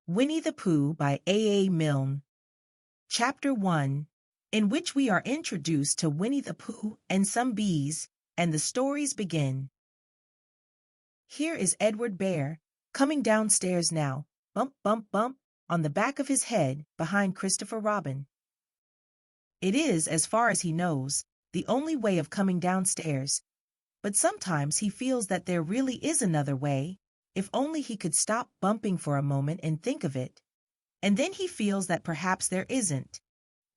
Winnie the Pooh by A. Milne. Chapter 1, in which we are introduced to Winnie the Pooh and some bees, and the stories begin. Here is Edward Bear, coming downstairs now, bump, bump, bump, on the back of his head, behind Christopher Robin. It is, as far as he knows, the only way of coming downstairs, but sometimes he feels that there really is another way, if only he could stop bumping for a moment and think of it. And then he feels that perhaps there isn't.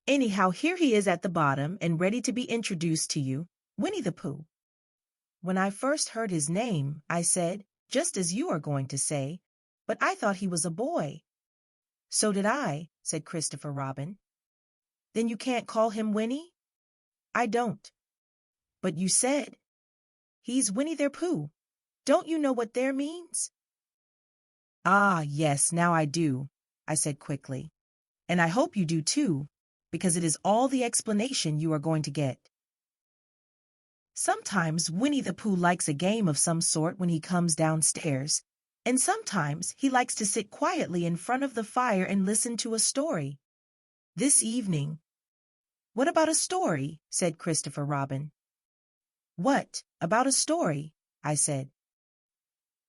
Anyhow, here he is at the bottom and ready to be introduced to you, Winnie the Pooh. When I first heard his name, I said, just as you are going to say, but I thought he was a boy. So did I, said Christopher Robin. Then you can't call him Winnie? I don't. But you said, he's Winnie the Pooh. Don't you know what there means? Ah, yes, now I do, I said quickly. And I hope you do too, because it is all the explanation you are going to get. Sometimes Winnie the Pooh likes a game of some sort when he comes downstairs, and sometimes he likes to sit quietly in front of the fire and listen to a story. This evening. What about a story? Said Christopher Robin. What about a story? I said.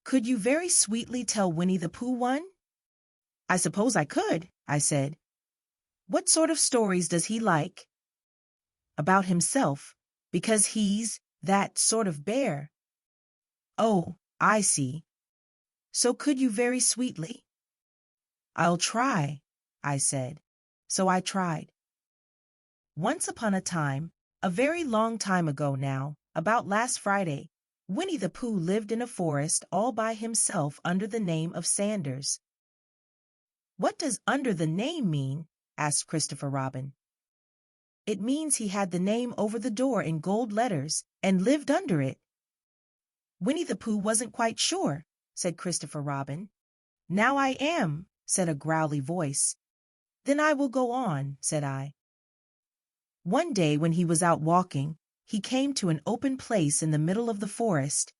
Could you very sweetly tell Winnie the Pooh one? I suppose I could, I said. What sort of stories does he like? About himself, because he's that sort of bear. Oh, I see. So could you very sweetly? I'll try, I said. So I tried. Once upon a time, a very long time ago now, about last Friday, Winnie the Pooh lived in a forest all by himself under the name of Sanders. What does under the name mean? Asked Christopher Robin. It means he had the name over the door in gold letters and lived under it. Winnie the Pooh wasn't quite sure, said Christopher Robin. Now I am, said a growly voice. Then I will go on, said I. One day when he was out walking, he came to an open place in the middle of the forest,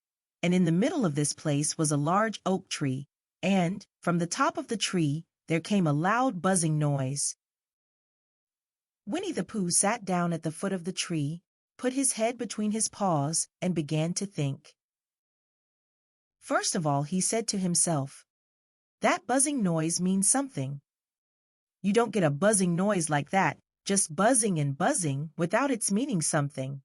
and in the middle of this place was a large oak tree, and, from the top of the tree, there came a loud buzzing noise. Winnie the Pooh sat down at the foot of the tree, put his head between his paws, and began to think. First of all, he said to himself, that buzzing noise means something. You don't get a buzzing noise like that, just buzzing and buzzing, without its meaning something.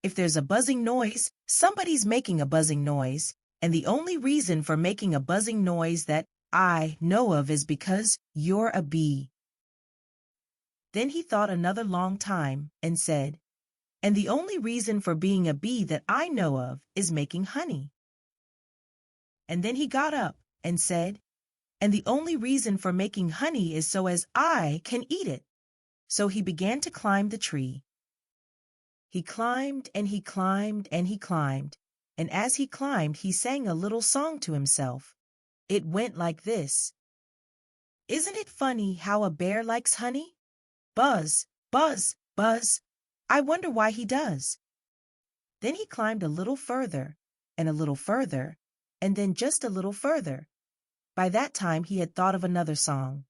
If there's a buzzing noise, somebody's making a buzzing noise, and the only reason for making a buzzing noise that I know of is because you're a bee. Then he thought another long time and said, and the only reason for being a bee that I know of is making honey. And then he got up and said, and the only reason for making honey is so as I can eat it. So he began to climb the tree. He climbed and he climbed and he climbed, and as he climbed he sang a little song to himself. It went like this. Isn't it funny how a bear likes honey? Buzz, buzz, buzz. I wonder why he does. Then he climbed a little further, and a little further, and then just a little further. By that time he had thought of another song.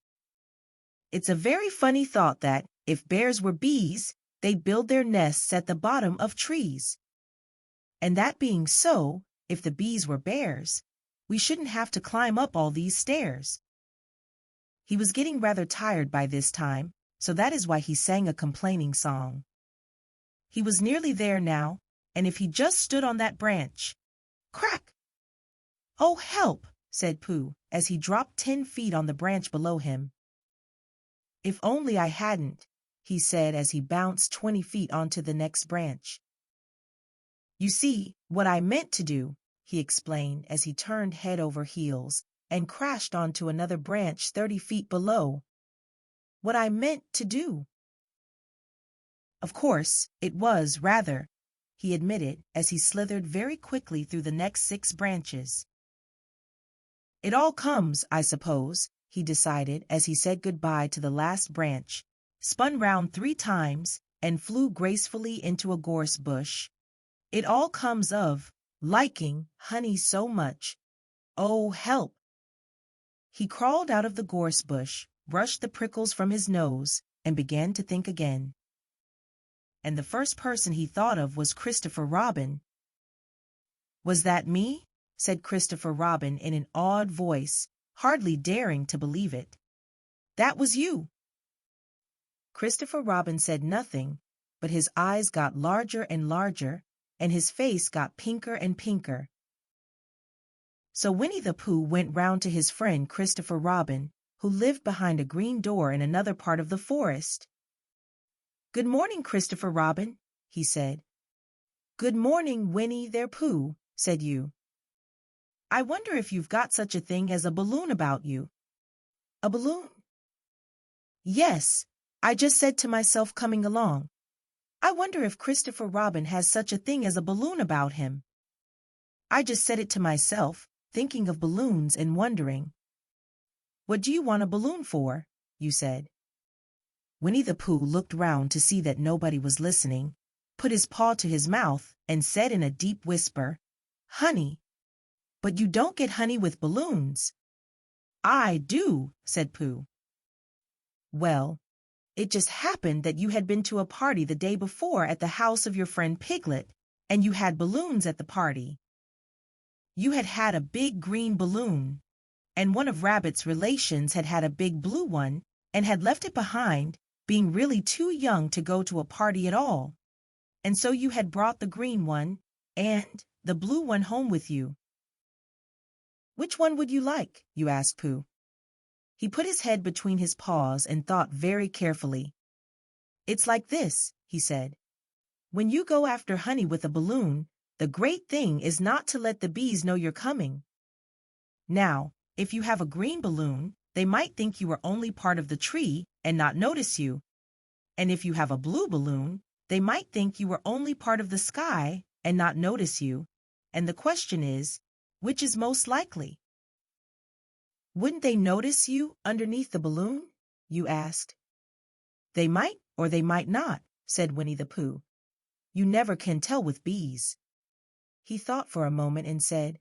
It's a very funny thought that, if bears were bees, they'd build their nests at the bottom of trees. And that being so, if the bees were bears, we shouldn't have to climb up all these stairs. He was getting rather tired by this time, so that is why he sang a complaining song. He was nearly there now, and if he just stood on that branch. Crack! Oh, help, said Pooh, as he dropped 10 feet on the branch below him. If only I hadn't, he said as he bounced 20 feet onto the next branch. You see, what I meant to do, he explained as he turned head over heels and crashed onto another branch 30 feet below. What I meant to do. Of course, it was rather, he admitted as he slithered very quickly through the next 6 branches. It all comes, I suppose, he decided as he said goodbye to the last branch, spun round 3 times, and flew gracefully into a gorse bush. It all comes of liking honey so much. Oh, help! He crawled out of the gorse bush, brushed the prickles from his nose, and began to think again. And the first person he thought of was Christopher Robin. "Was that me?" said Christopher Robin in an awed voice, hardly daring to believe it. "That was you." Christopher Robin said nothing, but his eyes got larger and larger, and his face got pinker and pinker. So Winnie the Pooh went round to his friend Christopher Robin, who lived behind a green door in another part of the forest. "Good morning, Christopher Robin," he said. "Good morning, Winnie the Pooh," said you. "I wonder if you've got such a thing as a balloon about you." "A balloon?" "Yes, I just said to myself coming along, I wonder if Christopher Robin has such a thing as a balloon about him. I just said it to myself, thinking of balloons and wondering." "What do you want a balloon for?" you said. Winnie the Pooh looked round to see that nobody was listening, put his paw to his mouth, and said in a deep whisper, "Honey." "But you don't get honey with balloons." "I do," said Pooh. "Well, it just happened that you had been to a party the day before at the house of your friend Piglet, and you had balloons at the party. You had had a big green balloon, and one of Rabbit's relations had had a big blue one and had left it behind, being really too young to go to a party at all. And so you had brought the green one and the blue one home with you." "Which one would you like?" you asked Pooh. He put his head between his paws and thought very carefully. "It's like this," he said. "When you go after honey with a balloon, the great thing is not to let the bees know you're coming. Now, if you have a green balloon, they might think you are only part of the tree and not notice you. And if you have a blue balloon, they might think you were only part of the sky and not notice you. And the question is, which is most likely?" "Wouldn't they notice you underneath the balloon?" you asked. "They might or they might not," said Winnie the Pooh. "You never can tell with bees." He thought for a moment and said,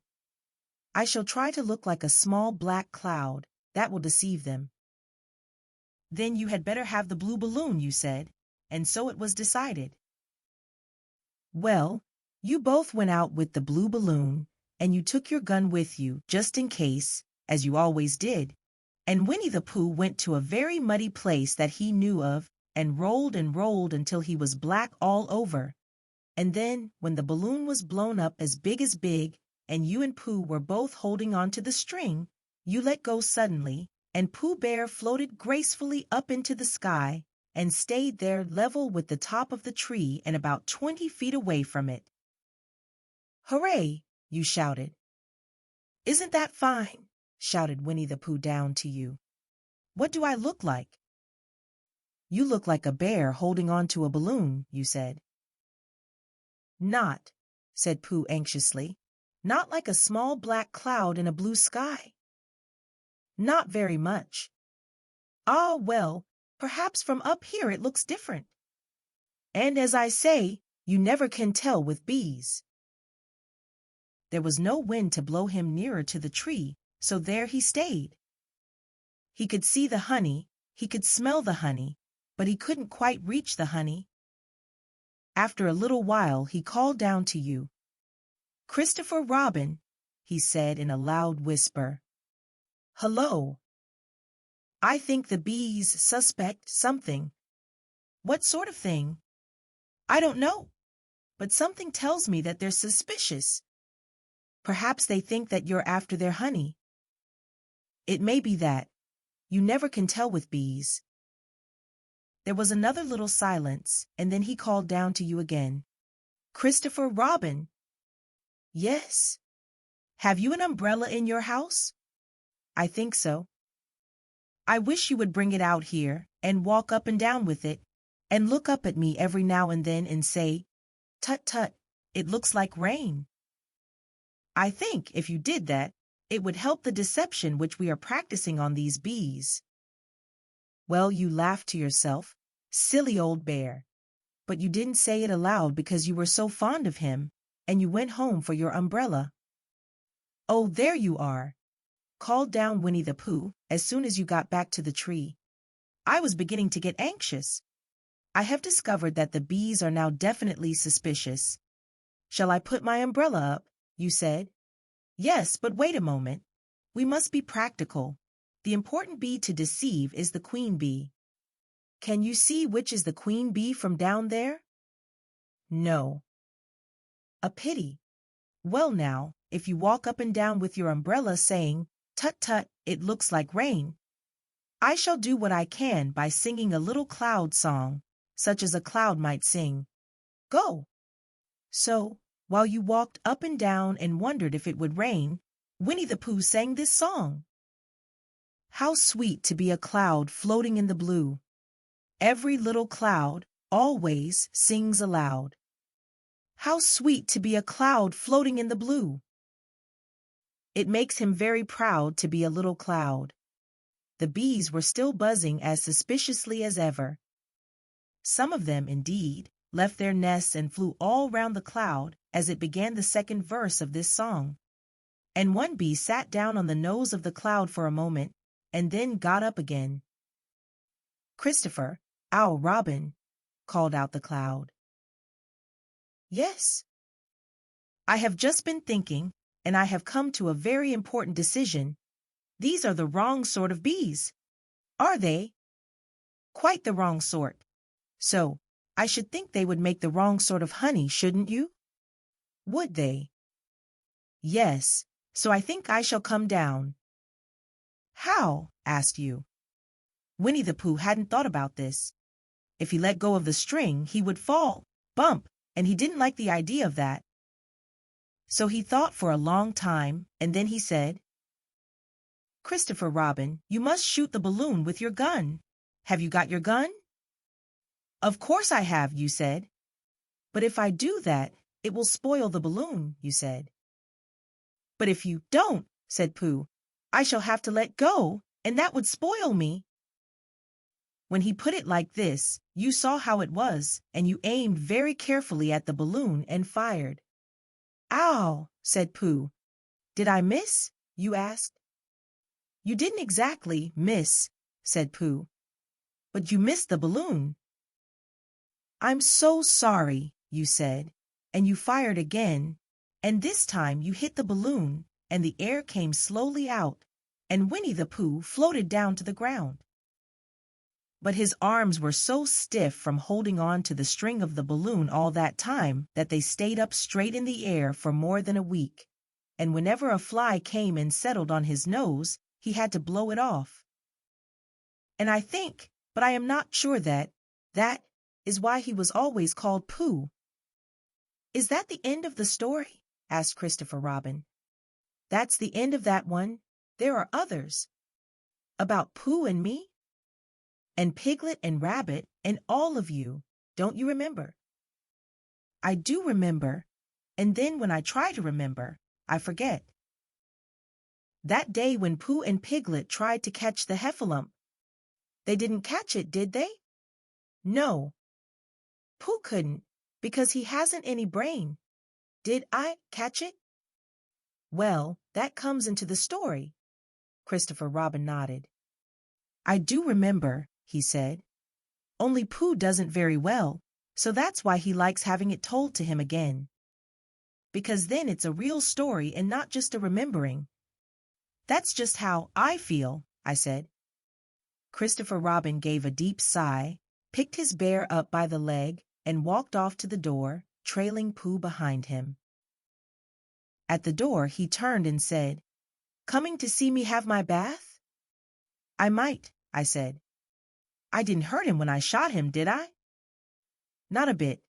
"I shall try to look like a small black cloud. That will deceive them." "Then you had better have the blue balloon," you said, and so it was decided. Well, you both went out with the blue balloon, and you took your gun with you just in case, as you always did, and Winnie the Pooh went to a very muddy place that he knew of and rolled until he was black all over. And then, when the balloon was blown up as big, and you and Pooh were both holding on to the string, you let go suddenly, and Pooh Bear floated gracefully up into the sky and stayed there level with the top of the tree and about 20 feet away from it. "Hooray!" you shouted. "Isn't that fine?" shouted Winnie the Pooh down to you. "What do I look like?" "You look like a bear holding on to a balloon," you said. "Not," said Pooh anxiously, "not like a small black cloud in a blue sky." "Not very much." "Ah, well, perhaps from up here it looks different. And as I say, you never can tell with bees." There was no wind to blow him nearer to the tree, so there he stayed. He could see the honey, he could smell the honey, but he couldn't quite reach the honey. After a little while he called down to you. "Christopher Robin," he said in a loud whisper. "Hello. I think the bees suspect something." "What sort of thing?" "I don't know, but something tells me that they're suspicious. Perhaps they think that you're after their honey." "It may be that. You never can tell with bees." There was another little silence, and then he called down to you again. "Christopher Robin." "Yes." "Have you an umbrella in your house?" "I think so." "I wish you would bring it out here and walk up and down with it, and look up at me every now and then and say, 'Tut, tut, it looks like rain.' I think, if you did that, it would help the deception which we are practicing on these bees." Well, you laughed to yourself, silly old bear, but you didn't say it aloud because you were so fond of him, and you went home for your umbrella. Oh, there you are. called down Winnie the Pooh as soon as you got back to the tree. I was beginning to get anxious. I have discovered that the bees are now definitely suspicious. Shall I put my umbrella up? You said. Yes, but wait a moment. We must be practical. The important bee to deceive is the queen bee. Can you see which is the queen bee from down there? No. A pity. Well now, if you walk up and down with your umbrella saying, "Tut tut, it looks like rain," I shall do what I can by singing a little cloud song, such as a cloud might sing. Go. So, while you walked up and down and wondered if it would rain, Winnie the Pooh sang this song. How sweet to be a cloud floating in the blue. Every little cloud always sings aloud. How sweet to be a cloud floating in the blue. It makes him very proud to be a little cloud. The bees were still buzzing as suspiciously as ever. Some of them, indeed, left their nests and flew all round the cloud as it began the second verse of this song. And one bee sat down on the nose of the cloud for a moment, and then got up again. "Christopher, our Robin," called out the cloud. "Yes." "I have just been thinking, and I have come to a very important decision. These are the wrong sort of bees." "Are they?" "Quite the wrong sort. So, I should think they would make the wrong sort of honey, shouldn't you?" "Would they?" "Yes, so I think I shall come down." "How?" asked you. Winnie the Pooh hadn't thought about this. If he let go of the string, he would fall, bump, and he didn't like the idea of that. So he thought for a long time, and then he said, "Christopher Robin, you must shoot the balloon with your gun. Have you got your gun?" "Of course I have," you said. "But if I do that, it will spoil the balloon," you said. "But if you don't," said Pooh, "I shall have to let go, and that would spoil me." When he put it like this, you saw how it was, and you aimed very carefully at the balloon and fired. "Ow!" said Pooh. "Did I miss?" you asked. "You didn't exactly miss," said Pooh, "but you missed the balloon." "I'm so sorry," you said, and you fired again, and this time you hit the balloon, and the air came slowly out, and Winnie the Pooh floated down to the ground. But his arms were so stiff from holding on to the string of the balloon all that time that they stayed up straight in the air for more than a week, and whenever a fly came and settled on his nose, he had to blow it off. And I think, but I am not sure that is why he was always called Pooh. "Is that the end of the story?" asked Christopher Robin. "That's the end of that one. There are others. About Pooh and me? And Piglet and Rabbit and all of you. Don't you remember?" "I do remember, and then when I try to remember, I forget." That day when Pooh and Piglet tried to catch the heffalump. They didn't catch it, did they? No. Pooh couldn't, because he hasn't any brain. Did I catch it? Well, that comes into the story. Christopher Robin nodded. "I do remember," he said. "Only Pooh doesn't very well, so that's why he likes having it told to him again. Because then it's a real story and not just a remembering." "That's just how I feel," I said. Christopher Robin gave a deep sigh, picked his bear up by the leg, and walked off to the door, trailing Pooh behind him. At the door he turned and said, "Coming to see me have my bath?" "I might," I said. "I didn't hurt him when I shot him, did I?" "Not a bit."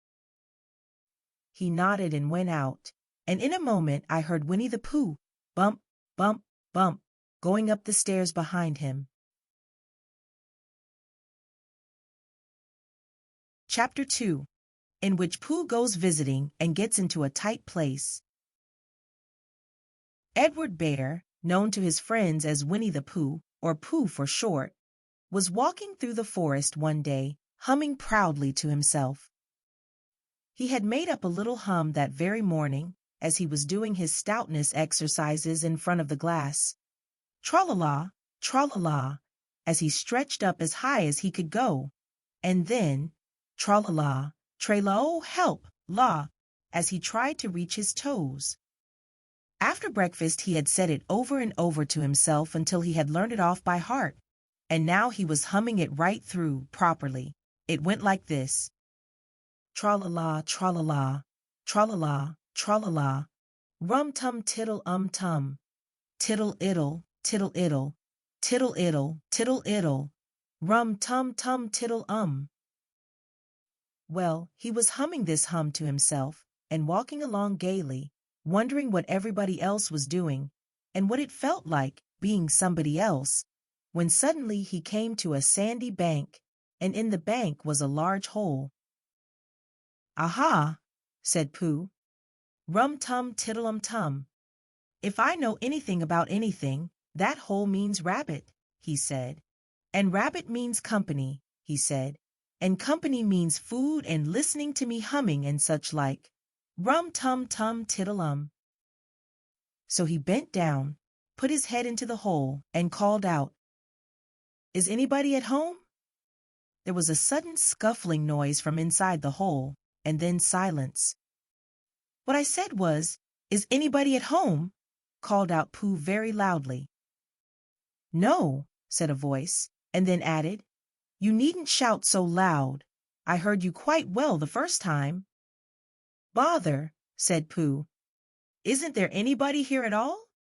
He nodded and went out, and in a moment I heard Winnie the Pooh, bump, bump, bump, going up the stairs behind him. Chapter 2, in which Pooh goes visiting and gets into a tight place. Edward Bear, known to his friends as Winnie the Pooh, or Pooh for short, was walking through the forest one day, humming proudly to himself. He had made up a little hum that very morning, as he was doing his stoutness exercises in front of the glass. tra-la-la, tra-la-la, as he stretched up as high as he could go. And then, tra-la-la, tra-la, oh help, la, as he tried to reach his toes. After breakfast he had said it over and over to himself until he had learned it off by heart, and now he was humming it right through, properly. It went like this. Tra-la-la, tra-la-la, tra-la-la, tra-la-la, rum-tum tiddle-tum, tiddle-iddle, tiddle-iddle, tiddle-iddle, tiddle-iddle, rum-tum-tum tiddle-um. Well, he was humming this hum to himself, and walking along gaily, wondering what everybody else was doing, and what it felt like, being somebody else, when suddenly he came to a sandy bank, and in the bank was a large hole. "Aha!" said Pooh. "Rum-tum tiddle-um-tum. If I know anything about anything, that hole means rabbit," he said. "And rabbit means company," he said. "And company means food and listening to me humming and such like. Rum-tum-tum tiddle-um." So he bent down, put his head into the hole, and called out, "Is anybody at home?" There was a sudden scuffling noise from inside the hole, and then silence. "What I said was, 'Is anybody at home?'" called out Pooh very loudly. "No," said a voice, and then added, "You needn't shout so loud. I heard you quite well the first time." "Bother," said Pooh. "Isn't there anybody here at all?"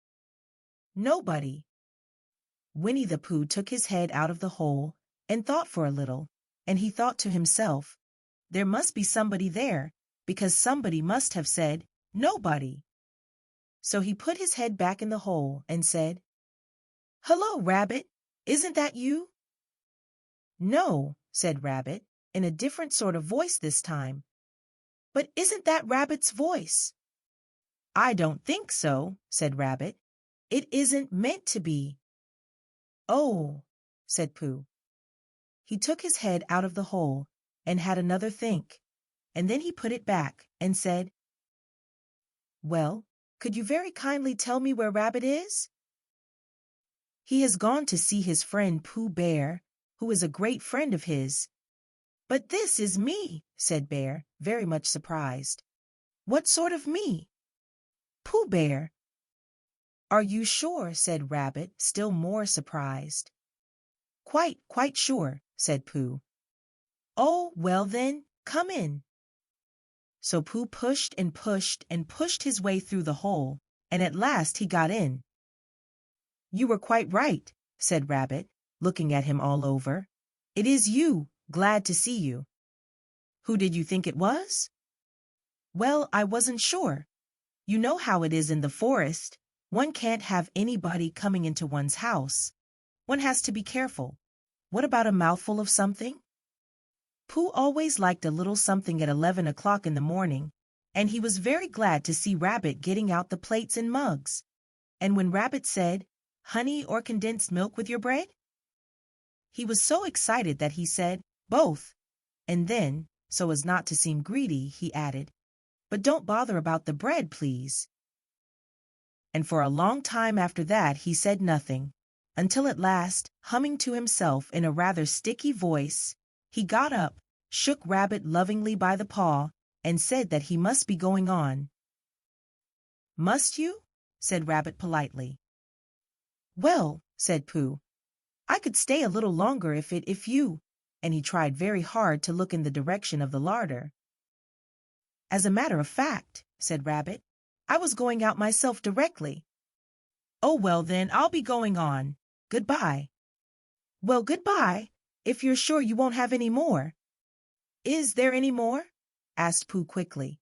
"Nobody." Winnie the Pooh took his head out of the hole and thought for a little, and he thought to himself, there must be somebody there, because somebody must have said, "Nobody." So he put his head back in the hole and said, "Hello, Rabbit, isn't that you?" "No," said Rabbit, in a different sort of voice this time. "But isn't that Rabbit's voice?" "I don't think so," said Rabbit. "It isn't meant to be." "Oh," said Pooh. He took his head out of the hole and had another think, and then he put it back and said, "Well, could you very kindly tell me where Rabbit is?" "He has gone to see his friend Pooh Bear, who is a great friend of his." "But this is me," said Bear, very much surprised. "What sort of me?" "Pooh Bear." "Are you sure?" said Rabbit, still more surprised. Quite sure," said Pooh. "Oh, well then, come in." So Pooh pushed and pushed and pushed his way through the hole, and at last he got in. "You were quite right," said Rabbit, looking at him all over. "It is you, glad to see you." "Who did you think it was?" "Well, I wasn't sure. You know how it is in the forest. One can't have anybody coming into one's house. One has to be careful. What about a mouthful of something?" Pooh always liked a little something at 11 o'clock in the morning, and he was very glad to see Rabbit getting out the plates and mugs. And when Rabbit said, "Honey or condensed milk with your bread?" he was so excited that he said, "Both." And then, so as not to seem greedy, he added, "But don't bother about the bread, please." And for a long time after that he said nothing, until at last, humming to himself in a rather sticky voice, he got up, shook Rabbit lovingly by the paw, and said that he must be going on. "Must you?" said Rabbit politely. "Well," said Pooh, "I could stay a little longer if you," and he tried very hard to look in the direction of the larder. "As a matter of fact," said Rabbit, "I was going out myself directly." "Oh, well then, I'll be going on. Goodbye." "Well, goodbye, if you're sure you won't have any more." "Is there any more?" asked Pooh quickly.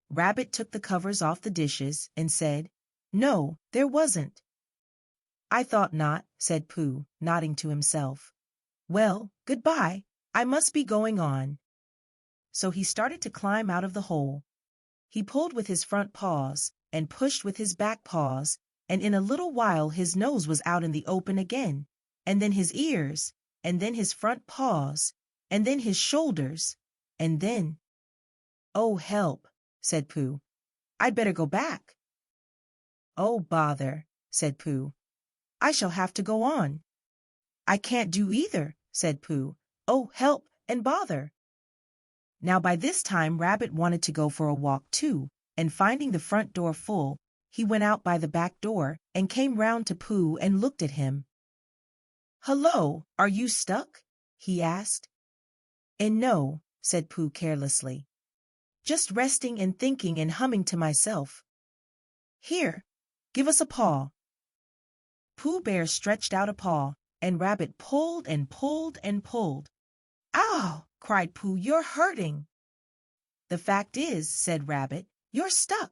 Rabbit took the covers off the dishes and said, "No, there wasn't." "I thought not," said Pooh, nodding to himself. "Well, goodbye, I must be going on." So he started to climb out of the hole. He pulled with his front paws and pushed with his back paws, and in a little while his nose was out in the open again, and then his ears, and then his front paws, and then his shoulders, and then— "Oh, help," said Pooh. "I'd better go back." "Oh, bother," said Pooh. I shall have to go on." "I can't do either," said Pooh. "Oh, help and bother." Now by this time Rabbit wanted to go for a walk too, and finding the front door full, he went out by the back door and came round to Pooh and looked at him. "Hello, are you stuck?" he asked. "And no," said Pooh carelessly. "Just resting and thinking and humming to myself." "Here, give us a paw." Pooh Bear stretched out a paw, and Rabbit pulled and pulled and pulled. "Ow!" cried Pooh, "you're hurting." "The fact is," said Rabbit, "you're stuck."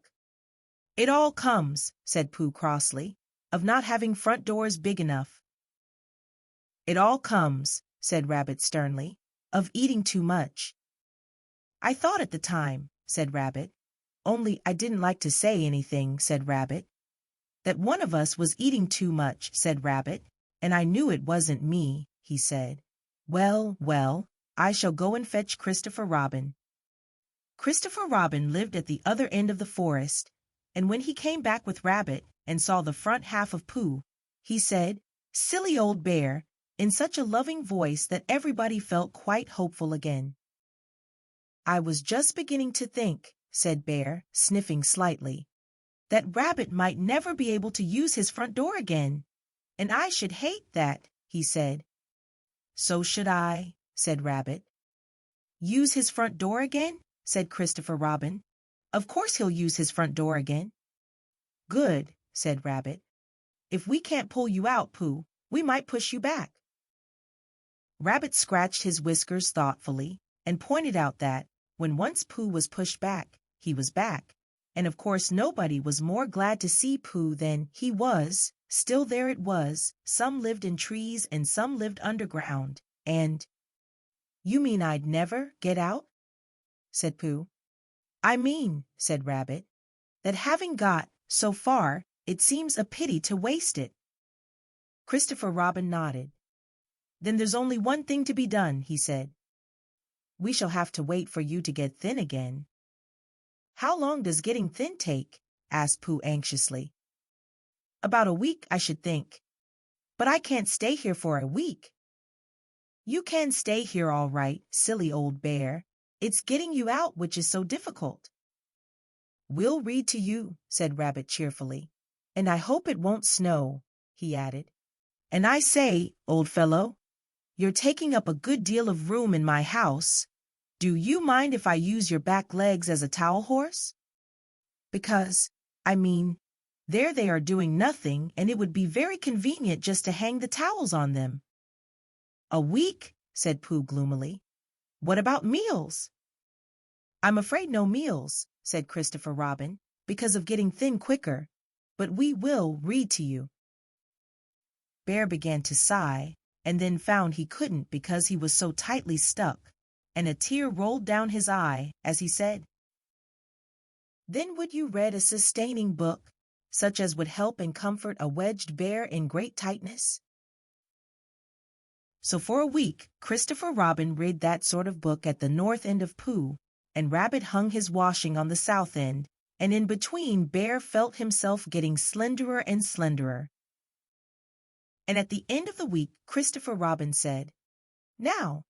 "It all comes," said Pooh crossly, "of not having front doors big enough." "It all comes," said Rabbit sternly, "of eating too much." "I thought at the time," said Rabbit, "only I didn't like to say anything," said Rabbit. "That one of us was eating too much," said Rabbit, "and I knew it wasn't me," he said. "Well, well, I shall go and fetch Christopher Robin." Christopher Robin lived at the other end of the forest, and when he came back with Rabbit and saw the front half of Pooh, he said, "Silly old bear," in such a loving voice that everybody felt quite hopeful again. "I was just beginning to think," said Bear, sniffing slightly, "that Rabbit might never be able to use his front door again, and I should hate that," he said. "So should I," said Rabbit. "Use his front door again?" said Christopher Robin. "Of course he'll use his front door again." "Good," said Rabbit. "If we can't pull you out, Pooh, we might push you back." Rabbit scratched his whiskers thoughtfully and pointed out that, when once Pooh was pushed back, he was back, and of course nobody was more glad to see Pooh than he was. Still there it was, some lived in trees and some lived underground, and— "You mean I'd never get out?" said Pooh. "I mean," said Rabbit, "that having got so far, it seems a pity to waste it." Christopher Robin nodded. "Then there's only one thing to be done," he said. "We shall have to wait for you to get thin again." "How long does getting thin take?" asked Pooh anxiously. "About a week, I should think." "But I can't stay here for a week." "You can stay here all right, silly old bear. It's getting you out which is so difficult." "We'll read to you," said Rabbit cheerfully. "And I hope it won't snow," he added. "And I say, old fellow, you're taking up a good deal of room in my house. Do you mind if I use your back legs as a towel horse? Because, I mean, there they are doing nothing, and it would be very convenient just to hang the towels on them." "A week?" said Pooh gloomily. "What about meals?" "I'm afraid no meals," said Christopher Robin, "because of getting thin quicker. But we will read to you." Bear began to sigh, and then found he couldn't because he was so tightly stuck, and a tear rolled down his eye as he said, "Then would you read a sustaining book, such as would help and comfort a wedged bear in great tightness?" So for a week Christopher Robin read that sort of book at the north end of Pooh, and Rabbit hung his washing on the south end, and in between Bear felt himself getting slenderer and slenderer. And at the end of the week Christopher Robin said, "Now."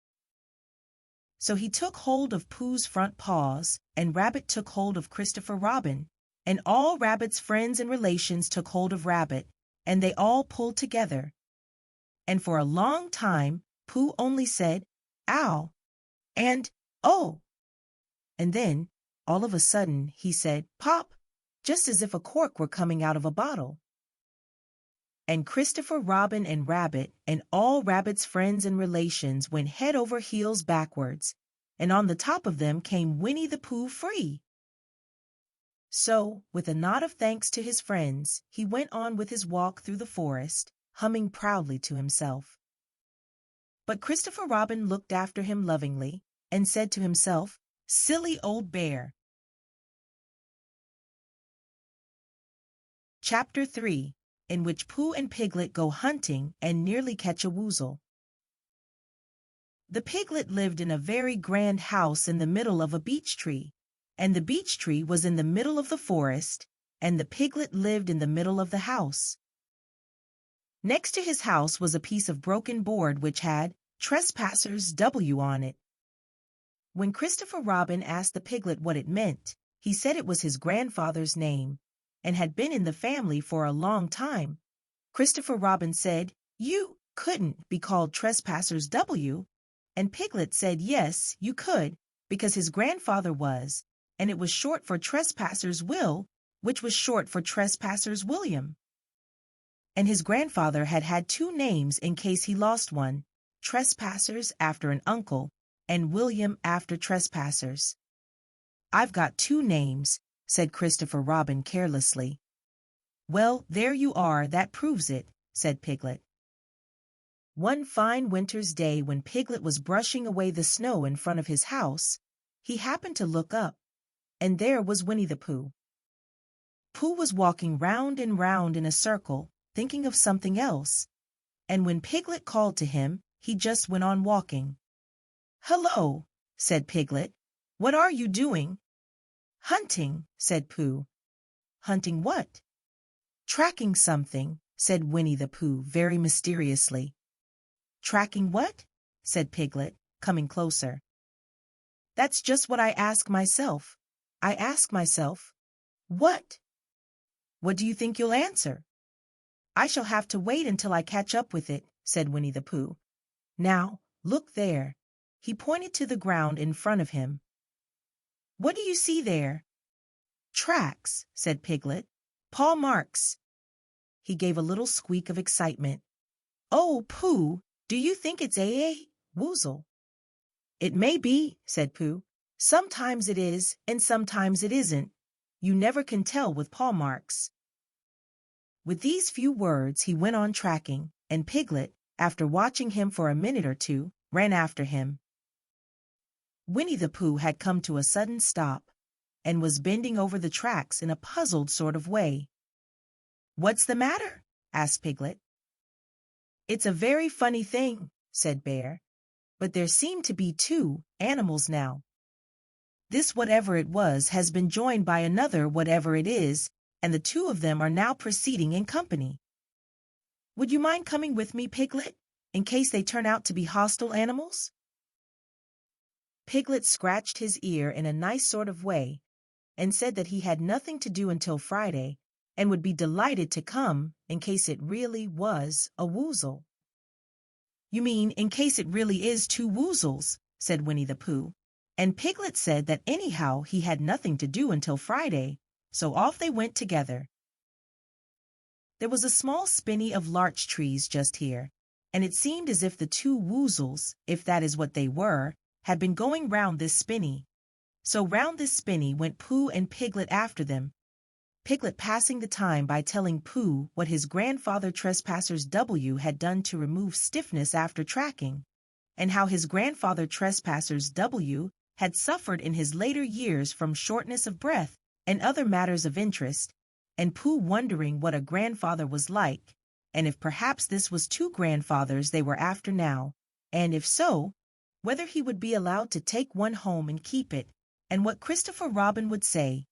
So he took hold of Pooh's front paws, and Rabbit took hold of Christopher Robin, and all Rabbit's friends and relations took hold of Rabbit, and they all pulled together. And for a long time Pooh only said, "Ow!" and "Oh!" And then, all of a sudden, he said, "Pop!" just as if a cork were coming out of a bottle. And Christopher Robin and Rabbit and all Rabbit's friends and relations went head over heels backwards, and on the top of them came Winnie the Pooh free. So, with a nod of thanks to his friends, he went on with his walk through the forest, humming proudly to himself. But Christopher Robin looked after him lovingly and said to himself, "Silly old bear." Chapter 3, in which Pooh and Piglet go hunting and nearly catch a woozle. The Piglet lived in a very grand house in the middle of a beech tree, and the beech tree was in the middle of the forest, and the Piglet lived in the middle of the house. Next to his house was a piece of broken board which had Trespassers W on it. When Christopher Robin asked the piglet what it meant, he said it was his grandfather's name, and had been in the family for a long time. Christopher Robin said, "You couldn't be called Trespassers W," and Piglet said, "Yes, you could, because his grandfather was, and it was short for Trespassers Will, which was short for Trespassers William. And his grandfather had had two names in case he lost one, Trespassers after an uncle, and William after Trespassers." "I've got two names," said Christopher Robin carelessly. "Well, there you are, that proves it," said Piglet. One fine winter's day when Piglet was brushing away the snow in front of his house, he happened to look up, and there was Winnie the Pooh. Pooh was walking round and round in a circle, thinking of something else, and when Piglet called to him, he just went on walking. "Hello," said Piglet. "What are you doing?" "Hunting," said Pooh. "Hunting what?" "Tracking something," said Winnie the Pooh very mysteriously. "Tracking what?" said Piglet, coming closer. "That's just what I ask myself. I ask myself, what? What do you think you'll answer?" "I shall have to wait until I catch up with it," said Winnie the Pooh. "Now, look there." He pointed to the ground in front of him. "What do you see there?" "Tracks," said Piglet. "Paw marks." He gave a little squeak of excitement. "Oh, Pooh, do you think it's WOOZLE?" "It may be," said Pooh. "Sometimes it is, and sometimes it isn't. You never can tell with paw marks." With these few words he went on tracking, and Piglet, after watching him for a minute or two, ran after him. Winnie the Pooh had come to a sudden stop, and was bending over the tracks in a puzzled sort of way. "What's the matter?" asked Piglet. "It's a very funny thing," said Bear, "but there seem to be two animals now. This whatever it was has been joined by another whatever it is, and the two of them are now proceeding in company. Would you mind coming with me, Piglet, in case they turn out to be hostile animals?" Piglet scratched his ear in a nice sort of way, and said that he had nothing to do until Friday, and would be delighted to come in case it really was a WOOZLE. "You mean in case it really is two WOOZLES," said Winnie the Pooh, and Piglet said that anyhow he had nothing to do until Friday, so off they went together. There was a small spinney of larch trees just here, and it seemed as if the two WOOZLES, if that is what they were, had been going round this spinney. So round this spinney went Pooh and Piglet after them, Piglet passing the time by telling Pooh what his grandfather Trespassers W had done to remove stiffness after tracking, and how his grandfather Trespassers W had suffered in his later years from shortness of breath and other matters of interest, and Pooh wondering what a grandfather was like, and if perhaps this was two grandfathers they were after now, and if so, whether he would be allowed to take one home and keep it, and what Christopher Robin would say.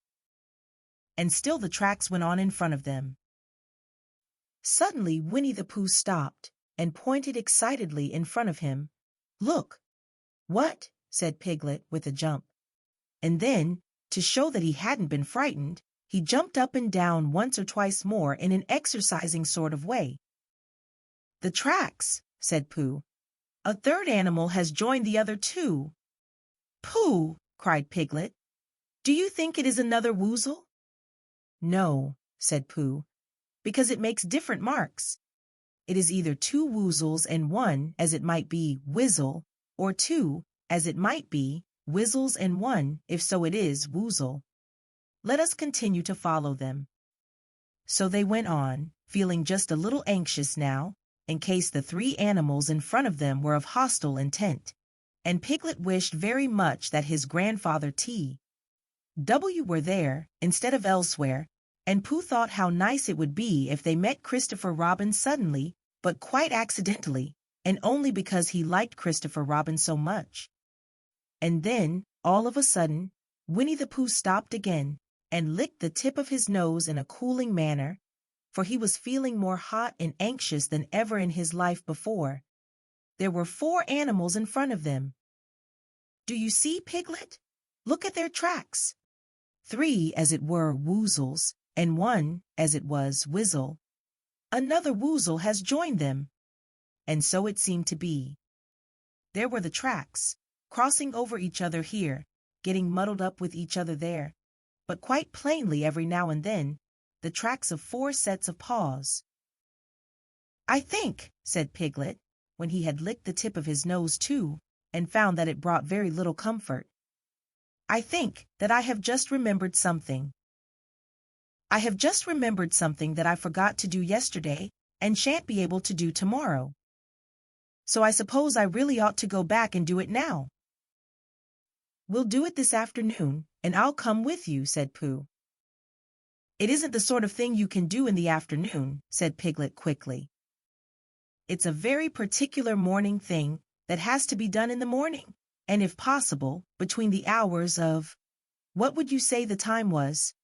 And still the tracks went on in front of them. Suddenly Winnie the Pooh stopped and pointed excitedly in front of him. "Look!" "What?" said Piglet with a jump. And then, to show that he hadn't been frightened, he jumped up and down once or twice more in an exercising sort of way. "The tracks," said Pooh. "A third animal has joined the other two." "Pooh!" cried Piglet. "Do you think it is another WOOZLE?" "No," said Pooh, "because it makes different marks. It is either two WOOZLES and one, as it might be, WIZZLE, or two, as it might be, WIZZLES and one, if so it is WOOZLE. Let us continue to follow them." So they went on, feeling just a little anxious now, in case the three animals in front of them were of hostile intent, and Piglet wished very much that his grandfather W were there, instead of elsewhere, and Pooh thought how nice it would be if they met Christopher Robin suddenly, but quite accidentally, and only because he liked Christopher Robin so much. And then, all of a sudden, Winnie the Pooh stopped again, and licked the tip of his nose in a cooling manner, for he was feeling more hot and anxious than ever in his life before. There were 4 animals in front of them. "Do you see, Piglet? Look at their tracks." 3, as it were, WOOZLEs, and 1, as it was, WOOZLE. Another WOOZLE has joined them. And so it seemed to be. There were the tracks, crossing over each other here, getting muddled up with each other there, but quite plainly every now and then, the tracks of 4 sets of paws. "I think," said Piglet, when he had licked the tip of his nose too, and found that it brought very little comfort, "I think that I have just remembered something. I have just remembered something that I forgot to do yesterday and shan't be able to do tomorrow. So I suppose I really ought to go back and do it now." "We'll do it this afternoon, and I'll come with you," said Pooh. "It isn't the sort of thing you can do in the afternoon," said Piglet quickly. "It's a very particular morning thing that has to be done in the morning, and if possible, between the hours of— what would you say the time was?"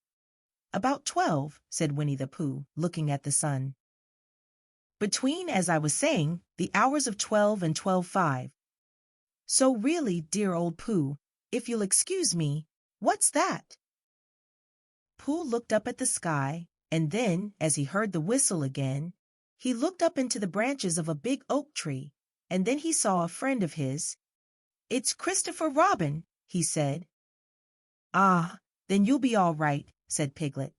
"About 12, said Winnie the Pooh, looking at the sun. "Between, as I was saying, the hours of 12 and 12:05. So really, dear old Pooh, if you'll excuse me, what's that?" Pooh looked up at the sky, and then, as he heard the whistle again, he looked up into the branches of a big oak tree, and then he saw a friend of his. "It's Christopher Robin," he said. "Ah, then you'll be all right," said Piglet.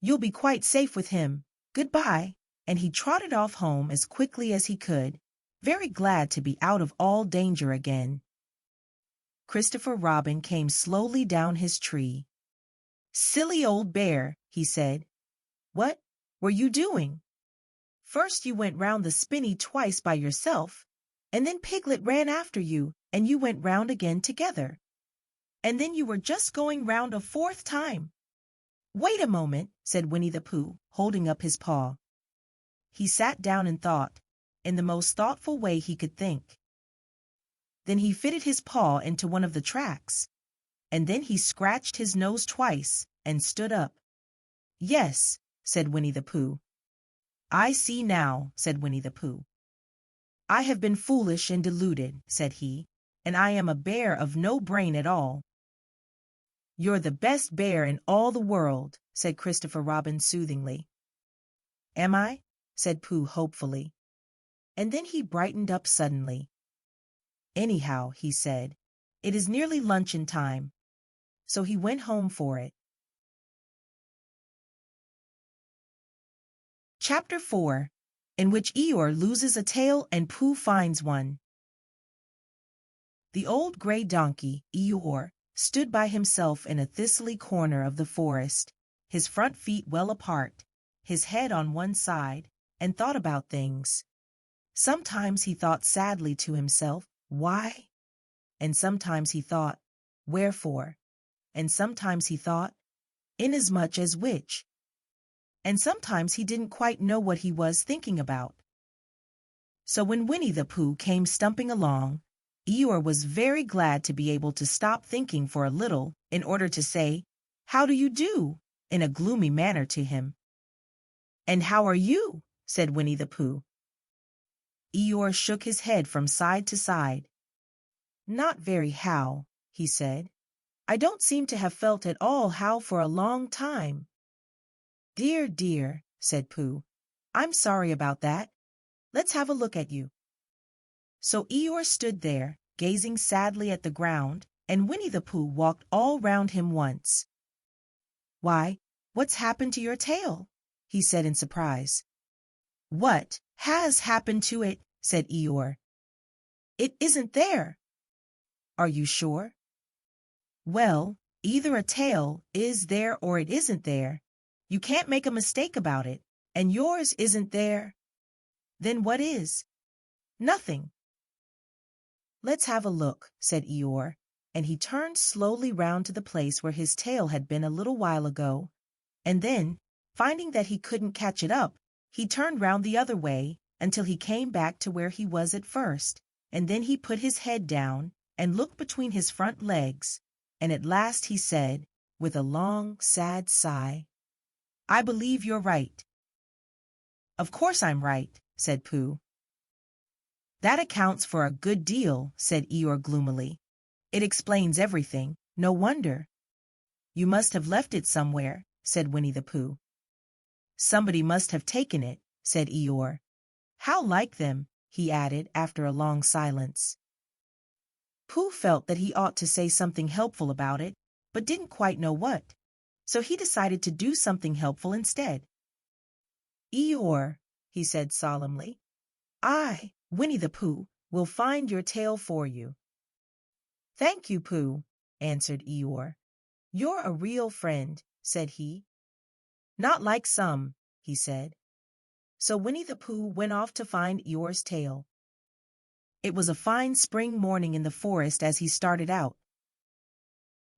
"You'll be quite safe with him. Goodbye," and he trotted off home as quickly as he could, very glad to be out of all danger again. Christopher Robin came slowly down his tree. "Silly old bear," he said. "What were you doing? First you went round the spinney twice by yourself, and then Piglet ran after you, and you went round again together. And then you were just going round a 4th time." "Wait a moment," said Winnie the Pooh, holding up his paw. He sat down and thought, in the most thoughtful way he could think. Then he fitted his paw into one of the tracks, and then he scratched his nose twice and stood up. "Yes," said Winnie the Pooh. "I see now," said Winnie the Pooh. "I have been foolish and deluded," said he, "and I am a bear of no brain at all." "You're the best bear in all the world," said Christopher Robin soothingly. "Am I?" said Pooh hopefully. And then he brightened up suddenly. "Anyhow," he said, "it is nearly luncheon time." So he went home for it. Chapter 4, in which Eeyore loses a tail and Pooh finds one. The old gray donkey, Eeyore, stood by himself in a thistly corner of the forest, his front feet well apart, his head on one side, and thought about things. Sometimes he thought sadly to himself, "Why?" And sometimes he thought, "Wherefore?" And sometimes he thought, "Inasmuch as which?" And sometimes he didn't quite know what he was thinking about. So when Winnie the Pooh came stumping along, Eeyore was very glad to be able to stop thinking for a little in order to say, "How do you do?" in a gloomy manner to him. "And how are you?" said Winnie the Pooh. Eeyore shook his head from side to side. "Not very how," he said. "I don't seem to have felt at all how for a long time." "Dear, dear," said Pooh, "I'm sorry about that. Let's have a look at you." So Eeyore stood there, gazing sadly at the ground, and Winnie the Pooh walked all round him once. "Why, what's happened to your tail?" he said in surprise. "What has happened to it?" said Eeyore. "It isn't there." "Are you sure?" "Well, either a tail is there or it isn't there. You can't make a mistake about it, and yours isn't there." "Then what is?" "Nothing." "Let's have a look," said Eeyore, and he turned slowly round to the place where his tail had been a little while ago, and then, finding that he couldn't catch it up, he turned round the other way until he came back to where he was at first, and then he put his head down and looked between his front legs, and at last he said, with a long, sad sigh, "I believe you're right. Of course I'm right, said Pooh. That accounts for a good deal, said Eeyore gloomily. It explains everything, no wonder. You must have left it somewhere, said Winnie the Pooh. Somebody must have taken it, said Eeyore. How like them, he added after a long silence. Pooh felt that he ought to say something helpful about it, but didn't quite know what, so he decided to do something helpful instead. Eeyore, he said solemnly, I, Winnie the Pooh, will find your tail for you. Thank you, Pooh, answered Eeyore. You're a real friend, said he. Not like some, he said. So Winnie the Pooh went off to find Eeyore's tail. It was a fine spring morning in the forest as he started out.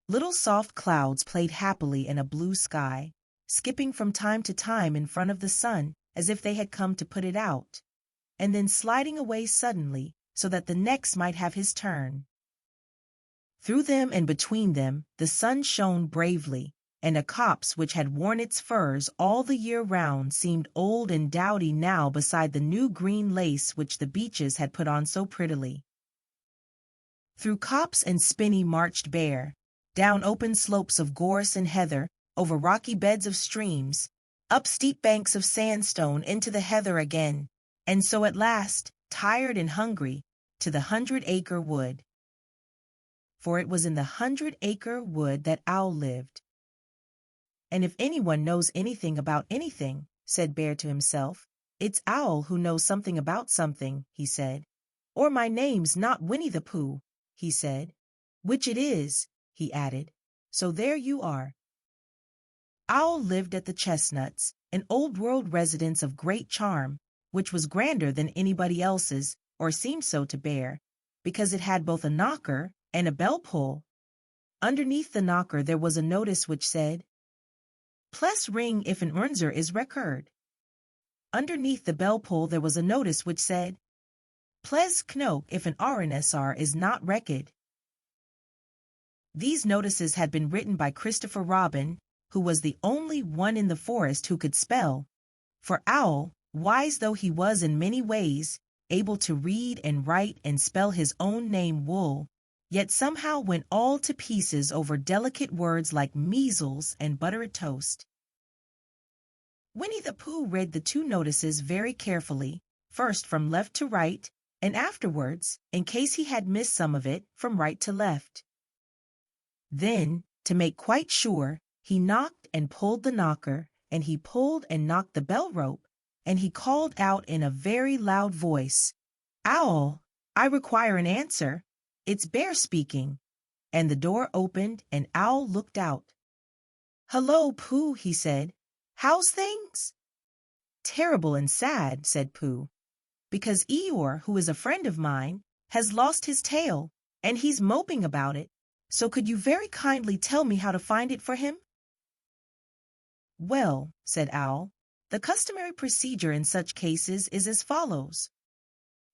Little soft clouds played happily in a blue sky, skipping from time to time in front of the sun as if they had come to put it out, and then sliding away suddenly so that the next might have his turn. Through them and between them the sun shone bravely, and a copse which had worn its furs all the year round seemed old and dowdy now beside the new green lace which the beeches had put on so prettily. Through copse and spinney marched Bear, down open slopes of gorse and heather, over rocky beds of streams, up steep banks of sandstone into the heather again, and so at last, tired and hungry, to the 100-acre wood. For it was in the 100-acre wood that Owl lived. And if anyone knows anything about anything, said Bear to himself, it's Owl who knows something about something, he said. Or my name's not Winnie the Pooh, he said. Which it is, he added. So there you are. Owl lived at the Chestnuts, an old-world residence of great charm, which was grander than anybody else's, or seemed so to Bear, because it had both a knocker and a bell-pull. Underneath the knocker there was a notice which said, Pless ring if an Unser is record. Underneath the bell-pull there was a notice which said, Pless knock if an RNSR is not record. These notices had been written by Christopher Robin, who was the only one in the forest who could spell, for Owl, wise though he was in many ways, able to read and write and spell his own name Wool, yet somehow went all to pieces over delicate words like measles and buttered toast. Winnie the Pooh read the two notices very carefully, first from left to right, and afterwards, in case he had missed some of it, from right to left. Then, to make quite sure, he knocked and pulled the knocker, and he pulled and knocked the bell rope, and he called out in a very loud voice, Owl, I require an answer. It's Bear speaking. And the door opened, and Owl looked out. Hello, Pooh, he said. How's things? Terrible and sad, said Pooh, because Eeyore, who is a friend of mine, has lost his tail, and he's moping about it. So could you very kindly tell me how to find it for him? Well, said Owl, the customary procedure in such cases is as follows.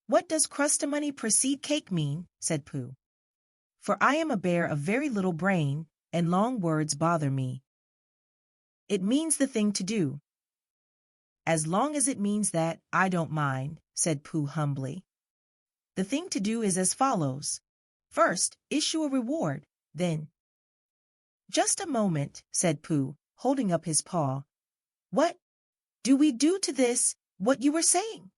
What does crustamony precede cake mean? Said Pooh. For I am a bear of very little brain, and long words bother me. It means the thing to do. As long as it means that, I don't mind, said Pooh humbly. The thing to do is as follows. First, issue a reward, then. Just a moment, said Pooh, holding up his paw. What do we do to this, what you were saying?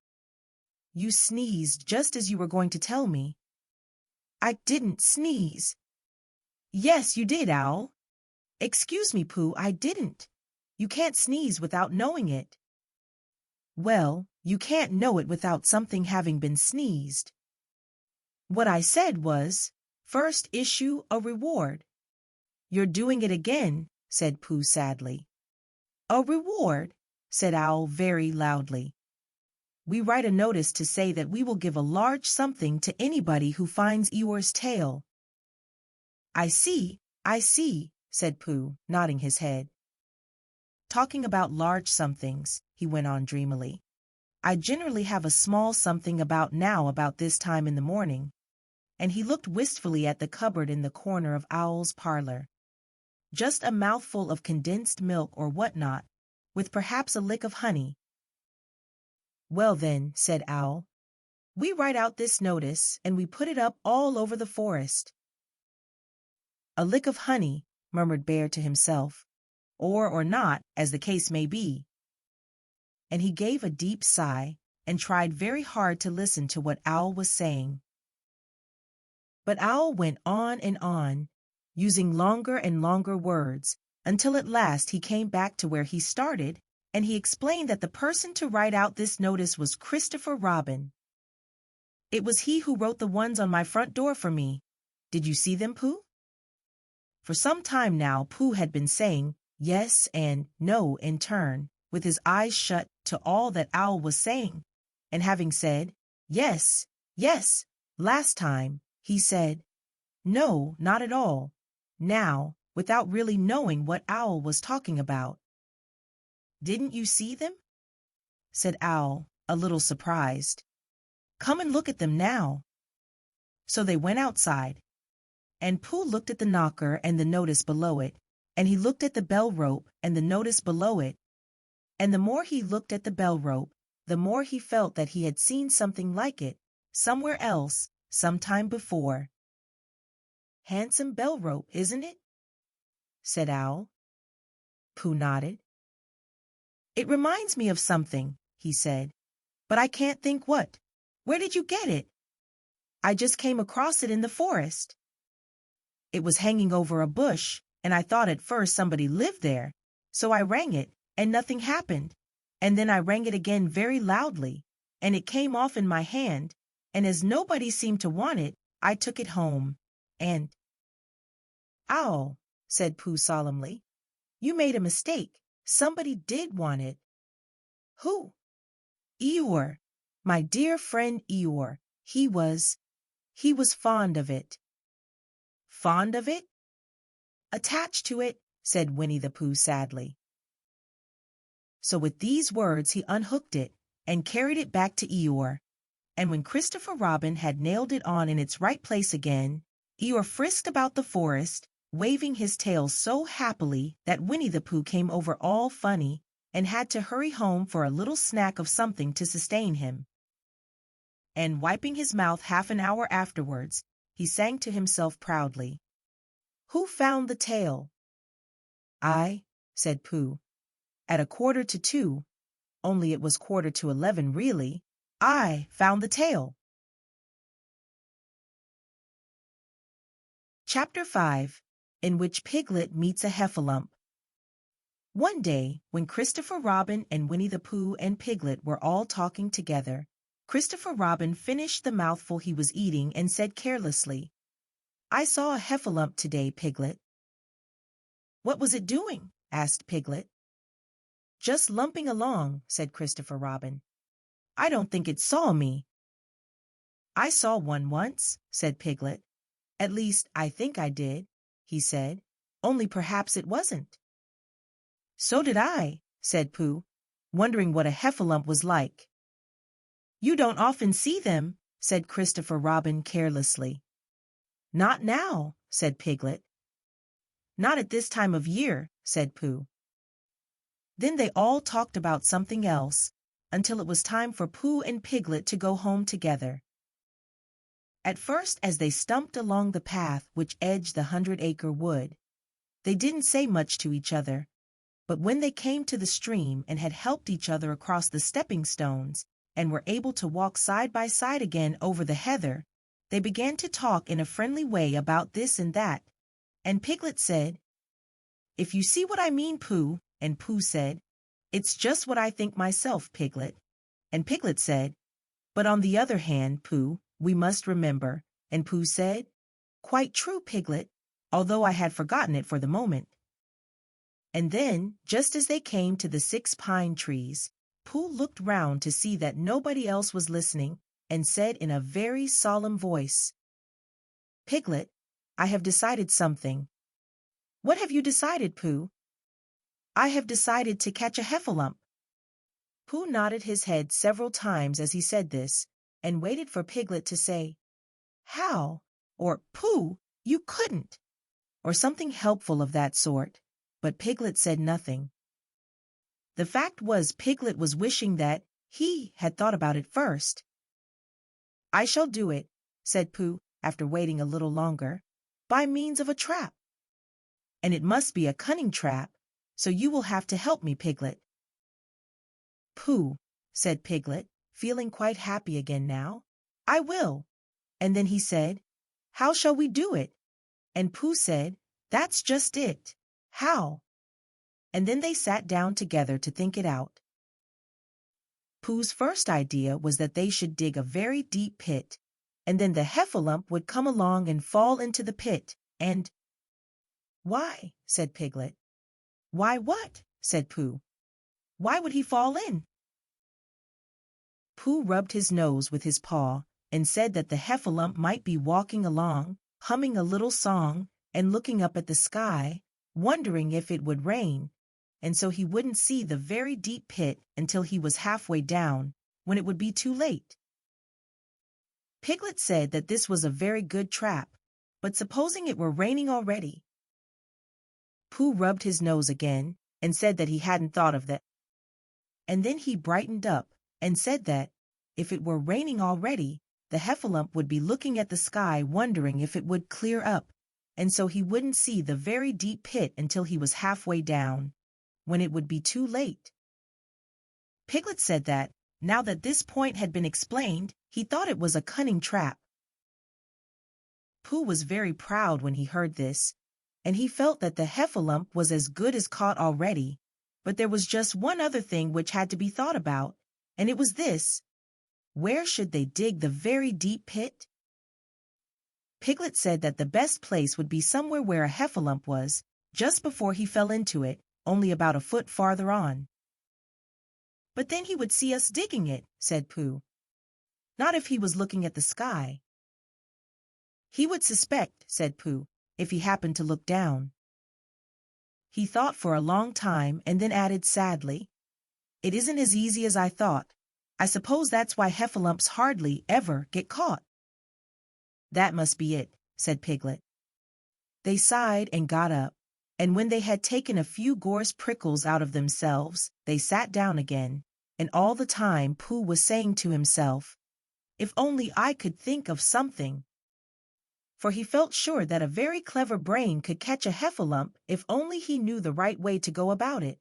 You sneezed just as you were going to tell me. I didn't sneeze. Yes, you did, Owl. Excuse me, Pooh, I didn't. You can't sneeze without knowing it. Well, you can't know it without something having been sneezed. What I said was, first issue a reward. You're doing it again, said Pooh sadly. A reward, said Owl very loudly. We write a notice to say that we will give a large something to anybody who finds Eeyore's tail. I see, said Pooh, nodding his head. Talking about large somethings, he went on dreamily. I generally have a small something about this time in the morning. And he looked wistfully at the cupboard in the corner of Owl's parlor. Just a mouthful of condensed milk or what not, with perhaps a lick of honey. "Well then," said Owl, "we write out this notice and we put it up all over the forest." "A lick of honey," murmured Bear to himself, or not, as the case may be. And he gave a deep sigh and tried very hard to listen to what Owl was saying. But Owl went on, using longer and longer words, until at last he came back to where he started, and he explained that the person to write out this notice was Christopher Robin. "It was he who wrote the ones on my front door for me. Did you see them, Pooh?" For some time now Pooh had been saying yes and no in turn, with his eyes shut to all that Owl was saying, and having said yes, yes, last time, he said no, not at all, now, without really knowing what Owl was talking about. "Didn't you see them?" said Owl, a little surprised. "Come and look at them now." So they went outside, and Pooh looked at the knocker and the notice below it, and he looked at the bell rope and the notice below it, and the more he looked at the bell rope, the more he felt that he had seen something like it, somewhere else, some time before. "Handsome bell rope, isn't it?" said Owl. Pooh nodded. "It reminds me of something," he said, "but I can't think what. Where did you get it?" "I just came across it in the forest. It was hanging over a bush, and I thought at first somebody lived there, so I rang it, and nothing happened, and then I rang it again very loudly, and it came off in my hand, and as nobody seemed to want it, I took it home, and—" "Owl," said Pooh solemnly, "you made a mistake. Somebody did want it." "Who?" "Eeyore, my dear friend Eeyore. He was fond of it." "Fond of it?" "Attached to it," said Winnie the Pooh sadly. So with these words he unhooked it and carried it back to Eeyore, and when Christopher Robin had nailed it on in its right place again, Eeyore frisked about the forest, waving his tail so happily that Winnie the Pooh came over all funny and had to hurry home for a little snack of something to sustain him. And wiping his mouth half an hour afterwards, he sang to himself proudly, "Who found the tail?" "I," said Pooh. "At 1:45, only it was 11:15 really, I found the tail." Chapter 5, in which Piglet meets a heffalump. One day, when Christopher Robin and Winnie the Pooh and Piglet were all talking together, Christopher Robin finished the mouthful he was eating and said carelessly, "I saw a heffalump today, Piglet." "What was it doing?" asked Piglet. "Just lumping along," said Christopher Robin. "I don't think it saw me." "I saw one once," said Piglet. "At least, I think I did," he said, "only perhaps it wasn't." "So did I," said Pooh, wondering what a heffalump was like. "You don't often see them," said Christopher Robin carelessly. "Not now," said Piglet. "Not at this time of year," said Pooh. Then they all talked about something else, until it was time for Pooh and Piglet to go home together. At first, as they stumped along the path which edged the 100-acre wood, they didn't say much to each other, but when they came to the stream and had helped each other across the stepping stones and were able to walk side by side again over the heather, they began to talk in a friendly way about this and that, and Piglet said, "If you see what I mean, Pooh," and Pooh said, "It's just what I think myself, Piglet," and Piglet said, "But on the other hand, Pooh, we must remember," and Pooh said, "Quite true, Piglet, although I had forgotten it for the moment." And then, just as they came to the 6 pine trees, Pooh looked round to see that nobody else was listening, and said in a very solemn voice, "Piglet, I have decided something." "What have you decided, Pooh?" "I have decided to catch a heffalump." Pooh nodded his head several times as he said this, and waited for Piglet to say, "How?" or "Pooh, you couldn't," or something helpful of that sort, but Piglet said nothing. The fact was Piglet was wishing that He had thought about it first. "I shall do it," said Pooh, after waiting a little longer, "by means of a trap. And it must be a cunning trap, so you will have to help me, Piglet." "Pooh," said Piglet, feeling quite happy again now, "I will." And then he said, "How shall we do it?" And Pooh said, "That's just it. How?" And then they sat down together to think it out. Pooh's first idea was that they should dig a very deep pit, and then the heffalump would come along and fall into the pit, and— "Why?" said Piglet. "Why what?" said Pooh. "Why would he fall in?" Pooh rubbed his nose with his paw and said that the heffalump might be walking along, humming a little song and looking up at the sky, wondering if it would rain, and so he wouldn't see the very deep pit until he was halfway down, when it would be too late. Piglet said that this was a very good trap, but supposing it were raining already? Pooh rubbed his nose again and said that he hadn't thought of that. And then he brightened up and said that, if it were raining already, the heffalump would be looking at the sky wondering if it would clear up, and so he wouldn't see the very deep pit until he was halfway down, when it would be too late. Piglet said that, now that this point had been explained, he thought it was a cunning trap. Pooh was very proud when he heard this, and he felt that the heffalump was as good as caught already, but there was just one other thing which had to be thought about, and it was this: where should they dig the very deep pit? Piglet said that the best place would be somewhere where a heffalump was, just before he fell into it, only about a foot farther on. "But then he would see us digging it," said Pooh. "Not if he was looking at the sky." "He would suspect," said Pooh, "if he happened to look down." He thought for a long time and then added sadly, "It isn't as easy as I thought. I suppose that's why heffalumps hardly ever get caught." "That must be it," said Piglet. They sighed and got up, and when they had taken a few gorse prickles out of themselves, they sat down again, and all the time Pooh was saying to himself, "If only I could think of something." For he felt sure that a very clever brain could catch a heffalump if only he knew the right way to go about it.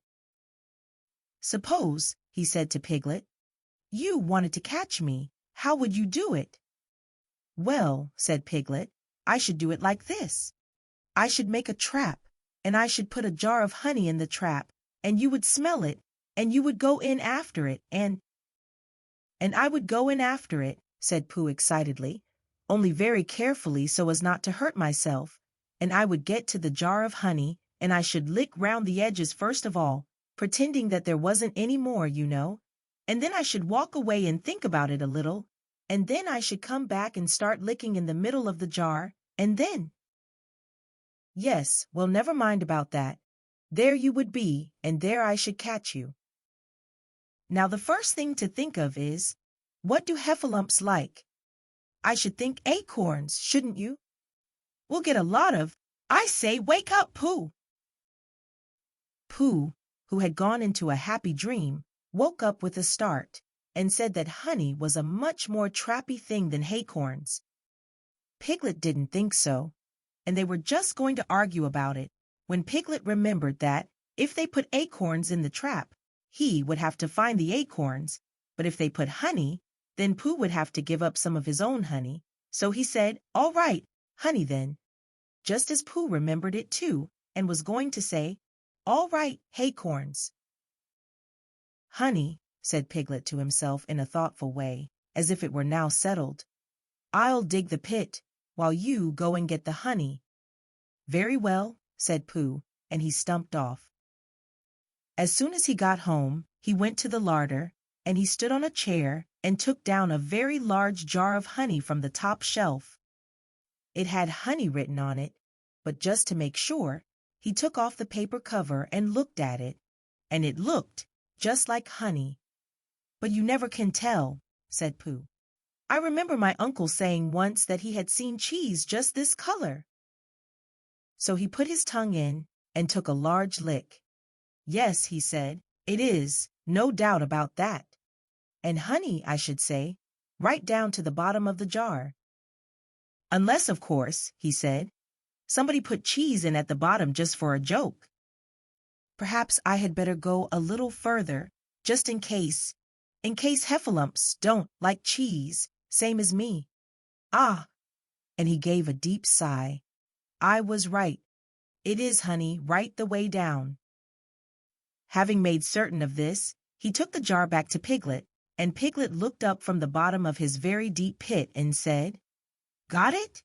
"Suppose," he said to Piglet, "you wanted to catch me, how would you do it?" "Well," said Piglet, "I should do it like this. I should make a trap, and I should put a jar of honey in the trap, and you would smell it, and you would go in after it, and I would go in after it," said Pooh excitedly, "only very carefully so as not to hurt myself, and I would get to the jar of honey, and I should lick round the edges first of all, pretending that there wasn't any more, you know, and then I should walk away and think about it a little, and then I should come back and start licking in the middle of the jar, and then—" "Yes, well, never mind about that. There you would be, and there I should catch you. Now the first thing to think of is, what do heffalumps like? I should think acorns, shouldn't you? We'll get a lot of— I say, wake up, Pooh!" Pooh, who had gone into a happy dream, woke up with a start, and said that honey was a much more trappy thing than acorns. Piglet didn't think so, and they were just going to argue about it, when Piglet remembered that, if they put acorns in the trap, he would have to find the acorns, but if they put honey, then Pooh would have to give up some of his own honey, so he said, "All right, honey then," just as Pooh remembered it too, and was going to say, "All right, acorns." "Honey," said Piglet to himself in a thoughtful way, as if it were now settled. "I'll dig the pit, while you go and get the honey." "Very well," said Pooh, and he stumped off. As soon as he got home, he went to the larder, and he stood on a chair and took down a very large jar of honey from the top shelf. It had honey written on it, but just to make sure, he took off the paper cover and looked at it, and it looked just like honey. "But you never can tell," said Pooh. "I remember my uncle saying once that he had seen cheese just this color." So he put his tongue in and took a large lick. "Yes," he said, "it is, no doubt about that." And honey, I should say, right down to the bottom of the jar. Unless, of course, he said, somebody put cheese in at the bottom just for a joke. Perhaps I had better go a little further, just in case heffalumps don't like cheese, same as me. Ah! And he gave a deep sigh. I was right. It is, honey, right the way down. Having made certain of this, he took the jar back to Piglet, and Piglet looked up from the bottom of his very deep pit and said, Got it?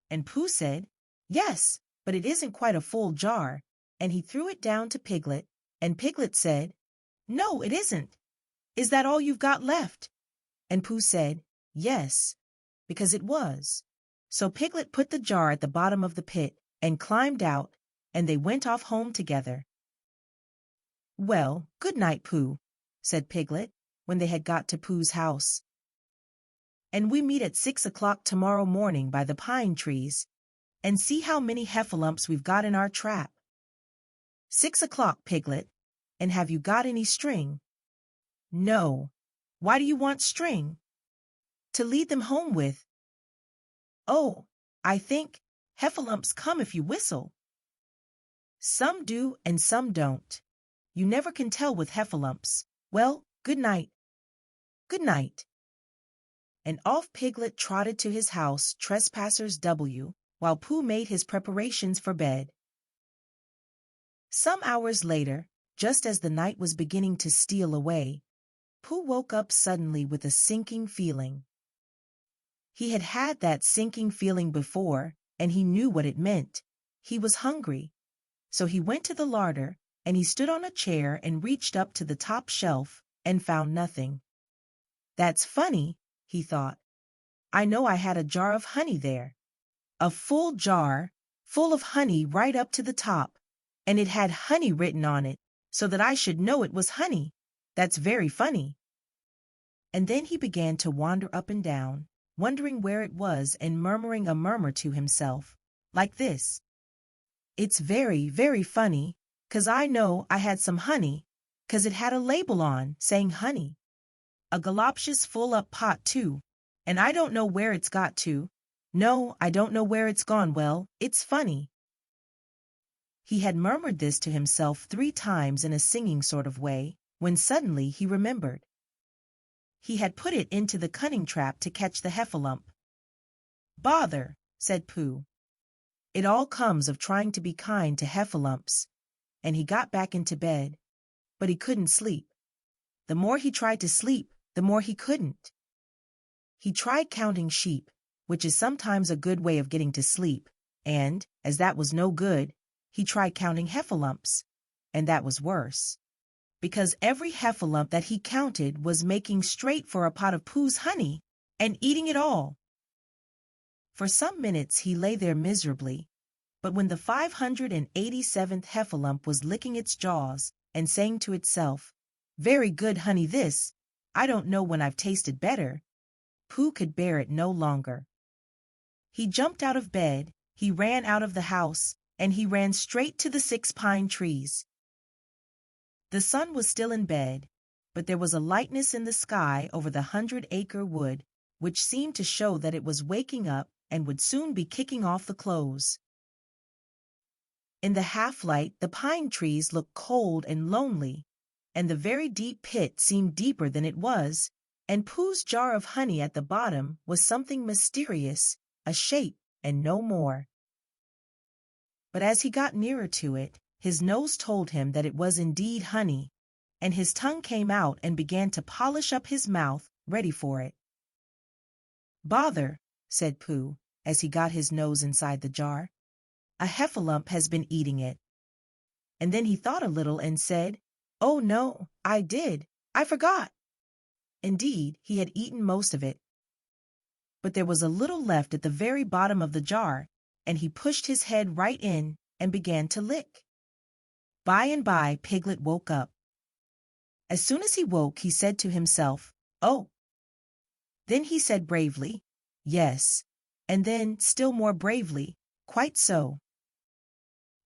And Pooh said, Yes, but it isn't quite a full jar, and he threw it down to Piglet, and Piglet said, No, it isn't. Is that all you've got left? And Pooh said, Yes, because it was. So Piglet put the jar at the bottom of the pit and climbed out, and they went off home together. Well, good night, Pooh, said Piglet, when they had got to Pooh's house. And we meet at 6 o'clock tomorrow morning by the pine trees, and see how many heffalumps we've got in our trap. 6 o'clock, Piglet, and have you got any string? No. Why do you want string? To lead them home with. Oh, I think heffalumps come if you whistle. Some do and some don't. You never can tell with heffalumps. Well, good night. Good night. And off Piglet trotted to his house, Trespassers W, while Pooh made his preparations for bed. Some hours later, just as the night was beginning to steal away, Pooh woke up suddenly with a sinking feeling. He had had that sinking feeling before, and he knew what it meant. He was hungry. So he went to the larder, and he stood on a chair and reached up to the top shelf and found nothing. That's funny, he thought. I know I had a jar of honey there. A full jar, full of honey right up to the top, and it had honey written on it, so that I should know it was honey. That's very funny. And then he began to wander up and down, wondering where it was and murmuring a murmur to himself, like this. It's very, very funny, 'cause I know I had some honey, 'cause it had a label on saying honey. A galoptious full-up pot, too, and I don't know where it's got to. No, I don't know where it's gone. Well, it's funny. He had murmured this to himself 3 times in a singing sort of way, when suddenly he remembered. He had put it into the cunning trap to catch the heffalump. Bother, said Pooh. It all comes of trying to be kind to heffalumps. And he got back into bed, but he couldn't sleep. The more he tried to sleep, the more he couldn't. He tried counting sheep, which is sometimes a good way of getting to sleep, and, as that was no good, he tried counting heffalumps, and that was worse. Because every heffalump that he counted was making straight for a pot of Pooh's honey and eating it all. For some minutes he lay there miserably, but when the 587th heffalump was licking its jaws and saying to itself, Very good honey this, I don't know when I've tasted better, Pooh could bear it no longer. He jumped out of bed, he ran out of the house, and he ran straight to the 6 pine trees. The sun was still in bed, but there was a lightness in the sky over the 100 Acre Wood, which seemed to show that it was waking up and would soon be kicking off the clothes. In the half-light, the pine trees looked cold and lonely, and the very deep pit seemed deeper than it was, and Pooh's jar of honey at the bottom was something mysterious, a shape, and no more. But as he got nearer to it, his nose told him that it was indeed honey, and his tongue came out and began to polish up his mouth, ready for it. Bother, said Pooh, as he got his nose inside the jar. A heffalump has been eating it. And then he thought a little and said, Oh no, I did. I forgot. Indeed, he had eaten most of it. But there was a little left at the very bottom of the jar, and he pushed his head right in and began to lick. By and by, Piglet woke up. As soon as he woke, he said to himself, Oh. Then he said bravely, Yes, and then, still more bravely, Quite so.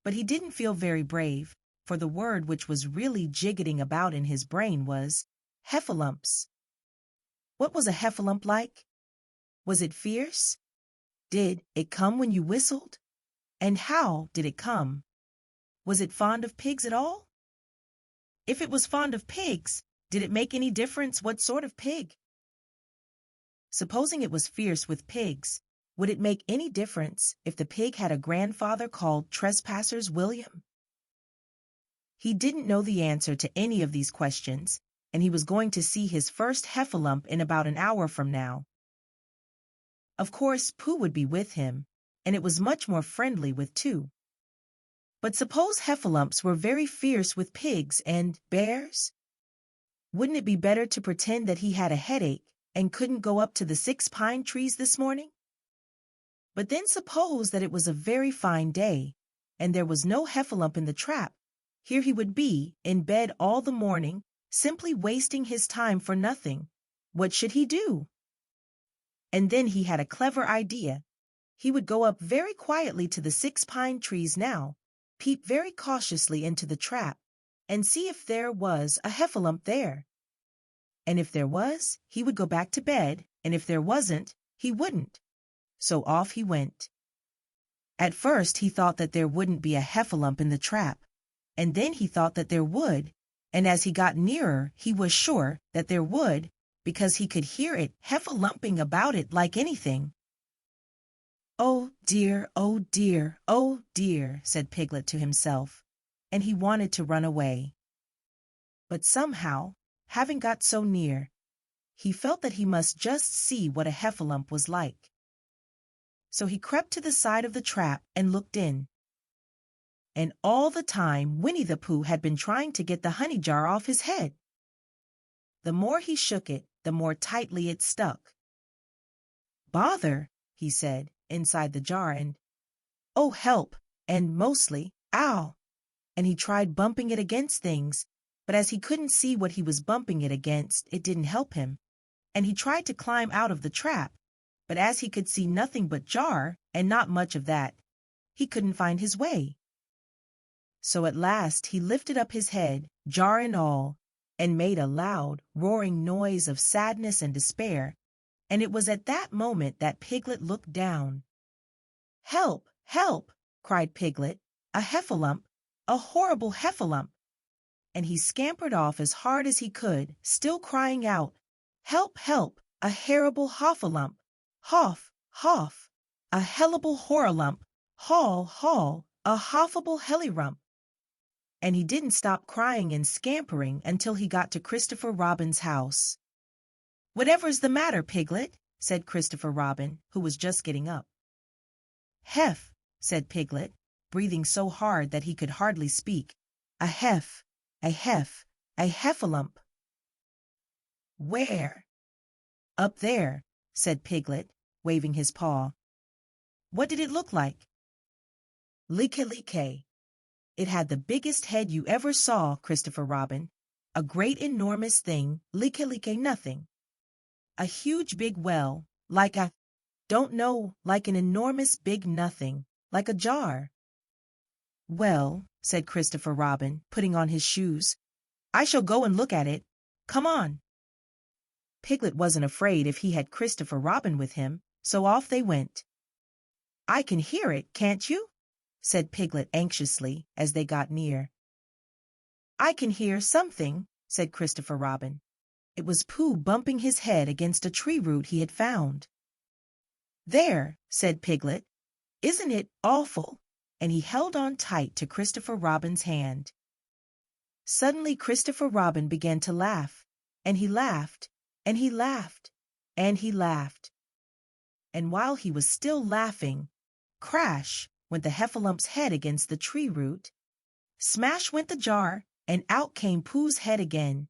But he didn't feel very brave, for the word which was really jiggeting about in his brain was, Heffalumps. What was a heffalump like? Was it fierce? Did it come when you whistled? And how did it come? Was it fond of pigs at all? If it was fond of pigs, did it make any difference what sort of pig? Supposing it was fierce with pigs, would it make any difference if the pig had a grandfather called Trespassers William? He didn't know the answer to any of these questions, and he was going to see his first heffalump in about an hour from now. Of course, Pooh would be with him, and it was much more friendly with two. But suppose heffalumps were very fierce with pigs and bears? Wouldn't it be better to pretend that he had a headache and couldn't go up to the 6 pine trees this morning? But then suppose that it was a very fine day, and there was no heffalump in the trap. Here he would be, in bed all the morning, simply wasting his time for nothing. What should he do? And then he had a clever idea. He would go up very quietly to the 6 pine trees now, peep very cautiously into the trap, and see if there was a heffalump there. And if there was, he would go back to bed, and if there wasn't, he wouldn't. So off he went. At first he thought that there wouldn't be a heffalump in the trap, and then he thought that there would, and as he got nearer he was sure that there would, because he could hear it heffalumping about it like anything. "Oh dear, oh dear, oh dear," said Piglet to himself, and he wanted to run away. But somehow, having got so near, he felt that he must just see what a heffalump was like. So he crept to the side of the trap and looked in. And all the time Winnie the Pooh had been trying to get the honey jar off his head. The more he shook it, the more tightly it stuck. "Bother," he said, inside the jar, and "Oh, help," and mostly, "Ow." And he tried bumping it against things, but as he couldn't see what he was bumping it against, it didn't help him. And he tried to climb out of the trap, but as he could see nothing but jar, and not much of that, he couldn't find his way. So at last he lifted up his head, jar and all, and made a loud, roaring noise of sadness and despair, and it was at that moment that Piglet looked down. "Help! Help!" cried Piglet. "A heffalump! A horrible heffalump!" And he scampered off as hard as he could, still crying out, "Help! Help! A horrible hoffalump! Hoff! Hoff! A hellable horralump! Haul! Haul! A hoffable hellyrump!" And he didn't stop crying and scampering until he got to Christopher Robin's house. "Whatever's the matter, Piglet?" said Christopher Robin, who was just getting up. "Heff," said Piglet, breathing so hard that he could hardly speak. "A heff, a heff, a heffalump." "Where?" "Up there," said Piglet, waving his paw. "What did it look like?" "Like. It had the biggest head you ever saw, Christopher Robin. A great enormous thing, like nothing. A huge big well, like a, don't know, like an enormous big nothing, like a jar." "Well," said Christopher Robin, putting on his shoes, "I shall go and look at it. Come on." Piglet wasn't afraid if he had Christopher Robin with him, so off they went. "I can hear it, can't you?" said Piglet anxiously as they got near. "I can hear something," said Christopher Robin. It was Pooh bumping his head against a tree root he had found. "There," said Piglet. "Isn't it awful?" And he held on tight to Christopher Robin's hand. Suddenly Christopher Robin began to laugh, and he laughed, and he laughed, and he laughed. And while he was still laughing, crash went the heffalump's head against the tree root, smash went the jar, and out came Pooh's head again.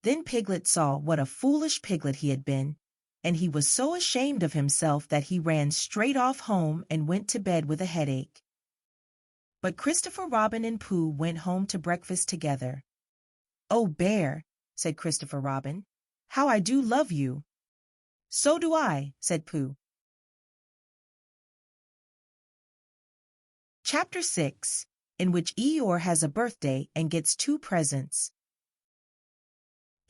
Then Piglet saw what a foolish piglet he had been, and he was so ashamed of himself that he ran straight off home and went to bed with a headache. But Christopher Robin and Pooh went home to breakfast together. "Oh, Bear," said Christopher Robin, "how I do love you." "So do I," said Pooh. Chapter 6, in which Eeyore has a birthday and gets 2 presents.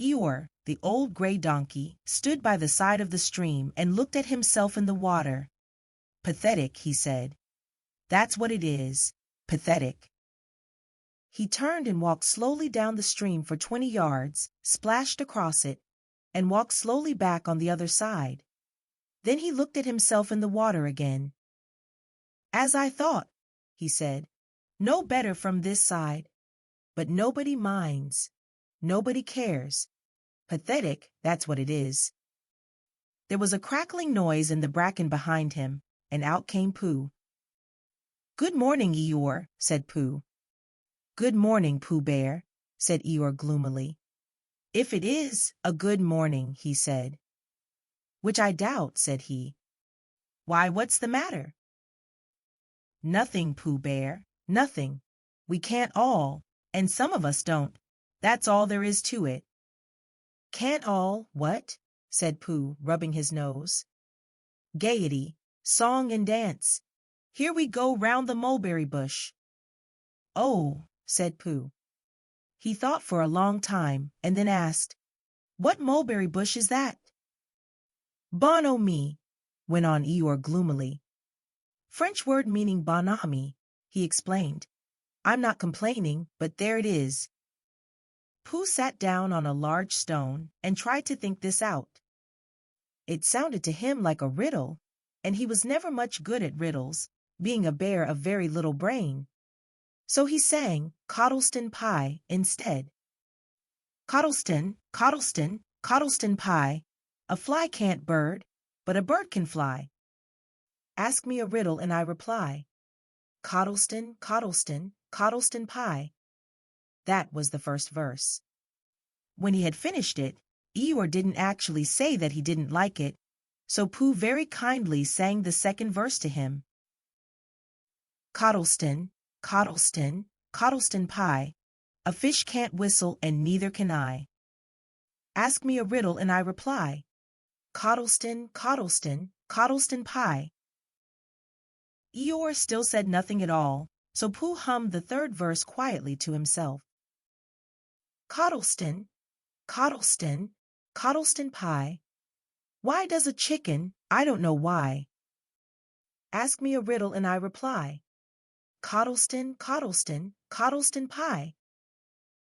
Eeyore, the old gray donkey, stood by the side of the stream and looked at himself in the water. Pathetic, he said. That's what it is, pathetic. He turned and walked slowly down the stream for 20 yards, splashed across it, and walked slowly back on the other side. Then he looked at himself in the water again. As I thought, he said, no better from this side. But nobody minds. Nobody cares. Pathetic, that's what it is. There was a crackling noise in the bracken behind him, and out came Pooh. Good morning, Eeyore, said Pooh. Good morning, Pooh Bear, said Eeyore gloomily. If it is a good morning, he said. Which I doubt, said he. Why, what's the matter? Nothing, Pooh Bear, nothing. We can't all, and some of us don't. That's all there is to it. Can't all, what? Said Pooh, rubbing his nose. Gaiety, song and dance. Here we go round the mulberry bush. Oh, said Pooh. He thought for a long time, and then asked, What mulberry bush is that? Bon oh me, went on Eeyore gloomily. French word meaning bon ami, he explained. I'm not complaining, but there it is. Pooh sat down on a large stone and tried to think this out. It sounded to him like a riddle, and he was never much good at riddles, being a bear of very little brain. So he sang Cottleston Pie instead. Cottleston, Cottleston, Cottleston Pie, a fly can't bird, but a bird can fly. Ask me a riddle and I reply. Cottleston, Cottleston, Cottleston Pie. That was the first verse. When he had finished it, Eeyore didn't actually say that he didn't like it, so Pooh very kindly sang the second verse to him. Cottleston, Cottleston, Cottleston Pie, a fish can't whistle and neither can I. Ask me a riddle and I reply. Cottleston, Cottleston, Cottleston Pie. Eeyore still said nothing at all, so Pooh hummed the third verse quietly to himself. Cottleston, Cottleston, Cottleston Pie. Why does a chicken, I don't know why. Ask me a riddle and I reply. Cottleston, Cottleston, Cottleston Pie.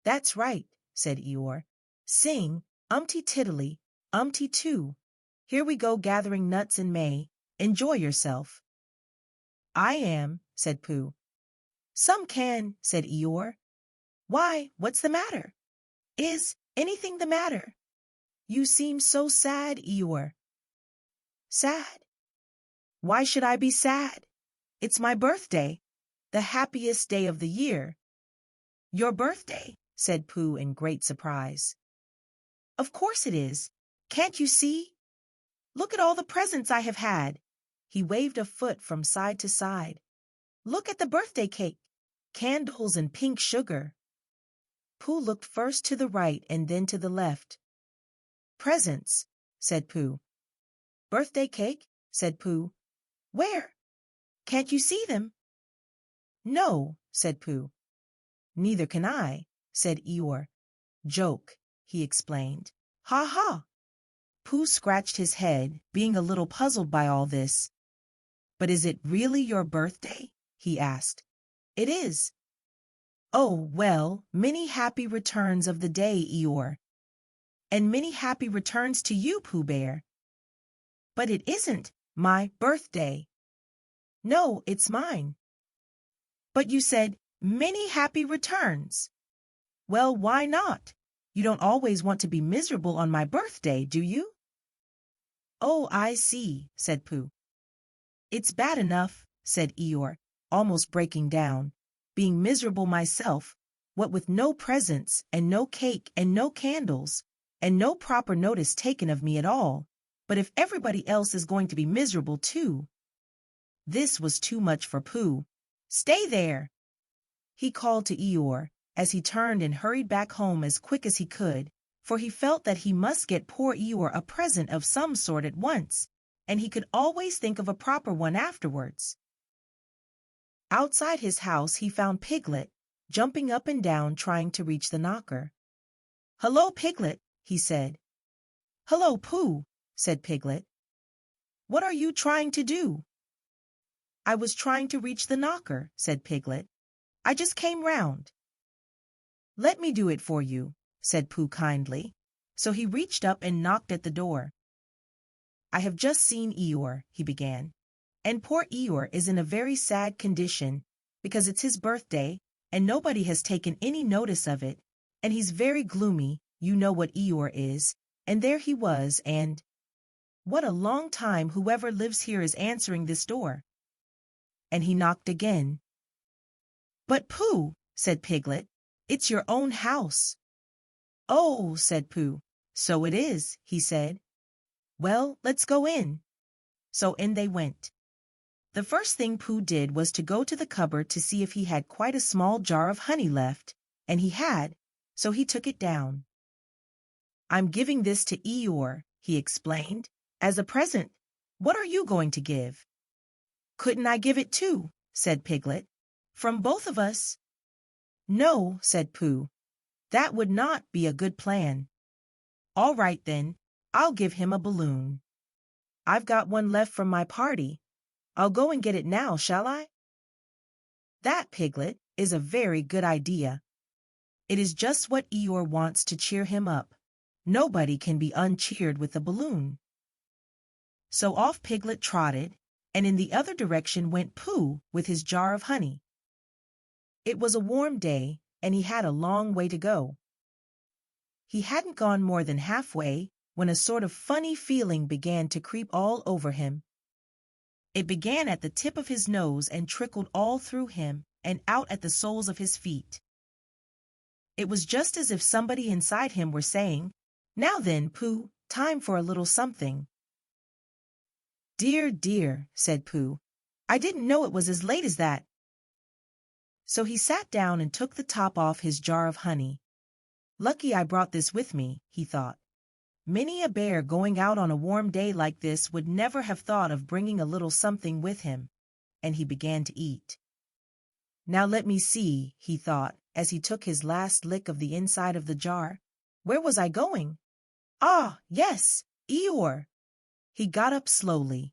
That's right, said Eeyore. Sing, umpty tiddly, umpty too. Here we go gathering nuts in May. Enjoy yourself. I am, said Pooh. Some can, said Eeyore. Why, what's the matter? Is anything the matter? You seem so sad, Eeyore. Sad? Why should I be sad? It's my birthday, the happiest day of the year. Your birthday, said Pooh in great surprise. Of course it is. Can't you see? Look at all the presents I have had. He waved a foot from side to side. Look at the birthday cake, candles and pink sugar. Pooh looked first to the right and then to the left. Presents, said Pooh. Birthday cake, said Pooh. Where? Can't you see them? No, said Pooh. Neither can I, said Eeyore. Joke, he explained. Ha ha. Pooh scratched his head, being a little puzzled by all this. But is it really your birthday? He asked. It is. Oh, well, many happy returns of the day, Eeyore. And many happy returns to you, Pooh Bear. But it isn't my birthday. No, it's mine. But you said many happy returns. Well, why not? You don't always want to be miserable on my birthday, do you? Oh, I see, said Pooh. It's bad enough, said Eeyore, almost breaking down, being miserable myself, what with no presents and no cake and no candles, and no proper notice taken of me at all, but if everybody else is going to be miserable too. This was too much for Pooh. Stay there, he called to Eeyore, as he turned and hurried back home as quick as he could, for he felt that he must get poor Eeyore a present of some sort at once, and he could always think of a proper one afterwards. Outside his house he found Piglet, jumping up and down trying to reach the knocker. Hello, Piglet, he said. "Hello, Pooh," said Piglet. "What are you trying to do?" "I was trying to reach the knocker," said Piglet. "I just came round." "Let me do it for you," said Pooh kindly. So he reached up and knocked at the door. "I have just seen Eeyore," he began. "And poor Eeyore is in a very sad condition, because it's his birthday, and nobody has taken any notice of it, and he's very gloomy, you know what Eeyore is, and there he was, and what a long time whoever lives here is answering this door." And he knocked again. "But Pooh," said Piglet, "it's your own house." "Oh," said Pooh. "So it is," he said. "Well, let's go in." So in they went. The first thing Pooh did was to go to the cupboard to see if he had quite a small jar of honey left, and he had, so he took it down. "I'm giving this to Eeyore," he explained, "as a present. What are you going to give?" "Couldn't I give it too?" said Piglet. "From both of us?" "No," said Pooh. "That would not be a good plan." "All right then, I'll give him a balloon. I've got one left from my party. I'll go and get it now, shall I?" "That, Piglet, is a very good idea. It is just what Eeyore wants to cheer him up. Nobody can be uncheered with a balloon." So off Piglet trotted, and in the other direction went Pooh with his jar of honey. It was a warm day, and he had a long way to go. He hadn't gone more than halfway when a sort of funny feeling began to creep all over him. It began at the tip of his nose and trickled all through him and out at the soles of his feet. It was just as if somebody inside him were saying, "Now then, Pooh, time for a little something." "Dear, dear," said Pooh, "I didn't know it was as late as that." So he sat down and took the top off his jar of honey. "Lucky I brought this with me," he thought. Many a bear going out on a warm day like this would never have thought of bringing a little something with him, and he began to eat. "Now let me see," he thought, as he took his last lick of the inside of the jar. "Where was I going? Ah, yes, Eeyore." He got up slowly,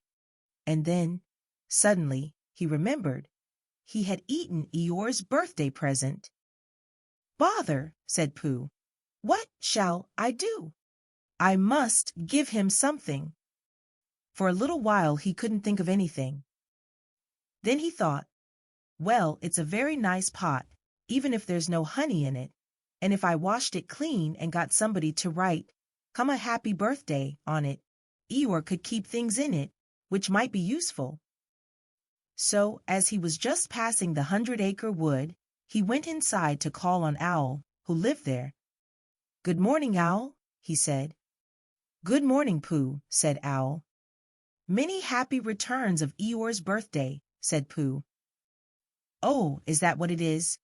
and then, suddenly, he remembered. He had eaten Eeyore's birthday present. "Bother," said Pooh. "What shall I do? I must give him something." For a little while he couldn't think of anything. Then he thought, "Well, it's a very nice pot, even if there's no honey in it, and if I washed it clean and got somebody to write, 'Come a happy birthday,' on it, Eeyore could keep things in it, which might be useful." So, as he was just passing the 100 Acre Wood, he went inside to call on Owl, who lived there. "Good morning, Owl," he said. "Good morning, Pooh," said Owl. "Many happy returns of Eeyore's birthday," said Pooh. "Oh, is that what it is?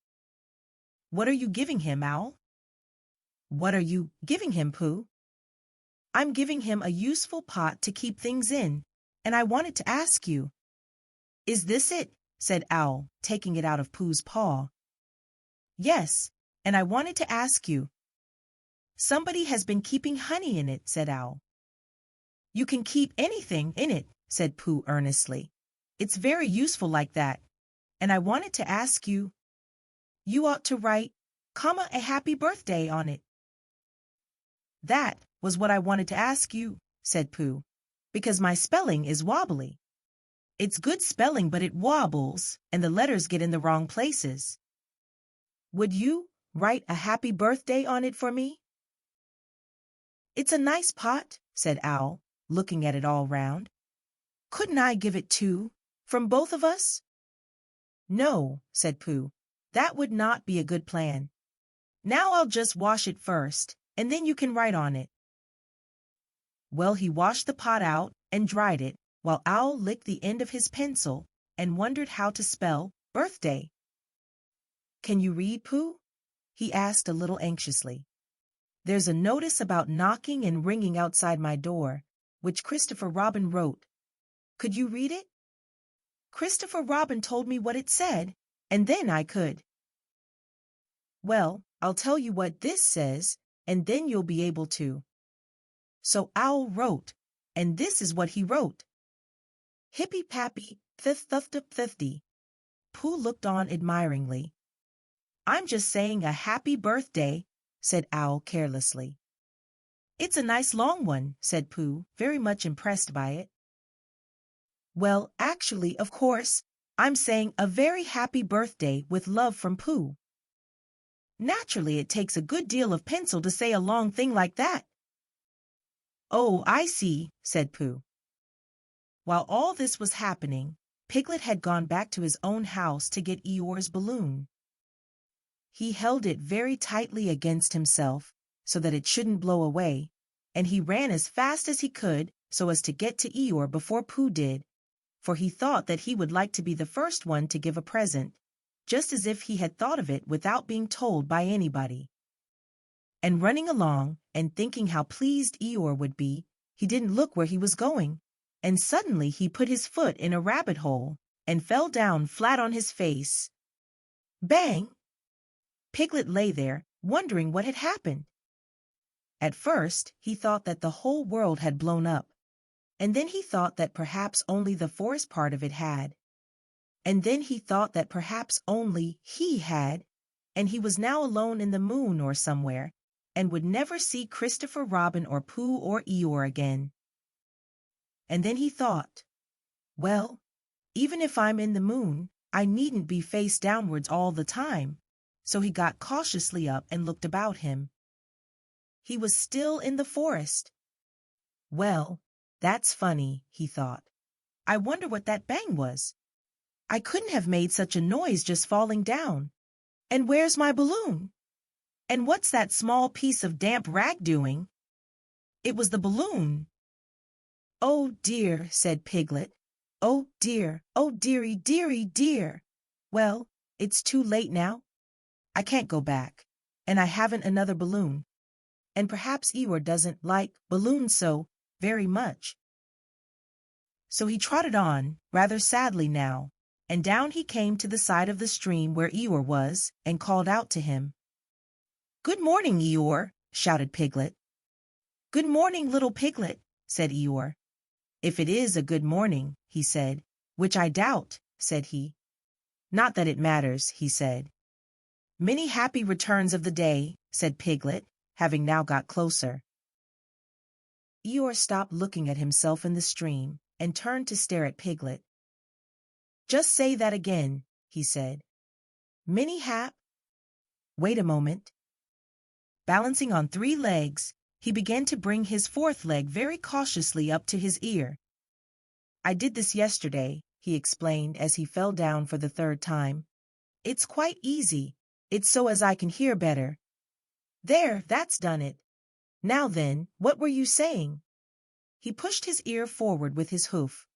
What are you giving him, Owl?" "What are you giving him, Pooh?" "I'm giving him a useful pot to keep things in, and I wanted to ask you." "Is this it?" said Owl, taking it out of Pooh's paw. "Yes, and I wanted to ask you." "Somebody has been keeping honey in it," said Owl. "You can keep anything in it," said Pooh earnestly. "It's very useful like that, and I wanted to ask you, you ought to write, 'Comma a happy birthday' on it." "That was what I wanted to ask you," said Pooh, "because my spelling is wobbly. It's good spelling, but it wobbles, and the letters get in the wrong places. Would you write a happy birthday on it for me?" "It's a nice pot," said Owl, looking at it all round. "Couldn't I give it too, from both of us?" "No," said Pooh, "that would not be a good plan. Now I'll just wash it first, and then you can write on it." Well, he washed the pot out and dried it, while Owl licked the end of his pencil and wondered how to spell birthday. "Can you read, Pooh?" he asked a little anxiously. "There's a notice about knocking and ringing outside my door, which Christopher Robin wrote. Could you read it? Christopher Robin told me what it said, and then I could." "Well, I'll tell you what this says," and then you'll be able to. So Owl wrote, and this is what he wrote. Hippy pappy, fifty. Pooh looked on admiringly. I'm just saying a happy birthday, said Owl carelessly. It's a nice long one, said Pooh, very much impressed by it. Well, actually, of course, I'm saying a very happy birthday with love from Pooh. Naturally, it takes a good deal of pencil to say a long thing like that. Oh, I see, said Pooh. While all this was happening, Piglet had gone back to his own house to get Eeyore's balloon. He held it very tightly against himself so that it shouldn't blow away, and he ran as fast as he could so as to get to Eeyore before Pooh did, for he thought that he would like to be the first one to give a present, just as if he had thought of it without being told by anybody. And running along, and thinking how pleased Eeyore would be, he didn't look where he was going, and suddenly he put his foot in a rabbit hole, and fell down flat on his face. Bang! Piglet lay there, wondering what had happened. At first, he thought that the whole world had blown up, and then he thought that perhaps only the forest part of it had. And then he thought that perhaps only he had, and he was now alone in the moon or somewhere, and would never see Christopher Robin or Pooh or Eeyore again. And then he thought, well, even if I'm in the moon, I needn't be face downwards all the time. So he got cautiously up and looked about him. He was still in the forest. Well, that's funny, he thought. I wonder what that bang was. I couldn't have made such a noise just falling down. And where's my balloon? And what's that small piece of damp rag doing? It was the balloon. Oh dear, said Piglet. Oh dear, oh dearie, dearie, dear. Well, it's too late now. I can't go back, and I haven't another balloon. And perhaps Eeyore doesn't like balloons so very much. So he trotted on, rather sadly now, and down he came to the side of the stream where Eeyore was, and called out to him. Good morning, Eeyore, shouted Piglet. Good morning, little Piglet, said Eeyore. If it is a good morning, he said, which I doubt, said he. Not that it matters, he said. Many happy returns of the day, said Piglet, having now got closer. Eeyore stopped looking at himself in the stream, and turned to stare at Piglet. Just say that again, he said. Many Wait a moment. Balancing on 3 legs, he began to bring his 4th leg very cautiously up to his ear. I did this yesterday, he explained as he fell down for the 3rd time. It's quite easy. It's so as I can hear better. There, that's done it. Now then, what were you saying? He pushed his ear forward with his hoof.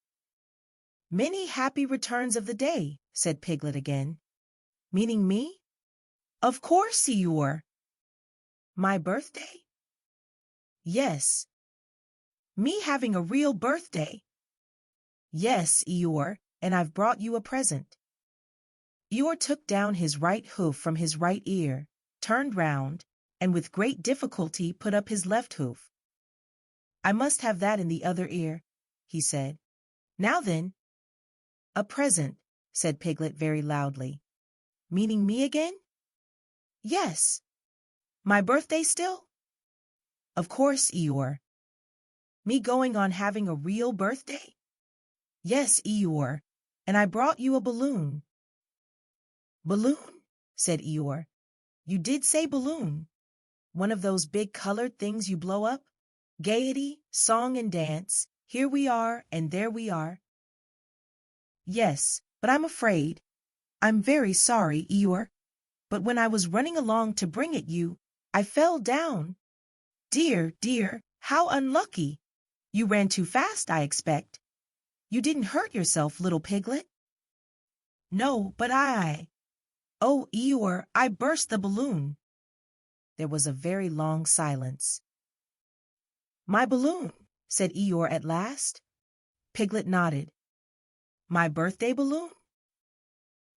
Many happy returns of the day, said Piglet again. Meaning me? Of course, Eeyore. My birthday? Yes. Me having a real birthday? Yes, Eeyore, and I've brought you a present. Eeyore took down his right hoof from his right ear, turned round, and with great difficulty put up his left hoof. I must have that in the other ear, he said. Now then. A present, said Piglet very loudly. Meaning me again? Yes. My birthday still? Of course, Eeyore. Me going on having a real birthday? Yes, Eeyore, and I brought you a balloon. Balloon, said Eeyore. You did say balloon. One of those big colored things you blow up? Gaiety, song and dance, here we are and there we are. Yes, but I'm afraid. I'm very sorry, Eeyore. But when I was running along to bring it you, I fell down. Dear, dear, how unlucky. You ran too fast, I expect. You didn't hurt yourself, little Piglet? No, but Oh, Eeyore, I burst the balloon. There was a very long silence. My balloon, said Eeyore at last. Piglet nodded. My birthday balloon?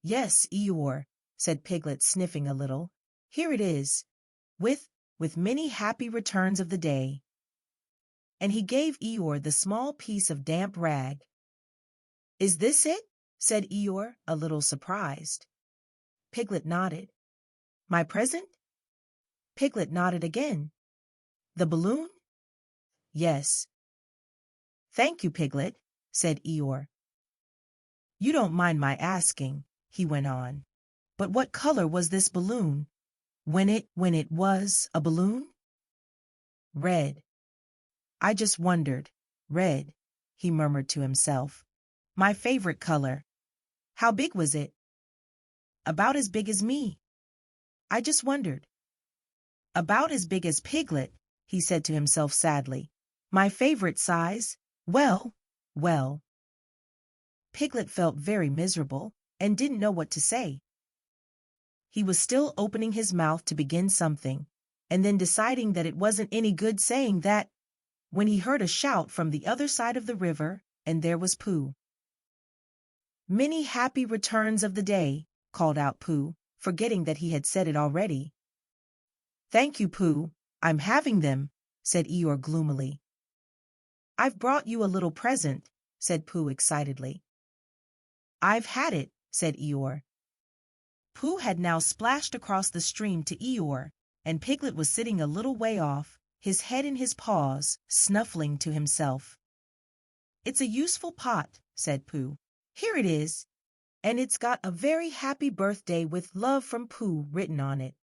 Yes, Eeyore, said Piglet, sniffing a little. Here it is. With with many happy returns of the day. And he gave Eeyore the small piece of damp rag. Is this it? Said Eeyore, a little surprised. Piglet nodded. My present? Piglet nodded again. The balloon? Yes. Thank you, Piglet, said Eeyore. You don't mind my asking, he went on, but what color was this balloon when it was a balloon? Red. I just wondered. Red, he murmured to himself. My favorite color. How big was it? About as big as me. I just wondered. About as big as Piglet, he said to himself sadly. My favorite size. Well. Piglet felt very miserable and didn't know what to say. He was still opening his mouth to begin something, and then deciding that it wasn't any good saying that, when he heard a shout from the other side of the river, and there was Pooh. Many happy returns of the day, called out Pooh, forgetting that he had said it already. Thank you, Pooh, I'm having them, said Eeyore gloomily. I've brought you a little present, said Pooh excitedly. I've had it, said Eeyore. Pooh had now splashed across the stream to Eeyore, and Piglet was sitting a little way off, his head in his paws, snuffling to himself. It's a useful pot, said Pooh. Here it is, and it's got a very happy birthday with love from Pooh written on it.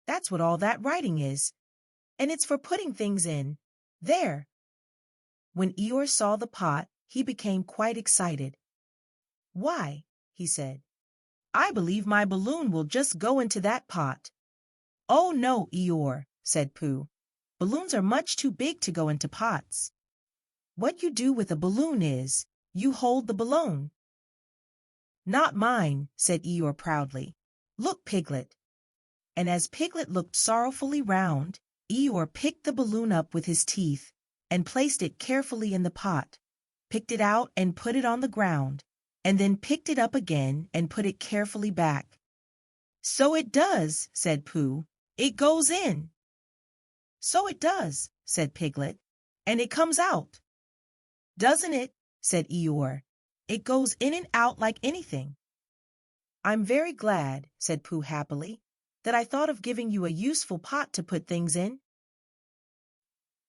That's what all that writing is, and it's for putting things in. There. When Eeyore saw the pot, he became quite excited. Why, he said, I believe my balloon will just go into that pot. Oh no, Eeyore, said Pooh. Balloons are much too big to go into pots. What you do with a balloon is, you hold the balloon. Not mine, said Eeyore proudly. Look, Piglet. And as Piglet looked sorrowfully round, Eeyore picked the balloon up with his teeth and placed it carefully in the pot, picked it out and put it on the ground, and then picked it up again and put it carefully back. So it does, said Pooh. It goes in. So it does, said Piglet, and it comes out. Doesn't it? Said Eeyore. It goes in and out like anything. I'm very glad, said Pooh happily, that I thought of giving you a useful pot to put things in.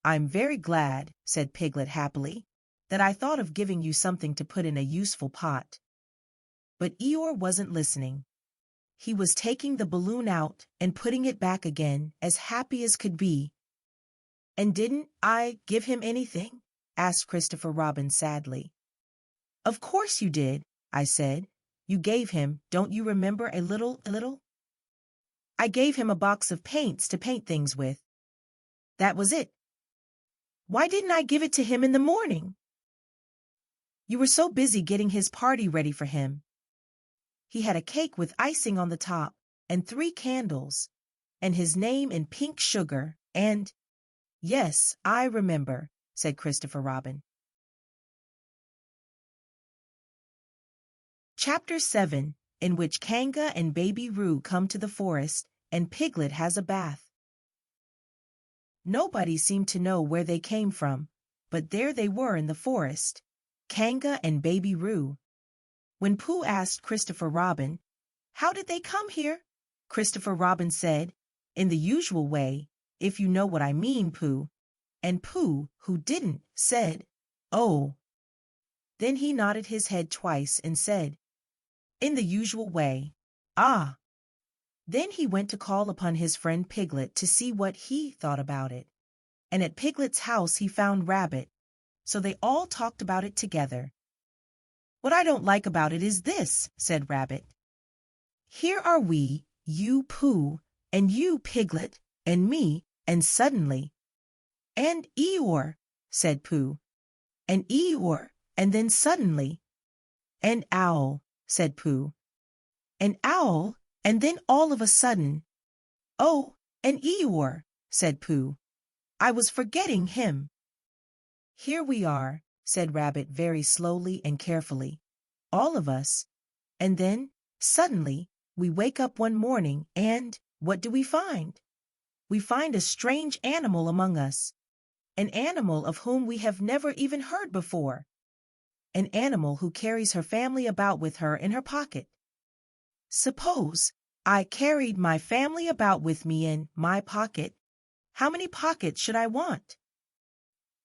I'm very glad, said Piglet happily, that I thought of giving you something to put in a useful pot. But Eeyore wasn't listening. He was taking the balloon out and putting it back again, as happy as could be. And didn't I give him anything? Asked Christopher Robin sadly. Of course you did, I said. You gave him, don't you remember, a little? I gave him a box of paints to paint things with. That was it. Why didn't I give it to him in the morning? You were so busy getting his party ready for him. He had a cake with icing on the top and 3 candles, and his name in pink sugar, and— Yes, I remember, said Christopher Robin. Chapter 7, in which Kanga and Baby Roo come to the forest, and Piglet has a bath. Nobody seemed to know where they came from, but there they were in the forest, Kanga and Baby Roo. When Pooh asked Christopher Robin, "How did they come here?" Christopher Robin said, in the usual way, "If you know what I mean, Pooh." And Pooh, who didn't, said, "Oh." Then he nodded his head twice and said, "In the usual way. Ah." Then he went to call upon his friend Piglet to see what he thought about it. And at Piglet's house he found Rabbit, so they all talked about it together. "What I don't like about it is this," said Rabbit. "Here are we, you Pooh, and you Piglet, and me, and suddenly—" "And Eeyore," said Pooh. "And Eeyore, and then suddenly—" "And Owl," said Pooh. "And Owl, and then all of a sudden—" "Oh, and Eeyore," said Pooh. "I was forgetting him." "Here we are," said Rabbit very slowly and carefully, "all of us, and then, suddenly, we wake up one morning and what do we find?" we find a strange animal among us, an animal of whom we have never even heard before, an animal who carries her family about with her in her pocket. Suppose I carried my family about with me in my pocket. How many pockets should I want?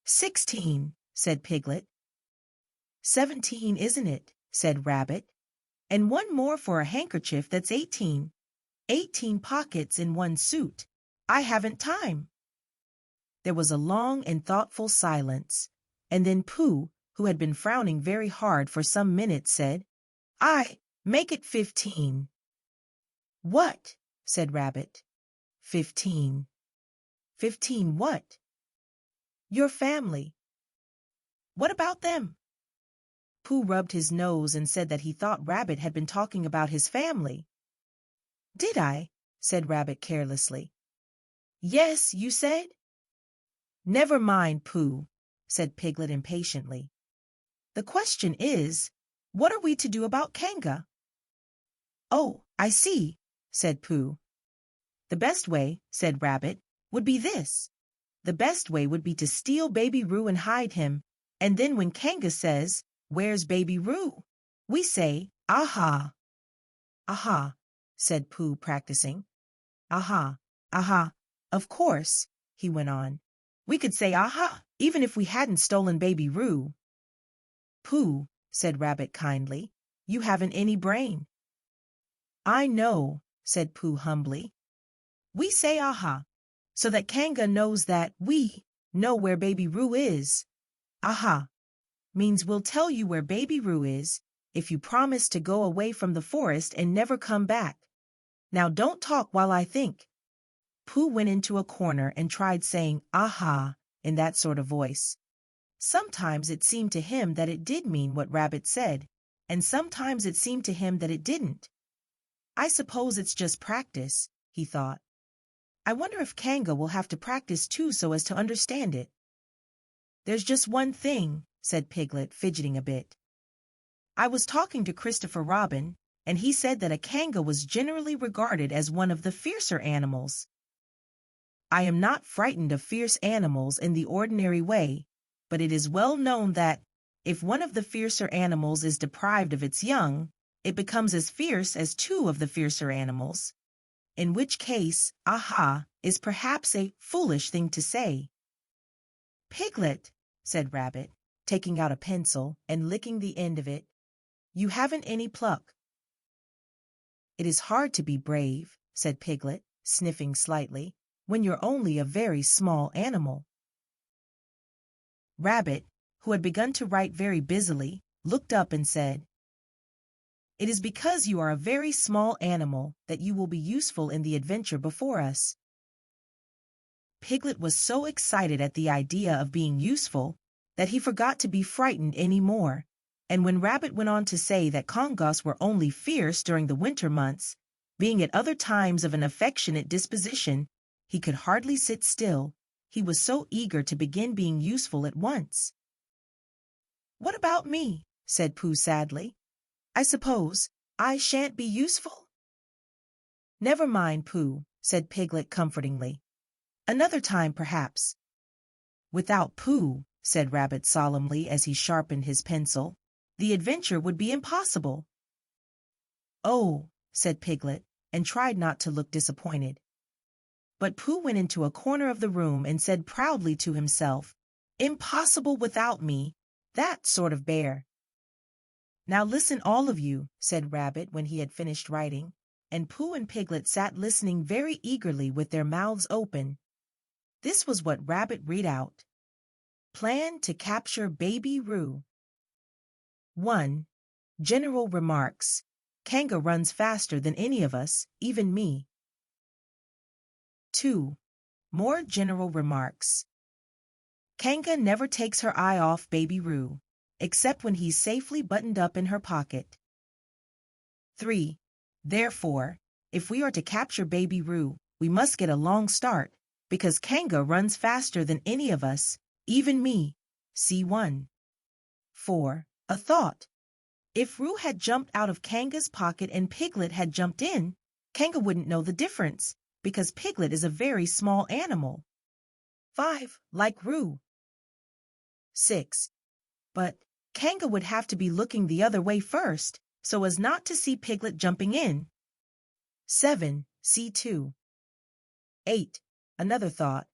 16, said Piglet. 17, isn't it? Said Rabbit. And one more for a handkerchief, that's 18. 18 pockets in one suit. I haven't time. There was a long and thoughtful silence, and then Pooh, who had been frowning very hard for some minutes, said, I make it 15. What? Said Rabbit. 15. 15 what? Your family. What about them? Pooh rubbed his nose and said that he thought Rabbit had been talking about his family. Did I? Said Rabbit carelessly. Yes, you said? Never mind, Pooh, said Piglet impatiently. The question is, what are we to do about Kanga? Oh, I see, said Pooh. The best way, said Rabbit, would be this. The best way would be to steal Baby Roo and hide him, and then when Kanga says, Where's Baby Roo? We say, Aha. Aha, said Pooh, practicing. Aha, aha. Of course, he went on. We could say aha, even if we hadn't stolen Baby Roo. Pooh, said Rabbit kindly, you haven't any brain. I know, said Pooh humbly. We say aha, so that Kanga knows that we know where Baby Roo is. Aha means we'll tell you where Baby Roo is if you promise to go away from the forest and never come back. Now don't talk while I think. Pooh went into a corner and tried saying aha in that sort of voice. Sometimes it seemed to him that it did mean what Rabbit said, and sometimes it seemed to him that it didn't. I suppose it's just practice, he thought. I wonder if Kanga will have to practice too so as to understand it. There's just one thing, said Piglet, fidgeting a bit. I was talking to Christopher Robin, and he said that a Kanga was generally regarded as one of the fiercer animals. I am not frightened of fierce animals in the ordinary way, but it is well known that, if one of the fiercer animals is deprived of its young, it becomes as fierce as two of the fiercer animals, in which case, aha, is perhaps a foolish thing to say. Piglet, said Rabbit, taking out a pencil and licking the end of it, you haven't any pluck. It is hard to be brave, said Piglet, sniffing slightly, when you're only a very small animal. Rabbit, who had begun to write very busily, looked up and said, It is because you are a very small animal that you will be useful in the adventure before us. Piglet was so excited at the idea of being useful that he forgot to be frightened any more, and when Rabbit went on to say that Kangas were only fierce during the winter months, being at other times of an affectionate disposition, he could hardly sit still. He was so eager to begin being useful at once. What about me? Said Pooh sadly. I suppose I shan't be useful? Never mind, Pooh, said Piglet comfortingly. Another time, perhaps. Without Pooh, said Rabbit solemnly as he sharpened his pencil, the adventure would be impossible. Oh, said Piglet, and tried not to look disappointed. But Pooh went into a corner of the room and said proudly to himself, Impossible without me, that sort of bear. Now listen, all of you, said Rabbit when he had finished writing, and Pooh and Piglet sat listening very eagerly with their mouths open. This was what Rabbit read out. Plan to capture Baby Roo. 1. General remarks. Kanga runs faster than any of us, even me. 2. More general remarks. Kanga never takes her eye off Baby Roo, except when he's safely buttoned up in her pocket. 3. Therefore, if we are to capture Baby Roo, we must get a long start, because Kanga runs faster than any of us, even me. C1. 4. A thought. If Roo had jumped out of Kanga's pocket and Piglet had jumped in, Kanga wouldn't know the difference, because Piglet is a very small animal. 5. Like Roo. 6. But Kanga would have to be looking the other way first, so as not to see Piglet jumping in. 7. C2. 8. Another thought.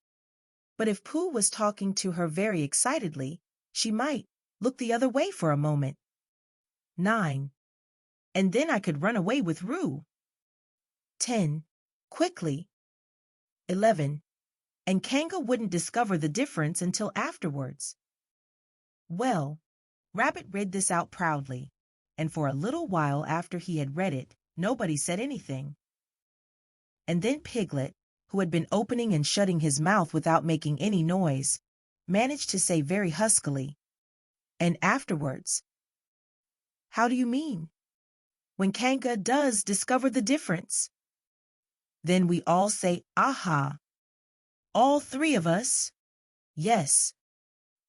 But if Pooh was talking to her very excitedly, she might look the other way for a moment. 9. And then I could run away with Roo. 10. Quickly. 11. And Kanga wouldn't discover the difference until afterwards. Well, Rabbit read this out proudly, and for a little while after he had read it, nobody said anything. And then Piglet, who had been opening and shutting his mouth without making any noise, managed to say very huskily, "And afterwards." "How do you mean?" "When Kanga does discover the difference." "Then we all say, 'Aha.'" "All 3 of us?" "Yes."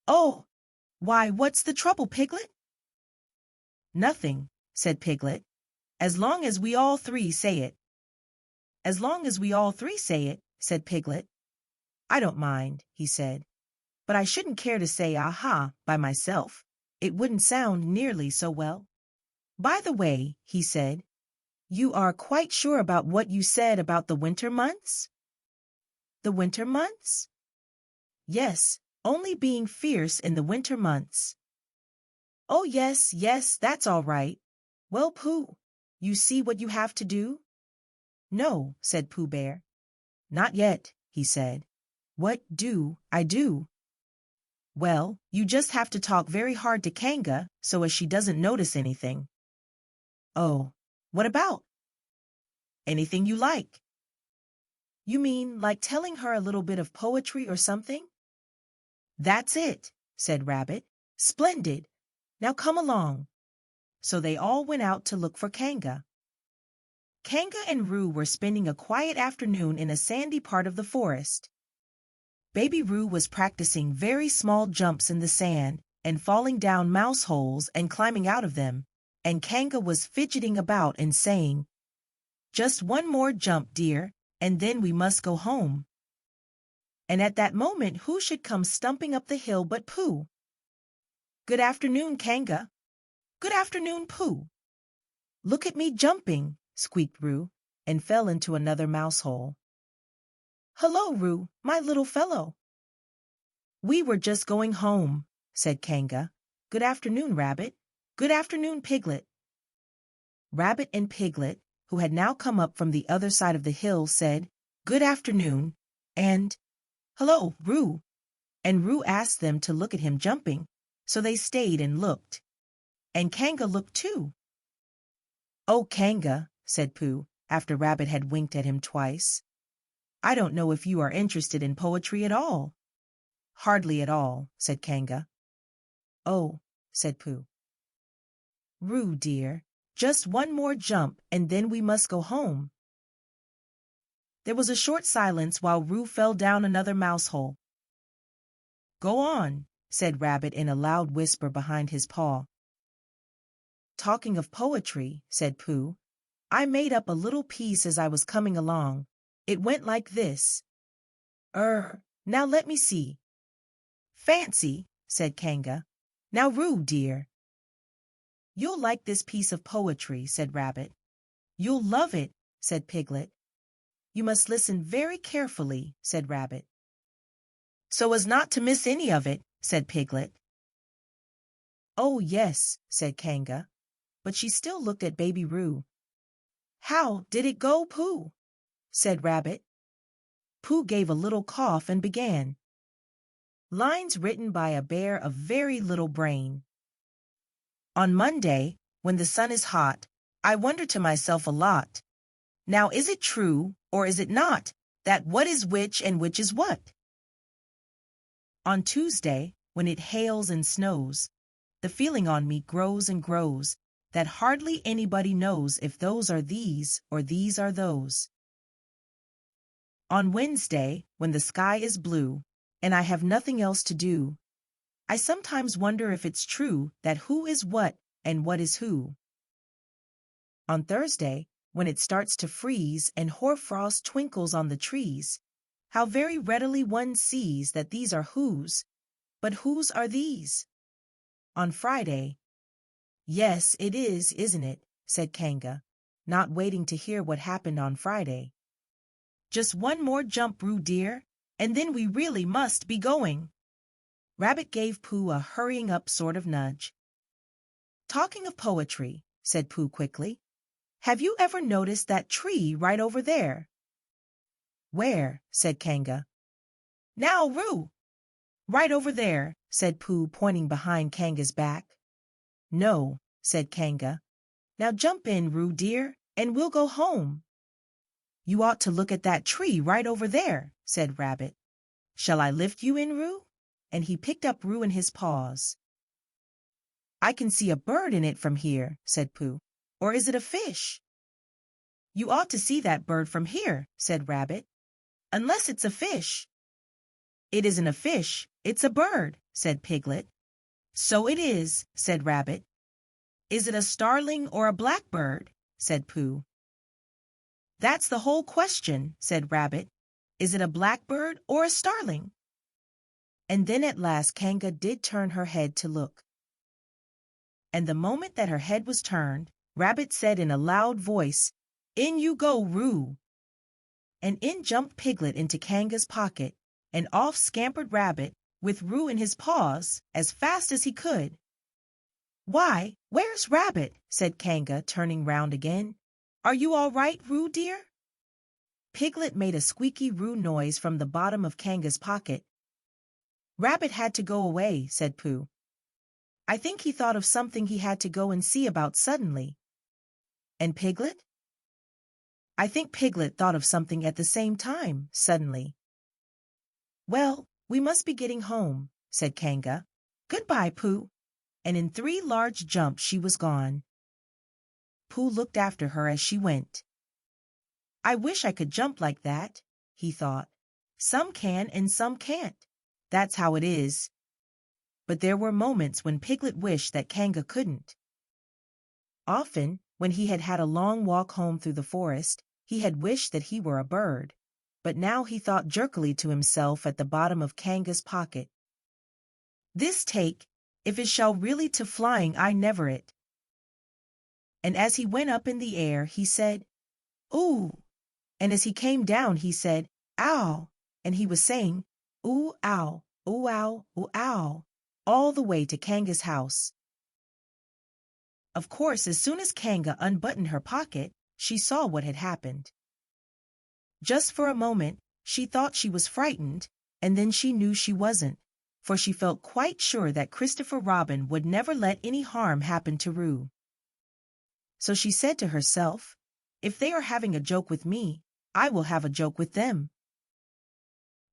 "Oh, why, what's the trouble, Piglet?" "Nothing," said Piglet, "as long as we all 3 say it." "As long as we all 3 say it," said Piglet. "I don't mind," he said, "but I shouldn't care to say 'aha' by myself. It wouldn't sound nearly so well." "By the way," he said, "you are quite sure about what you said about the winter months?" "The winter months?" "Yes, only being fierce in the winter months." "Oh, yes, yes, that's all right. Well, Pooh, you see what you have to do?" "No," said Pooh Bear. "Not yet," he said. "What do I do?" "Well, you just have to talk very hard to Kanga so as she doesn't notice anything." "Oh, what about?" "Anything you like." "You mean like telling her a little bit of poetry or something?" "That's it," said Rabbit. "Splendid. Now come along." So they all went out to look for Kanga. Kanga and Roo were spending a quiet afternoon in a sandy part of the forest. Baby Roo was practicing very small jumps in the sand and falling down mouse holes and climbing out of them, and Kanga was fidgeting about and saying, "Just one more jump, dear, and then we must go home." And at that moment who should come stumping up the hill but Pooh. "Good afternoon, Kanga." "Good afternoon, Pooh." "Look at me jumping," squeaked Roo, and fell into another mouse hole. "Hello, Roo, my little fellow." "We were just going home," said Kanga. "Good afternoon, Rabbit." "Good afternoon, Piglet." Rabbit and Piglet, who had now come up from the other side of the hill, said, "Good afternoon," and "Hello, Roo." And Roo asked them to look at him jumping, so they stayed and looked. And Kanga looked too. "Oh, Kanga," said Pooh, after Rabbit had winked at him twice, "I don't know if you are interested in poetry at all." "Hardly at all," said Kanga. "Oh," said Pooh. "Roo, dear, just one more jump and then we must go home." There was a short silence while Roo fell down another mouse hole. "Go on," said Rabbit in a loud whisper behind his paw. "Talking of poetry," said Pooh, "I made up a little piece as I was coming along. It went like this. Now let me see." "Fancy," said Kanga. "Now, Roo, dear." "You'll like this piece of poetry," said Rabbit. "You'll love it," said Piglet. "You must listen very carefully," said Rabbit. "So as not to miss any of it," said Piglet. "Oh, yes," said Kanga, but she still looked at Baby Roo. "How did it go, Pooh?" said Rabbit. Pooh gave a little cough and began. Lines written by a bear of very little brain. "On Monday, when the sun is hot, I wonder to myself a lot. Now is it true, or is it not, that what is which and which is what? On Tuesday, when it hails and snows, the feeling on me grows and grows, that hardly anybody knows if those are these or these are those. On Wednesday, when the sky is blue, and I have nothing else to do, I sometimes wonder if it's true that who is what and what is who. On Thursday, when it starts to freeze and hoarfrost twinkles on the trees, how very readily one sees that these are whose. But whose are these? On Friday. Yes, it is, isn't it? Said Kanga, not waiting to hear what happened on Friday. Just one more jump, Roo dear, and then we really must be going. Rabbit gave Pooh a hurrying up sort of nudge. Talking of poetry, said Pooh quickly, have you ever noticed that tree right over there? Where? Said Kanga. Now, Roo. Right over there, said Pooh, pointing behind Kanga's back. No, said Kanga. Now jump in, Roo dear, and we'll go home. You ought to look at that tree right over there, said Rabbit. Shall I lift you in, Roo? And he picked up Roo in his paws. I can see a bird in it from here, said Pooh. Or is it a fish? You ought to see that bird from here, said Rabbit. Unless it's a fish. It isn't a fish, it's a bird, said Piglet. So it is, said Rabbit. Is it a starling or a blackbird? Said Pooh. That's the whole question, said Rabbit. Is it a blackbird or a starling? And then at last Kanga did turn her head to look. And the moment that her head was turned, Rabbit said in a loud voice, In you go, Roo! And in jumped Piglet into Kanga's pocket, and off scampered Rabbit, with Roo in his paws, as fast as he could. Why, where's Rabbit? Said Kanga, turning round again. Are you all right, Roo dear? Piglet made a squeaky Roo noise from the bottom of Kanga's pocket. Rabbit had to go away, said Pooh. I think he thought of something he had to go and see about suddenly. And Piglet? I think Piglet thought of something at the same time, suddenly. Well, we must be getting home, said Kanga. Goodbye, Pooh. And in 3 large jumps she was gone. Pooh looked after her as she went. I wish I could jump like that, he thought. Some can and some can't. That's how it is. But there were moments when Piglet wished that Kanga couldn't. Often, when he had had a long walk home through the forest, he had wished that he were a bird. But now he thought jerkily to himself at the bottom of Kanga's pocket. This take, if it shall really to flying I never it. And as he went up in the air, he said, Ooh! And as he came down, he said, Ow! And he was saying, Ooh, ow, ooh, ow, ooh, ow, all the way to Kanga's house. Of course, as soon as Kanga unbuttoned her pocket, she saw what had happened. Just for a moment, she thought she was frightened, and then she knew she wasn't, for she felt quite sure that Christopher Robin would never let any harm happen to Roo. So she said to herself, If they are having a joke with me, I will have a joke with them.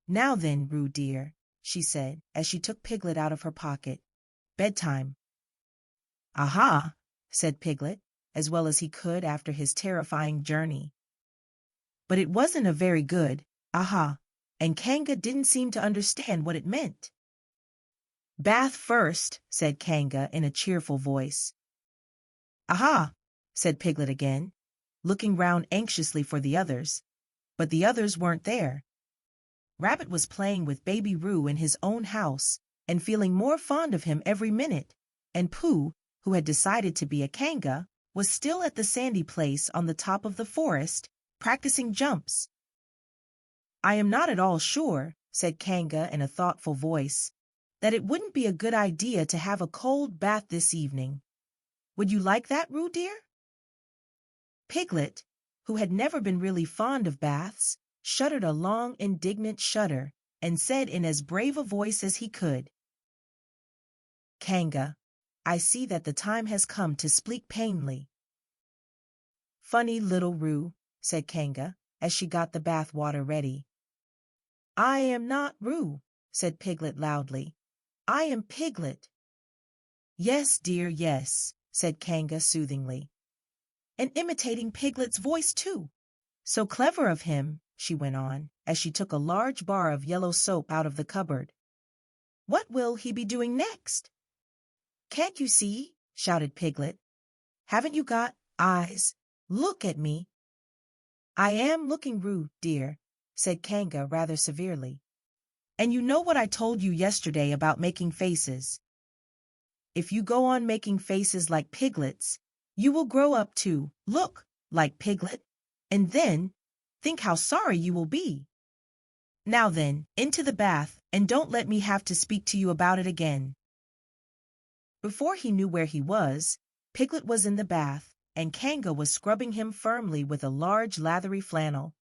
Now then, Roo dear, she said, as she took Piglet out of her pocket. Bedtime. Aha, said Piglet, as well as he could after his terrifying journey. But it wasn't a very good aha, and Kanga didn't seem to understand what it meant. Bath first, said Kanga in a cheerful voice. Aha, said Piglet again, looking round anxiously for the others. But the others weren't there. Rabbit was playing with baby Roo in his own house and feeling more fond of him every minute, and Pooh, who had decided to be a Kanga, was still at the sandy place on the top of the forest, practicing jumps. I am not at all sure, said Kanga in a thoughtful voice, that it wouldn't be a good idea to have a cold bath this evening. Would you like that, Roo dear? Piglet, who had never been really fond of baths, shuddered a long, indignant shudder, and said in as brave a voice as he could, Kanga, I see that the time has come to speak plainly. Funny little Roo, said Kanga, as she got the bath water ready. I am not Roo, said Piglet loudly. I am Piglet. Yes, dear, yes, said Kanga soothingly. And imitating Piglet's voice, too. So clever of him, she went on, as she took a large bar of yellow soap out of the cupboard. What will he be doing next? Can't you see? Shouted Piglet. Haven't you got eyes? Look at me. I am looking rude, dear, said Kanga rather severely. And you know what I told you yesterday about making faces. If you go on making faces like piglets, you will grow up to look like Piglet, and then think how sorry you will be. Now then, into the bath, and don't let me have to speak to you about it again. Before he knew where he was, Piglet was in the bath, and Kanga was scrubbing him firmly with a large lathery flannel.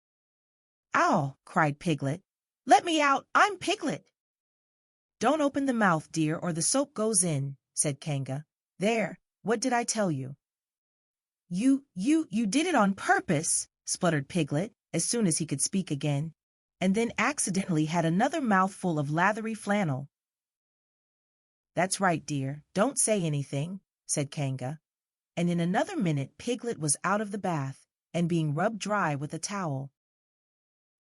"Ow!" cried Piglet. "Let me out! I'm Piglet!" "Don't open the mouth, dear, or the soap goes in," said Kanga. "There, what did I tell you?" You did it on purpose," spluttered Piglet, as soon as he could speak again, and then accidentally had another mouthful of lathery flannel. "That's right, dear, don't say anything," said Kanga, and in another minute Piglet was out of the bath, and being rubbed dry with a towel.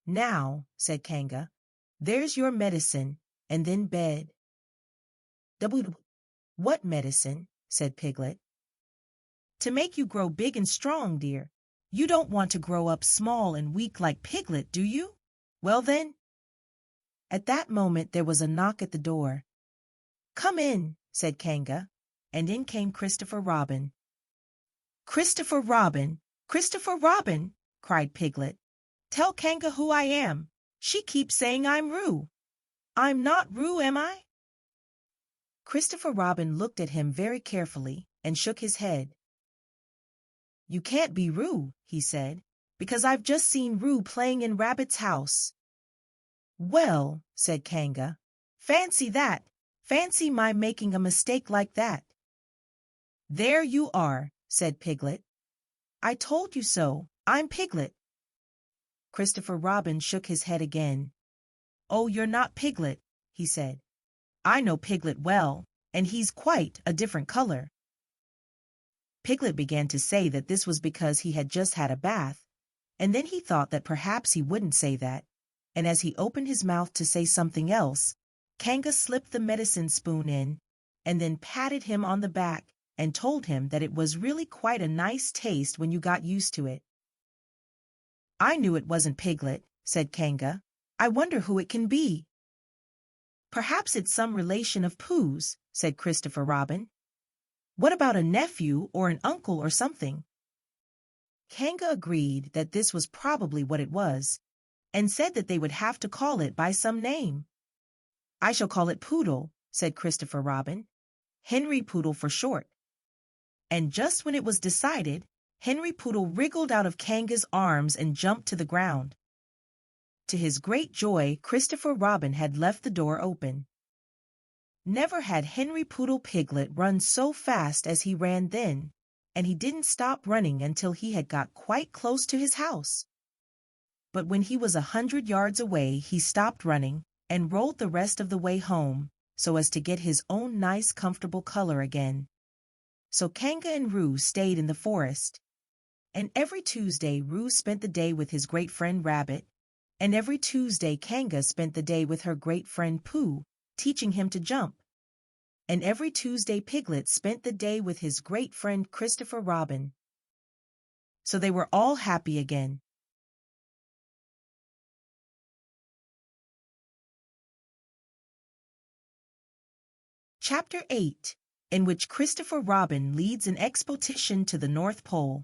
"Now," said Kanga, "there's your medicine, and then bed." "What medicine?" said Piglet. "To make you grow big and strong, dear. You don't want to grow up small and weak like Piglet, do you? Well then." At that moment there was a knock at the door. "Come in," said Kanga, and in came Christopher Robin. "Christopher Robin! Christopher Robin!" cried Piglet. "Tell Kanga who I am. She keeps saying I'm Roo. I'm not Roo, am I?" Christopher Robin looked at him very carefully and shook his head. "You can't be Roo," he said, "because I've just seen Roo playing in Rabbit's house." "Well," said Kanga, "fancy that! Fancy my making a mistake like that." "There you are," said Piglet. "I told you so. I'm Piglet." Christopher Robin shook his head again. "Oh, you're not Piglet," he said. "I know Piglet well, and he's quite a different color." Piglet began to say that this was because he had just had a bath, and then he thought that perhaps he wouldn't say that, and as he opened his mouth to say something else, Kanga slipped the medicine spoon in, and then patted him on the back and told him that it was really quite a nice taste when you got used to it. "I knew it wasn't Piglet," said Kanga. "I wonder who it can be." "Perhaps it's some relation of Pooh's," said Christopher Robin. "What about a nephew or an uncle or something?" Kanga agreed that this was probably what it was, and said that they would have to call it by some name. "I shall call it Poodle," said Christopher Robin. "Henry Poodle for short." And just when it was decided, Henry Poodle wriggled out of Kanga's arms and jumped to the ground. To his great joy, Christopher Robin had left the door open. Never had Henry Poodle Piglet run so fast as he ran then, and he didn't stop running until he had got quite close to his house. But when he was 100 yards away, he stopped running and rolled the rest of the way home, so as to get his own nice comfortable color again. So Kanga and Roo stayed in the forest. And every Tuesday Roo spent the day with his great friend Rabbit, and every Tuesday Kanga spent the day with her great friend Pooh, teaching him to jump. And every Tuesday Piglet spent the day with his great friend Christopher Robin. So they were all happy again. Chapter 8, in which Christopher Robin leads an expedition to the North Pole.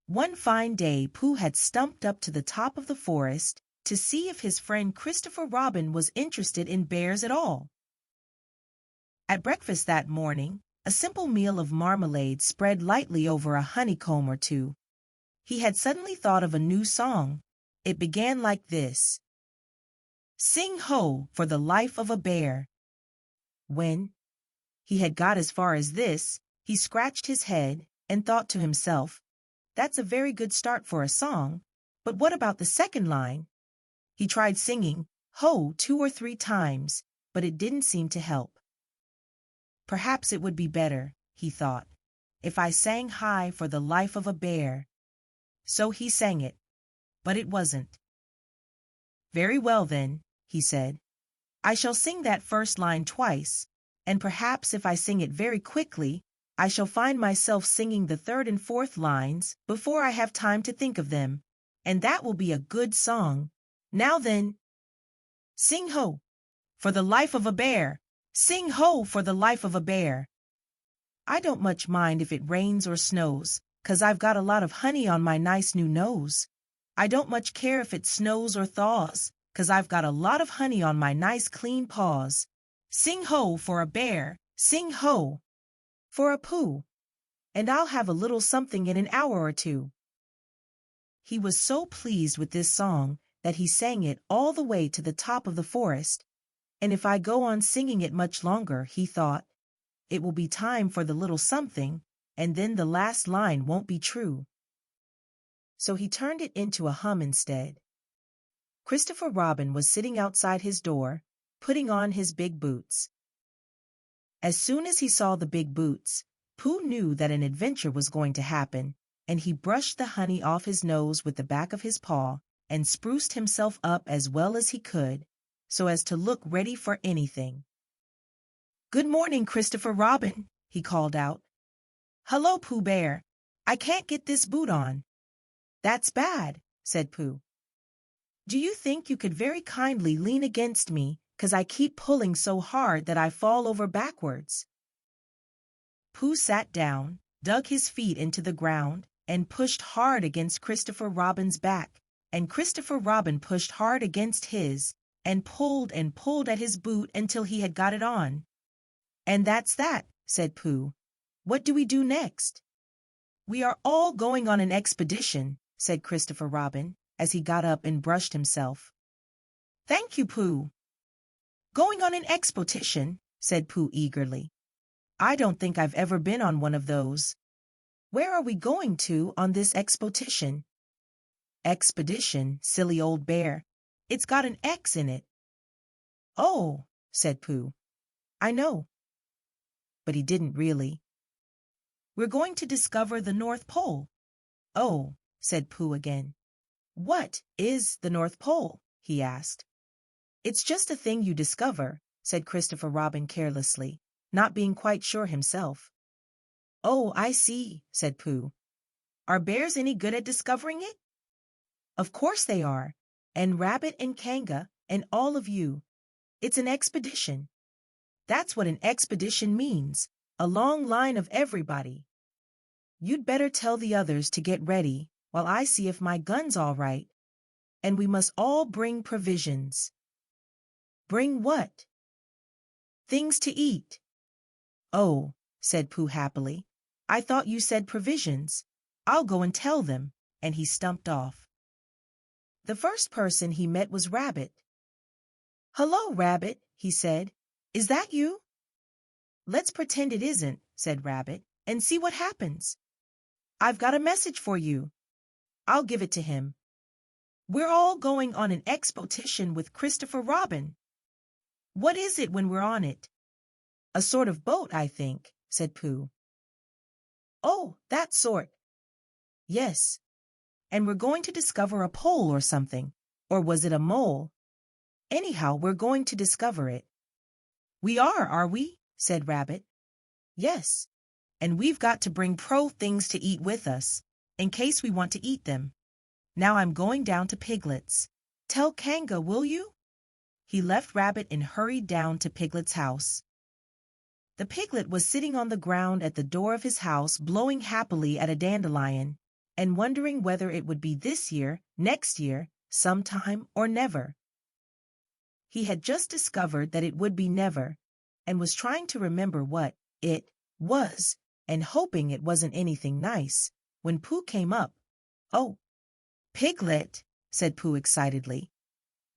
One fine day Pooh had stumped up to the top of the forest to see if his friend Christopher Robin was interested in bears at all. At breakfast that morning, a simple meal of marmalade spread lightly over a honeycomb or two. He had suddenly thought of a new song. It began like this: "Sing ho for the life of a bear." When he had got as far as this, he scratched his head and thought to himself, "That's a very good start for a song, but what about the second line?" He tried singing "ho" 2 or 3 times, but it didn't seem to help. "Perhaps it would be better," he thought, "if I sang high for the life of a bear." So he sang it, but it wasn't. "Very well then," he said, "I shall sing that first line twice, and perhaps if I sing it very quickly, I shall find myself singing the third and fourth lines before I have time to think of them, and that will be a good song. Now then, sing ho, for the life of a bear! Sing ho, for the life of a bear! I don't much mind if it rains or snows, 'cause I've got a lot of honey on my nice new nose. I don't much care if it snows or thaws, 'cause I've got a lot of honey on my nice clean paws. Sing ho for a bear, sing ho for a Pooh, and I'll have a little something in an hour or two. He was so pleased with this song that he sang it all the way to the top of the forest, and if I go on singing it much longer, he thought, it will be time for the little something, and then the last line won't be true. So he turned it into a hum instead. Christopher Robin was sitting outside his door, putting on his big boots. As soon as he saw the big boots, Pooh knew that an adventure was going to happen, and he brushed the honey off his nose with the back of his paw and spruced himself up as well as he could, so as to look ready for anything. "Good morning, Christopher Robin," he called out. "Hello, Pooh Bear. I can't get this boot on." "That's bad," said Pooh. "Do you think you could very kindly lean against me, 'cause I keep pulling so hard that I fall over backwards?" Pooh sat down, dug his feet into the ground, and pushed hard against Christopher Robin's back, and Christopher Robin pushed hard against his, and pulled at his boot until he had got it on. "And that's that," said Pooh. "What do we do next?" "We are all going on an expedition," said Christopher Robin, as he got up and brushed himself. "Thank you, Pooh." "Going on an expedition," said Pooh eagerly. "I don't think I've ever been on one of those. Where are we going to on this expedition?" "Expedition, silly old bear. It's got an X in it." "Oh," said Pooh. "I know." But he didn't really. "We're going to discover the North Pole." "Oh," said Pooh again. "What is the North Pole?" he asked. "It's just a thing you discover," said Christopher Robin carelessly, not being quite sure himself. "Oh, I see," said Pooh. "Are bears any good at discovering it?" "Of course they are, and Rabbit and Kanga and all of you. It's an expedition. That's what an expedition means, a long line of everybody. You'd better tell the others to get ready while I see if my gun's all right. And we must all bring provisions." "Bring what?" "Things to eat." "Oh," said Pooh happily. "I thought you said provisions. I'll go and tell them," and he stumped off. The first person he met was Rabbit. "Hello, Rabbit," he said. "Is that you?" "Let's pretend it isn't," said Rabbit, "and see what happens. I've got a message for you." "I'll give it to him." "We're all going on an expedition with Christopher Robin." "What is it when we're on it?" "A sort of boat, I think," said Pooh. "Oh, that sort." "Yes. And we're going to discover a pole or something. Or was it a mole? Anyhow, we're going to discover it." "We are we?" said Rabbit. "Yes. And we've got to bring things to eat with us, in case we want to eat them. Now I'm going down to Piglet's. Tell Kanga, will you?" He left Rabbit and hurried down to Piglet's house. The piglet was sitting on the ground at the door of his house, blowing happily at a dandelion, and wondering whether it would be this year, next year, sometime, or never. He had just discovered that it would be never, and was trying to remember what it was, and hoping it wasn't anything nice, when Pooh came up. "Oh, Piglet," said Pooh excitedly.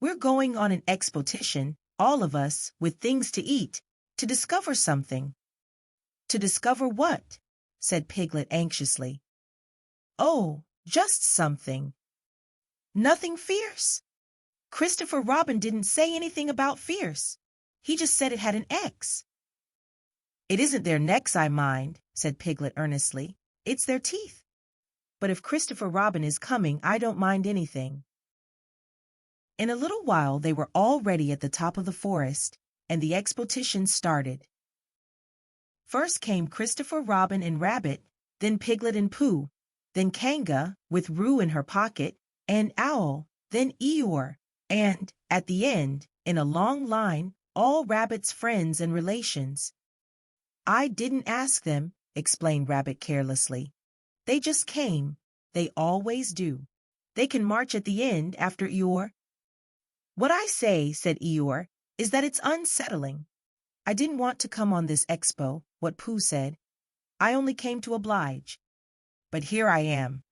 "We're going on an expedition, all of us, with things to eat, to discover something." "To discover what?" said Piglet anxiously. "Oh, just something." "Nothing fierce?" "Christopher Robin didn't say anything about fierce. He just said it had an X." "It isn't their necks I mind," said Piglet earnestly. "It's their teeth. But if Christopher Robin is coming, I don't mind anything." In a little while they were all ready at the top of the forest, and the expedition started. First came Christopher Robin and Rabbit, then Piglet and Pooh, then Kanga, with Roo in her pocket, and Owl, then Eeyore, and, at the end, in a long line, all Rabbit's friends and relations. I didn't ask them, explained Rabbit carelessly. They just came. They always do. They can march at the end after Eeyore. What I say, said Eeyore, is that it's unsettling. I didn't want to come on this expo, what Pooh said. I only came to oblige. But here I am.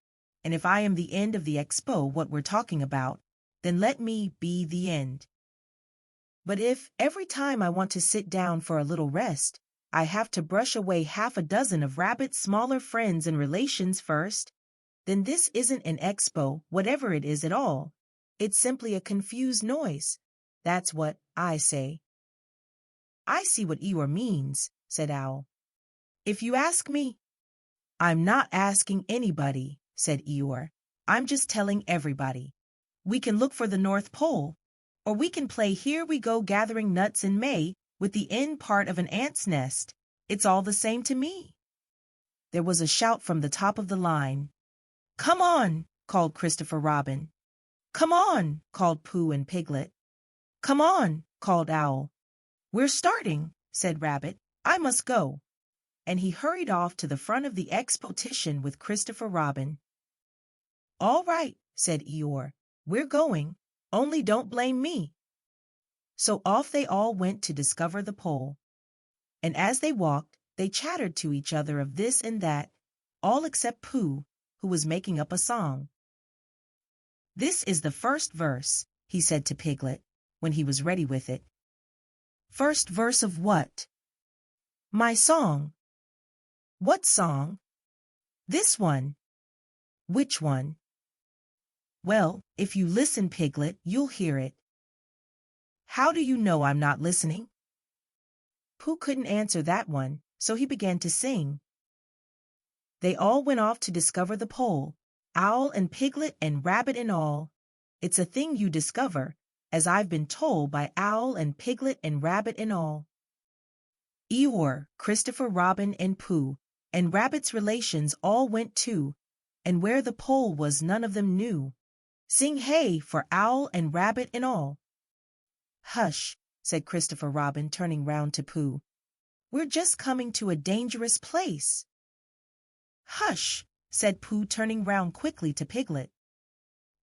And if I am the end of the expo, what we're talking about, then let me be the end. But if, every time I want to sit down for a little rest, I have to brush away half a dozen of Rabbit's smaller friends and relations first, then this isn't an expo, whatever it is at all. It's simply a confused noise. That's what I say. I see what Eeyore means, said Owl. If you ask me, I'm not asking anybody, said Eeyore. I'm just telling everybody. We can look for the North Pole, or we can play Here We Go gathering nuts in May with the end part of an ant's nest. It's all the same to me. There was a shout from the top of the line. Come on, called Christopher Robin. Come on, called Pooh and Piglet. Come on, called Owl. We're starting, said Rabbit. I must go. And he hurried off to the front of the exposition with Christopher Robin. All right, said Eeyore. We're going. Only don't blame me. So off they all went to discover the pole. And as they walked, they chattered to each other of this and that, all except Pooh, who was making up a song. This is the first verse, he said to Piglet, when he was ready with it. First verse of what? My song. What song? This one. Which one? Well, if you listen, Piglet, you'll hear it. How do you know I'm not listening? Pooh couldn't answer that one, so he began to sing. They all went off to discover the pole, Owl and Piglet and Rabbit and all. It's a thing you discover, as I've been told by Owl and Piglet and Rabbit and all. Eeyore, Christopher Robin and Pooh, and Rabbit's relations all went too, and where the pole was none of them knew. Sing hey for Owl and Rabbit and all. Hush, said Christopher Robin, turning round to Pooh. We're just coming to a dangerous place. Hush, said Pooh, turning round quickly to Piglet.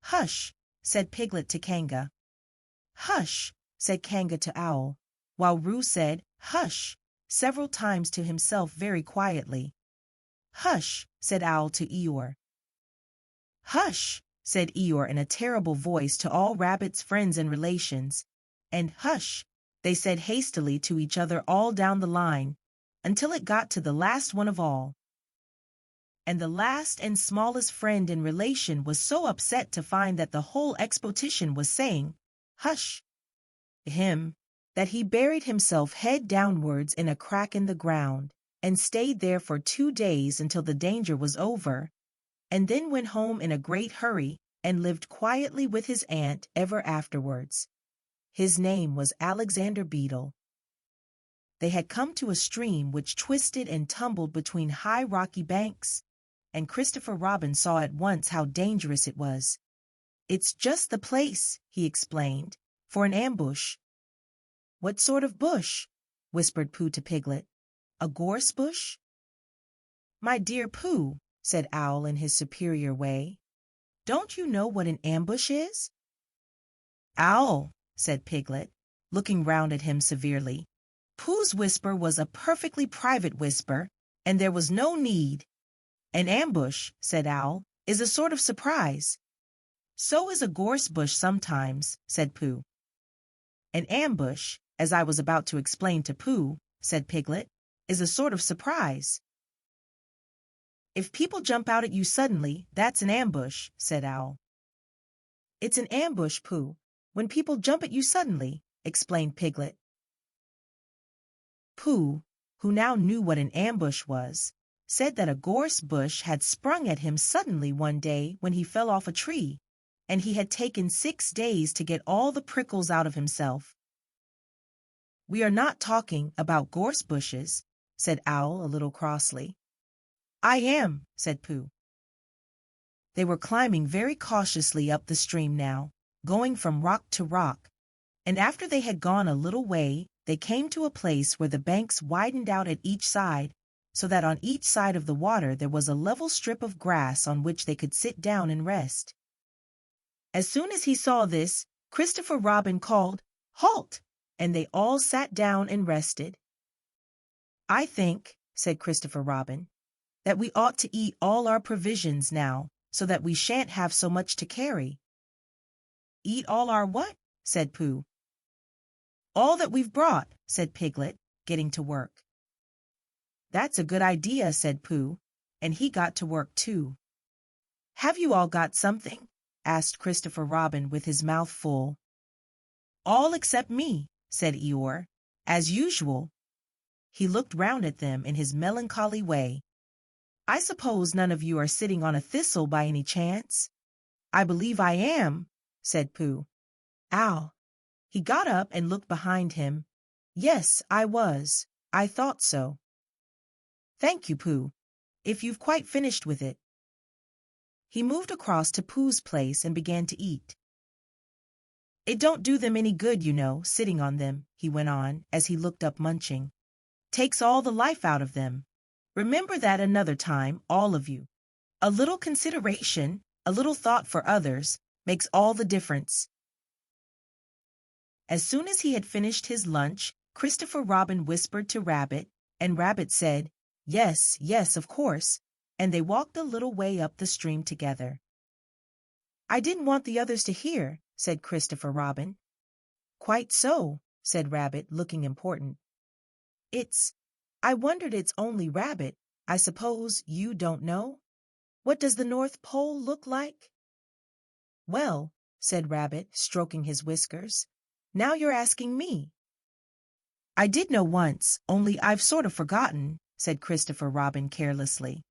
Hush, said Piglet to Kanga. Hush, said Kanga to Owl, while Roo said, hush, several times to himself very quietly. Hush, said Owl to Eeyore. Hush, said Eeyore in a terrible voice to all Rabbit's friends and relations, and hush, they said hastily to each other all down the line, until it got to the last one of all. And the last and smallest friend and relation was so upset to find that the whole exposition was saying, hush, to him, that he buried himself head downwards in a crack in the ground, and stayed there for 2 days until the danger was over, and then went home in a great hurry and lived quietly with his aunt ever afterwards. His name was Alexander Beetle. They had come to a stream which twisted and tumbled between high rocky banks, and Christopher Robin saw at once how dangerous it was. It's just the place, he explained, for an ambush. What sort of bush? Whispered Pooh to Piglet. A gorse bush? My dear Pooh, said Owl in his superior way, don't you know what an ambush is? Owl, said Piglet, looking round at him severely. Pooh's whisper was a perfectly private whisper, and there was no need. An ambush, said Owl, is a sort of surprise. So is a gorse bush sometimes, said Pooh. An ambush, as I was about to explain to Pooh, said Piglet, is a sort of surprise. If people jump out at you suddenly, that's an ambush, said Owl. It's an ambush, Pooh, when people jump at you suddenly, explained Piglet. Pooh, who now knew what an ambush was, said that a gorse bush had sprung at him suddenly one day when he fell off a tree, and he had taken 6 days to get all the prickles out of himself. We are not talking about gorse bushes, said Owl a little crossly. I am, said Pooh. They were climbing very cautiously up the stream now, going from rock to rock, and after they had gone a little way, they came to a place where the banks widened out at each side, so that on each side of the water there was a level strip of grass on which they could sit down and rest. As soon as he saw this, Christopher Robin called, "Halt!" and they all sat down and rested. I think, said Christopher Robin, that we ought to eat all our provisions now, so that we shan't have so much to carry. Eat all our what? Said Pooh. All that we've brought, said Piglet, getting to work. That's a good idea, said Pooh, and he got to work too. Have you all got something? Asked Christopher Robin with his mouth full. All except me, said Eeyore, as usual. He looked round at them in his melancholy way. I suppose none of you are sitting on a thistle by any chance? I believe I am, said Pooh. Ow! He got up and looked behind him. Yes, I was. I thought so. Thank you, Pooh, if you've quite finished with it. He moved across to Pooh's place and began to eat. It don't do them any good, you know, sitting on them, he went on, as he looked up munching. Takes all the life out of them. Remember that another time, all of you. A little consideration, a little thought for others, makes all the difference. As soon as he had finished his lunch, Christopher Robin whispered to Rabbit, and Rabbit said, Yes, yes, of course, and they walked a little way up the stream together. I didn't want the others to hear, said Christopher Robin. Quite so, said Rabbit, looking important. I wondered it's only Rabbit. I suppose you don't know? What does the North Pole look like? Well, said Rabbit, stroking his whiskers, now you're asking me. I did know once, only I've sort of forgotten, said Christopher Robin carelessly.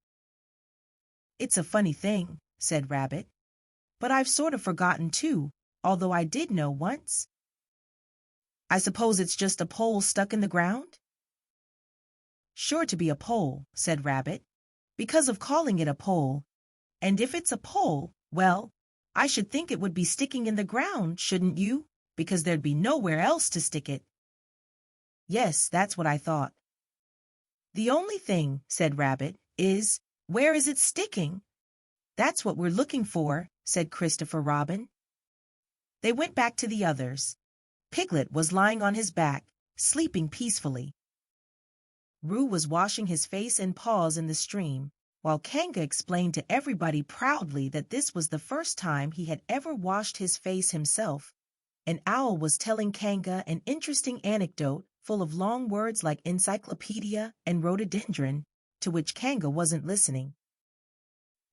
It's a funny thing, said Rabbit, but I've sort of forgotten too, although I did know once. I suppose it's just a pole stuck in the ground? Sure to be a pole, said Rabbit, because of calling it a pole. And if it's a pole, well, I should think it would be sticking in the ground, shouldn't you? Because there'd be nowhere else to stick it. Yes, that's what I thought. The only thing, said Rabbit, is, where is it sticking? That's what we're looking for, said Christopher Robin. They went back to the others. Piglet was lying on his back, sleeping peacefully. Roo was washing his face and paws in the stream, while Kanga explained to everybody proudly that this was the first time he had ever washed his face himself, and Owl was telling Kanga an interesting anecdote full of long words like encyclopedia and rhododendron, to which Kanga wasn't listening.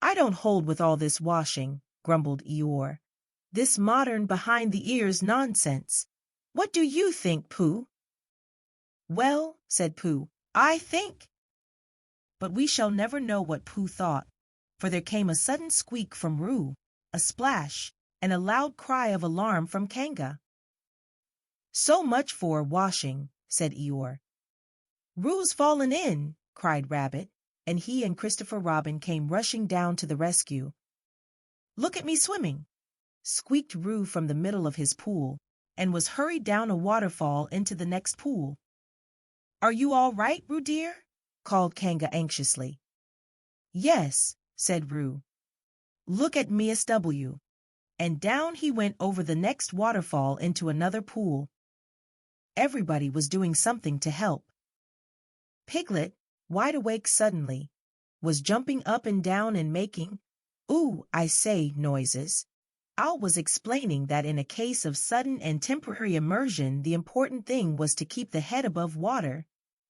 I don't hold with all this washing, grumbled Eeyore. This modern behind-the-ears nonsense. What do you think, Pooh? Well, said Pooh, I think. But we shall never know what Pooh thought, for there came a sudden squeak from Roo, a splash, and a loud cry of alarm from Kanga. So much for washing, said Eeyore. Roo's fallen in, cried Rabbit, and he and Christopher Robin came rushing down to the rescue. Look at me swimming, squeaked Roo from the middle of his pool, and was hurried down a waterfall into the next pool. Are you all right, Roo dear? Called Kanga anxiously. Yes, said Roo. Look at me SW. And down he went over the next waterfall into another pool. Everybody was doing something to help. Piglet, wide awake suddenly, was jumping up and down and making, ooh, I say, noises. Owl was explaining that in a case of sudden and temporary immersion, the important thing was to keep the head above water.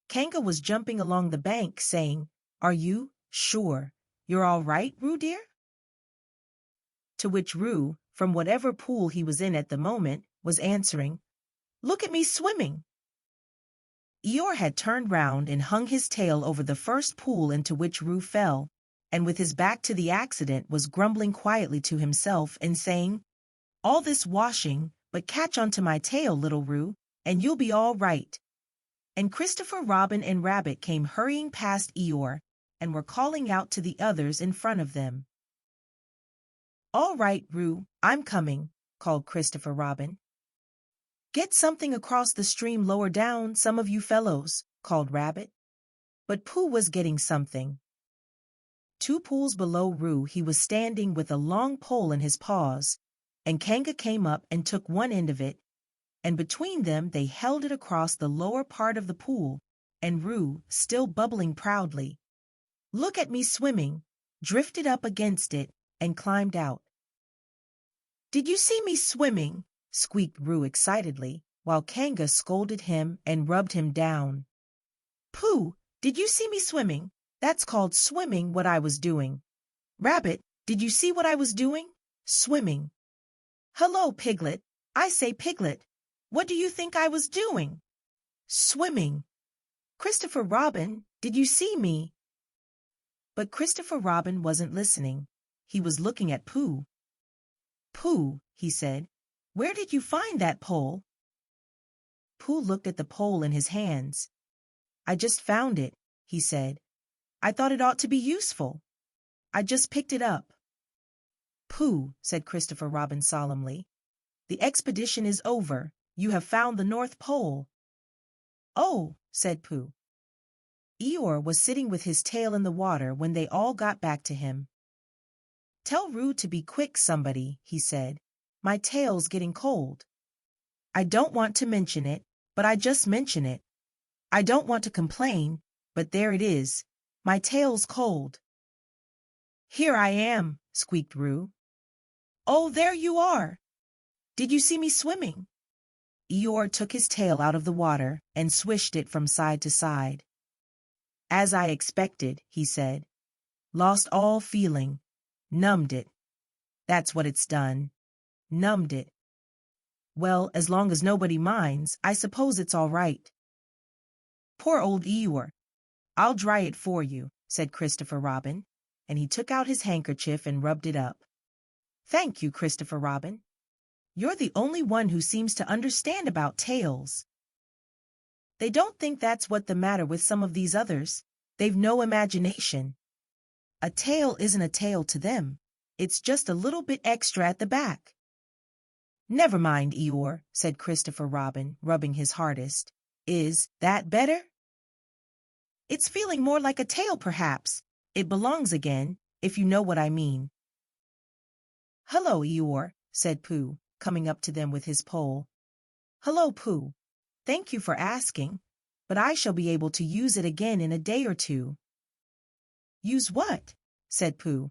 Kanga was jumping along the bank, saying, Are you sure you're all right, Roo dear? To which Roo, from whatever pool he was in at the moment, was answering, Look at me swimming. Eeyore had turned round and hung his tail over the first pool into which Roo fell, and with his back to the accident was grumbling quietly to himself and saying, All this washing, but catch onto my tail, little Roo, and you'll be all right. and Christopher Robin and Rabbit came hurrying past Eeyore and were calling out to the others in front of them. "All right, Roo, I'm coming," called Christopher Robin. "Get something across the stream lower down, some of you fellows," called Rabbit. But Pooh was getting something. 2 pools below Roo he was standing with a long pole in his paws, and Kanga came up and took one end of it, and between them they held it across the lower part of the pool, and Roo, still bubbling proudly, "Look at me swimming," drifted up against it and climbed out. "Did you see me swimming?" squeaked Roo excitedly, while Kanga scolded him and rubbed him down. "Pooh, did you see me swimming? That's called swimming what I was doing. Rabbit, did you see what I was doing? Swimming. Hello, Piglet. I say, Piglet, what do you think I was doing? Swimming. Christopher Robin, did you see me?" But Christopher Robin wasn't listening. He was looking at Pooh. "Pooh," he said, "where did you find that pole?" Pooh looked at the pole in his hands. "I just found it," he said. "I thought it ought to be useful. I just picked it up." "Pooh," said Christopher Robin solemnly, "the expedition is over. You have found the North Pole." "Oh," said Pooh. Eeyore was sitting with his tail in the water when they all got back to him. "Tell Roo to be quick, somebody," he said. "My tail's getting cold. I don't want to mention it, but I just mention it. I don't want to complain, but there it is. My tail's cold." "Here I am," squeaked Roo. "Oh, there you are. Did you see me swimming?" Eeyore took his tail out of the water and swished it from side to side. "As I expected," he said. "Lost all feeling. Numbed it. That's what it's done. Numbed it. Well, as long as nobody minds, I suppose it's all right." "Poor old Eeyore. I'll dry it for you," said Christopher Robin, and he took out his handkerchief and rubbed it up. "Thank you, Christopher Robin. You're the only one who seems to understand about tails. They don't think that's what's the matter with some of these others. They've no imagination. A tail isn't a tail to them. It's just a little bit extra at the back." "Never mind, Eeyore," said Christopher Robin, rubbing his hardest. "Is that better?" "It's feeling more like a tail, perhaps. It belongs again, if you know what I mean." "Hello, Eeyore," said Pooh, coming up to them with his pole. "Hello, Pooh. Thank you for asking, but I shall be able to use it again in a day or 2. "Use what?" said Pooh.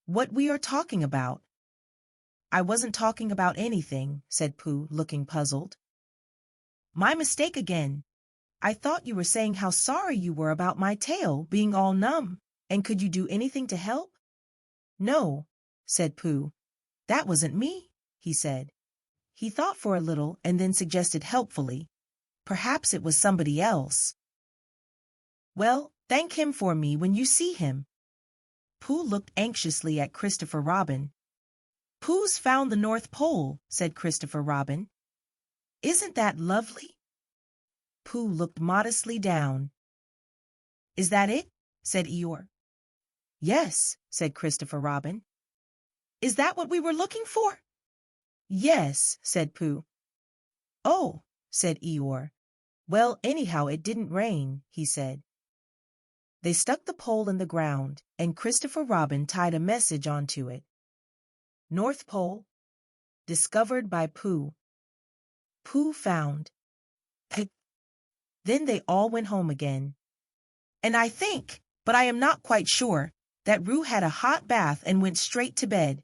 "What we are talking about." "I wasn't talking about anything," said Pooh, looking puzzled. "My mistake again. I thought you were saying how sorry you were about my tail being all numb, and could you do anything to help?" "No," said Pooh. "That wasn't me," he said. He thought for a little and then suggested helpfully, "Perhaps it was somebody else." "Well, thank him for me when you see him." Pooh looked anxiously at Christopher Robin. "Pooh's found the North Pole," said Christopher Robin. "Isn't that lovely?" Pooh looked modestly down. "Is that it?" said Eeyore. "Yes," said Christopher Robin. "Is that what we were looking for?" "Yes," said Pooh. "Oh," said Eeyore. "Well, anyhow, it didn't rain," he said. They stuck the pole in the ground, and Christopher Robin tied a message onto it. North Pole, discovered by Pooh. Pooh found. Then they all went home again. And I think, but I am not quite sure, that Roo had a hot bath and went straight to bed.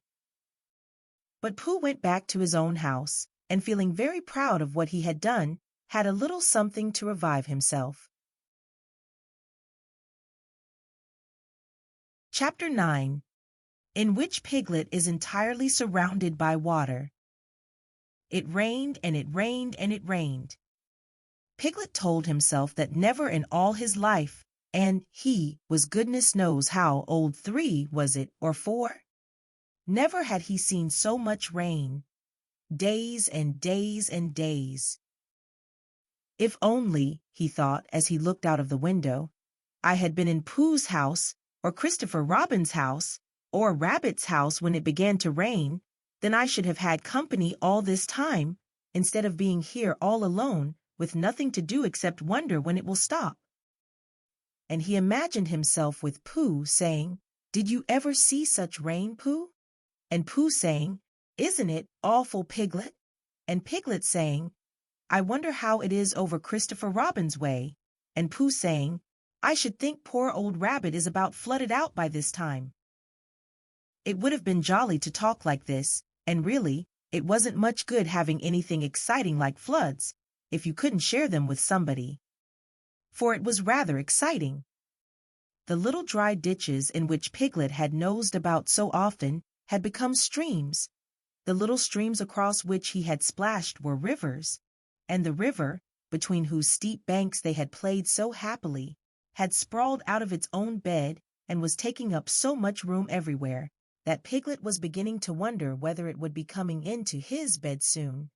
But Pooh went back to his own house, and feeling very proud of what he had done, had a little something to revive himself. Chapter 9, in which Piglet is entirely surrounded by water. It rained, and it rained, and it rained. Piglet told himself that never in all his life, and he was goodness knows how old, 3, was it, or 4? Never had he seen so much rain. Days and days and days. If only he thought as he looked out of the window. I had been in Pooh's house, or Christopher Robin's house, or Rabbit's house when it began to rain, then I should have had company all this time, instead of being here all alone, with nothing to do except wonder when it will stop. And he imagined himself with Pooh saying, "Did you ever see such rain, Pooh?" And Pooh saying, "Isn't it awful, Piglet?" And Piglet saying, "I wonder how it is over Christopher Robin's way." And Pooh saying, "I should think poor old Rabbit is about flooded out by this time." It would have been jolly to talk like this, and really, it wasn't much good having anything exciting like floods, if you couldn't share them with somebody. For it was rather exciting. The little dry ditches in which Piglet had nosed about so often had become streams. The little streams across which he had splashed were rivers, and the river, between whose steep banks they had played so happily, had sprawled out of its own bed and was taking up so much room everywhere that Piglet was beginning to wonder whether it would be coming into his bed soon.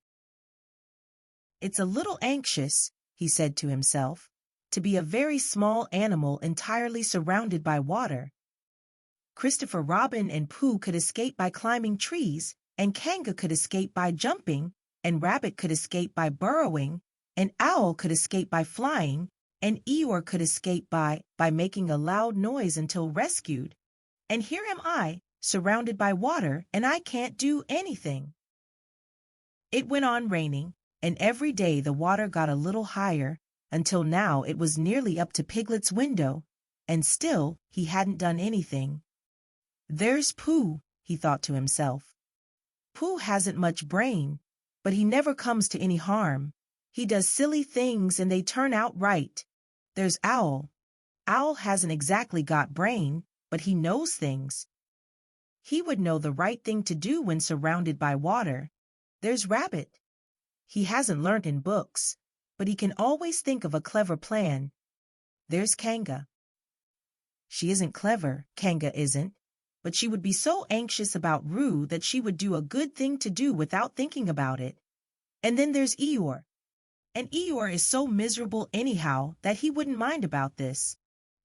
"It's a little anxious," he said to himself, "to be a very small animal entirely surrounded by water. Christopher Robin and Pooh could escape by climbing trees, and Kanga could escape by jumping, and Rabbit could escape by burrowing, and Owl could escape by flying, and Eeyore could escape by making a loud noise until rescued. And here am I, surrounded by water, and I can't do anything." It went on raining, and every day the water got a little higher, until now it was nearly up to Piglet's window, and still he hadn't done anything. "There's Pooh," he thought to himself. "Pooh hasn't much brain, but he never comes to any harm. He does silly things and they turn out right. There's Owl. Owl hasn't exactly got brain, but he knows things. He would know the right thing to do when surrounded by water. There's Rabbit. He hasn't learnt in books, but he can always think of a clever plan. There's Kanga. She isn't clever, Kanga isn't, but she would be so anxious about Roo that she would do a good thing to do without thinking about it. And then there's Eeyore. And Eeyore is so miserable anyhow that he wouldn't mind about this.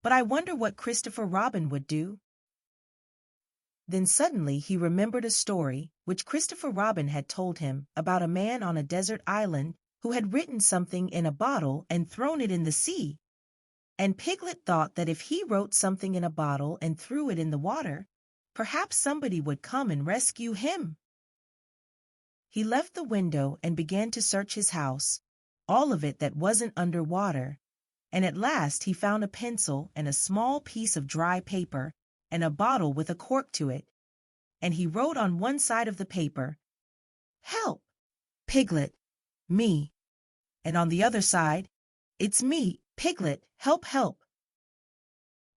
But I wonder what Christopher Robin would do." Then suddenly he remembered a story which Christopher Robin had told him about a man on a desert island who had written something in a bottle and thrown it in the sea. And Piglet thought that if he wrote something in a bottle and threw it in the water, perhaps somebody would come and rescue him. He left the window and began to search his house, all of it that wasn't under water, and at last he found a pencil and a small piece of dry paper and a bottle with a cork to it, and he wrote on one side of the paper, "Help, Piglet, me," and on the other side, "It's me, Piglet, help, help."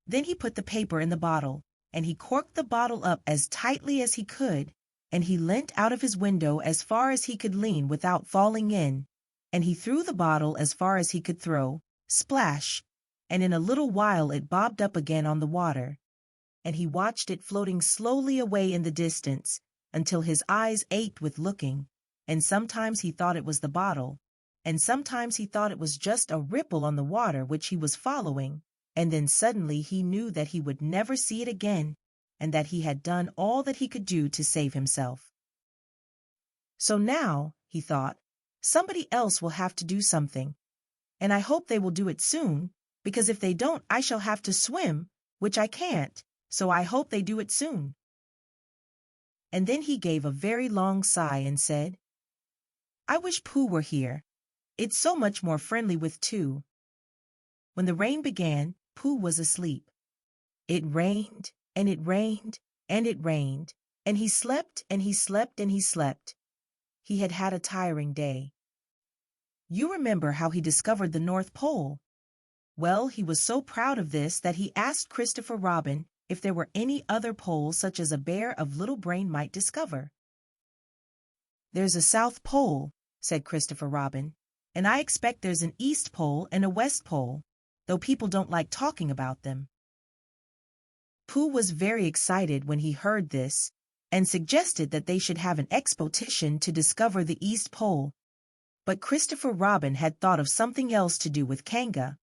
Then he put the paper in the bottle, and he corked the bottle up as tightly as he could, and he leant out of his window as far as he could lean without falling in, and he threw the bottle as far as he could throw, splash, and in a little while it bobbed up again on the water, and he watched it floating slowly away in the distance until his eyes ached with looking, and sometimes he thought it was the bottle, and sometimes he thought it was just a ripple on the water which he was following, and then suddenly he knew that he would never see it again, and that he had done all that he could do to save himself. So now, he thought, somebody else will have to do something, and I hope they will do it soon, because if they don't I shall have to swim, which I can't, so I hope they do it soon. And then he gave a very long sigh and said, "I wish Pooh were here. It's so much more friendly with two." When the rain began, Pooh was asleep. It rained, and it rained, and it rained, and he slept, and he slept, and he slept. He had had a tiring day. You remember how he discovered the North Pole. Well, he was so proud of this that he asked Christopher Robin if there were any other poles such as a bear of little brain might discover. "There's a South Pole," said Christopher Robin, "and I expect there's an East Pole and a West Pole, though people don't like talking about them." Pooh was very excited when he heard this, and suggested that they should have an expedition to discover the East Pole. But Christopher Robin had thought of something else to do with Kanga,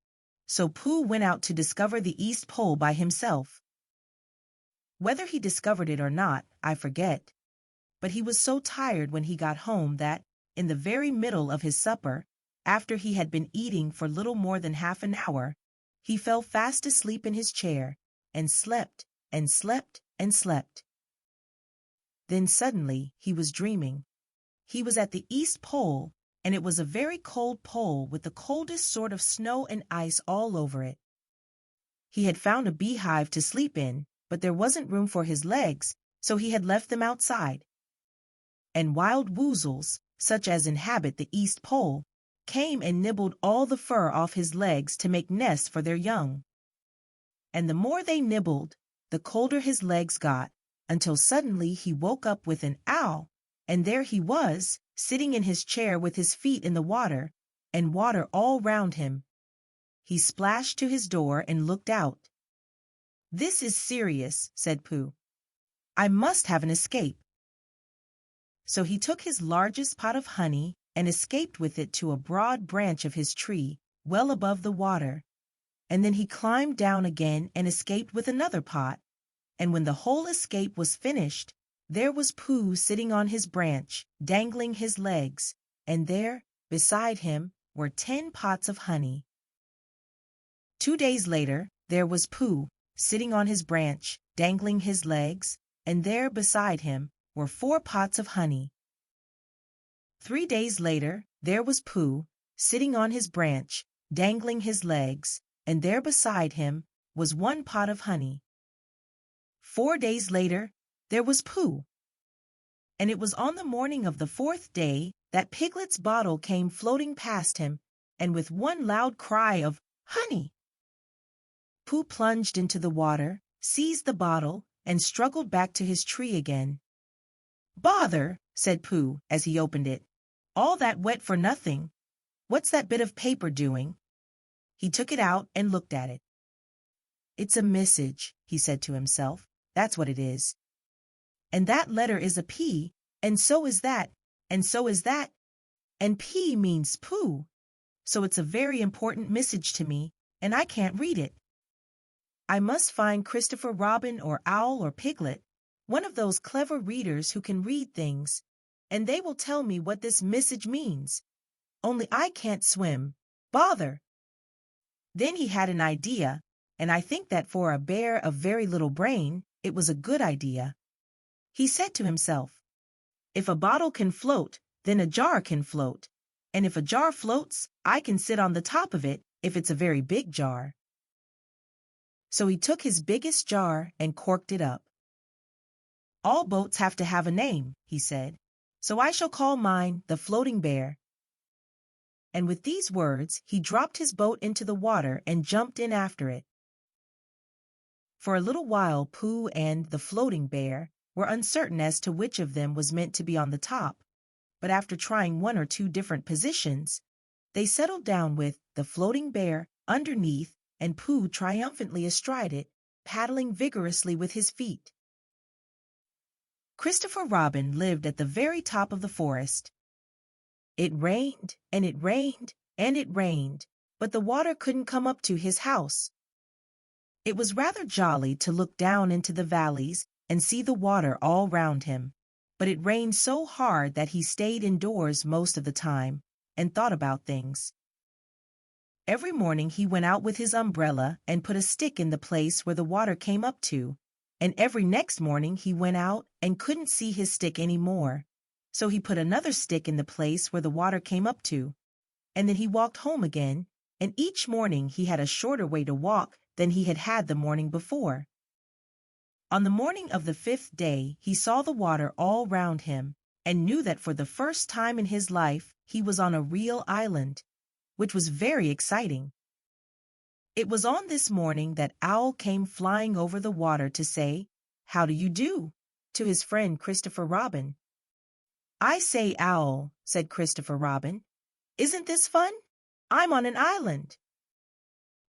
so Pooh went out to discover the East Pole by himself. Whether he discovered it or not, I forget, but he was so tired when he got home that, in the very middle of his supper, after he had been eating for little more than half an hour, he fell fast asleep in his chair, and slept, and slept, and slept. Then suddenly he was dreaming. He was at the East Pole, and it was a very cold pole with the coldest sort of snow and ice all over it. He had found a beehive to sleep in, but there wasn't room for his legs, so he had left them outside. And wild woozles, such as inhabit the East Pole, came and nibbled all the fur off his legs to make nests for their young. And the more they nibbled, the colder his legs got, until suddenly he woke up with an owl, and there he was, sitting in his chair with his feet in the water, and water all round him. He splashed to his door and looked out. "This is serious," said Pooh. "I must have an escape." So he took his largest pot of honey and escaped with it to a broad branch of his tree, well above the water, and then he climbed down again and escaped with another pot, and when the whole escape was finished, there was Pooh sitting on his branch, dangling his legs, and there, beside him, were 10 pots of honey. 2 days later, there was Pooh, sitting on his branch, dangling his legs, and there, beside him, were 4 pots of honey. 3 days later, there was Pooh, sitting on his branch, dangling his legs, and there beside him was 1 pot of honey. 4 days later, there was Pooh. And it was on the morning of the 4th day that Piglet's bottle came floating past him, and with one loud cry of "Honey!" Pooh plunged into the water, seized the bottle, and struggled back to his tree again. "Bother!" said Pooh as he opened it. "All that wet for nothing. What's that bit of paper doing?" He took it out and looked at it. "It's a message," he said to himself. "That's what it is. And that letter is a P, and so is that, and so is that, and P means Pooh. So it's a very important message to me, and I can't read it. I must find Christopher Robin or Owl or Piglet, one of those clever readers who can read things, and they will tell me what this message means. Only I can't swim. Bother!" Then he had an idea, and I think that for a bear of very little brain, it was a good idea. He said to himself, "If a bottle can float, then a jar can float, and if a jar floats, I can sit on the top of it if it's a very big jar." So he took his biggest jar and corked it up. "All boats have to have a name," he said, "so I shall call mine the Floating Bear." And with these words, he dropped his boat into the water and jumped in after it. For a little while Pooh and the Floating Bear were uncertain as to which of them was meant to be on the top, but after trying 1 or 2 different positions, they settled down with the Floating Bear underneath and Pooh triumphantly astride it, paddling vigorously with his feet. Christopher Robin lived at the very top of the forest. It rained, and it rained, and it rained, but the water couldn't come up to his house. It was rather jolly to look down into the valleys and see the water all round him, but it rained so hard that he stayed indoors most of the time and thought about things. Every morning he went out with his umbrella and put a stick in the place where the water came up to, and every next morning he went out and couldn't see his stick any more, so he put another stick in the place where the water came up to, and then he walked home again, and each morning he had a shorter way to walk than he had had the morning before. On the morning of the 5th day he saw the water all round him, and knew that for the first time in his life he was on a real island, which was very exciting. It was on this morning that Owl came flying over the water to say, "How do you do?" to his friend Christopher Robin. "I say, Owl," said Christopher Robin, "isn't this fun? I'm on an island."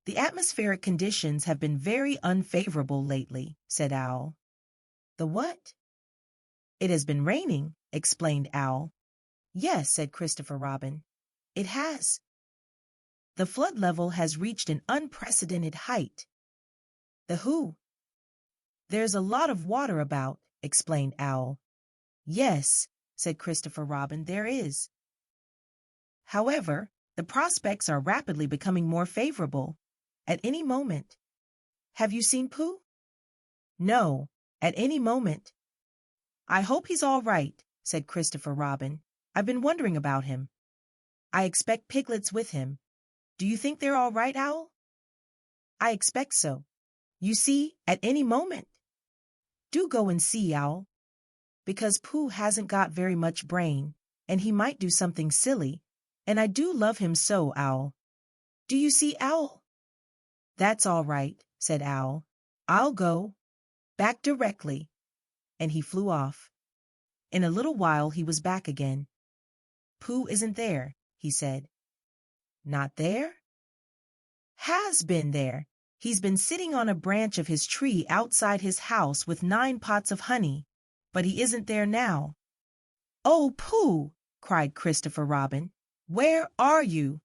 "The atmospheric conditions have been very unfavorable lately," said Owl. "The what?" "It has been raining," explained Owl. "Yes," said Christopher Robin, It has. The flood level has reached an unprecedented height. The who? There's a lot of water about, explained Owl. Yes, said Christopher Robin, there is. However, the prospects are rapidly becoming more favorable. At any moment. Have you seen Pooh? No, at any moment. I hope he's all right, said Christopher Robin. I've been wondering about him. I expect Piglet's with him. Do you think they're all right, Owl? I expect so. You see, at any moment. Do go and see, Owl. Because Pooh hasn't got very much brain, and he might do something silly, and I do love him so, Owl. Do you see, Owl? That's all right, said Owl. I'll go. Back directly. And he flew off. In a little while he was back again. Pooh isn't there, he said. Not there? Has been there. He's been sitting on a branch of his tree outside his house with 9 pots of honey, but he isn't there now. Oh, Pooh, cried Christopher Robin. Where are you?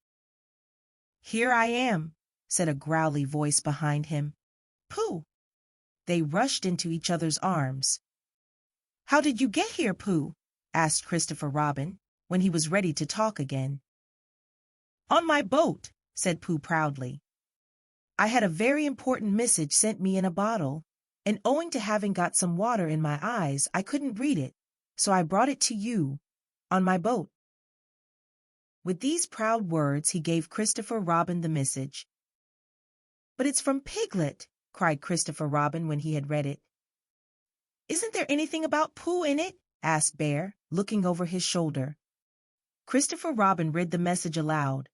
Here I am, said a growly voice behind him. Pooh! They rushed into each other's arms. How did you get here, Pooh? Asked Christopher Robin, when he was ready to talk again. On my boat, said Pooh proudly. I had a very important message sent me in a bottle, and owing to having got some water in my eyes, I couldn't read it, so I brought it to you, on my boat. With these proud words he gave Christopher Robin the message. But it's from Piglet, cried Christopher Robin when he had read it. Isn't there anything about Pooh in it? Asked Bear, looking over his shoulder. Christopher Robin read the message aloud.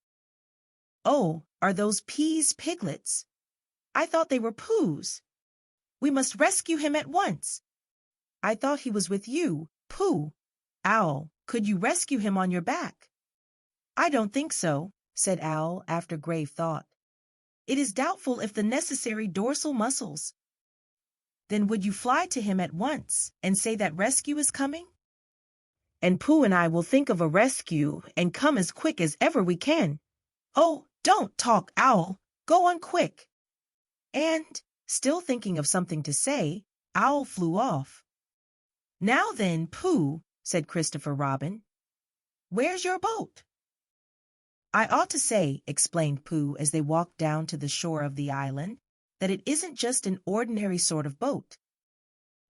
Oh, are those P's Piglets? I thought they were Pooh's. We must rescue him at once. I thought he was with you, Pooh. Owl, could you rescue him on your back? I don't think so, said Owl after grave thought. It is doubtful if the necessary dorsal muscles. Then would you fly to him at once and say that rescue is coming? And Pooh and I will think of a rescue and come as quick as ever we can. Oh, don't talk, Owl. Go on quick. And, still thinking of something to say, Owl flew off. Now then, Pooh, said Christopher Robin, where's your boat? I ought to say, explained Pooh as they walked down to the shore of the island, that it isn't just an ordinary sort of boat.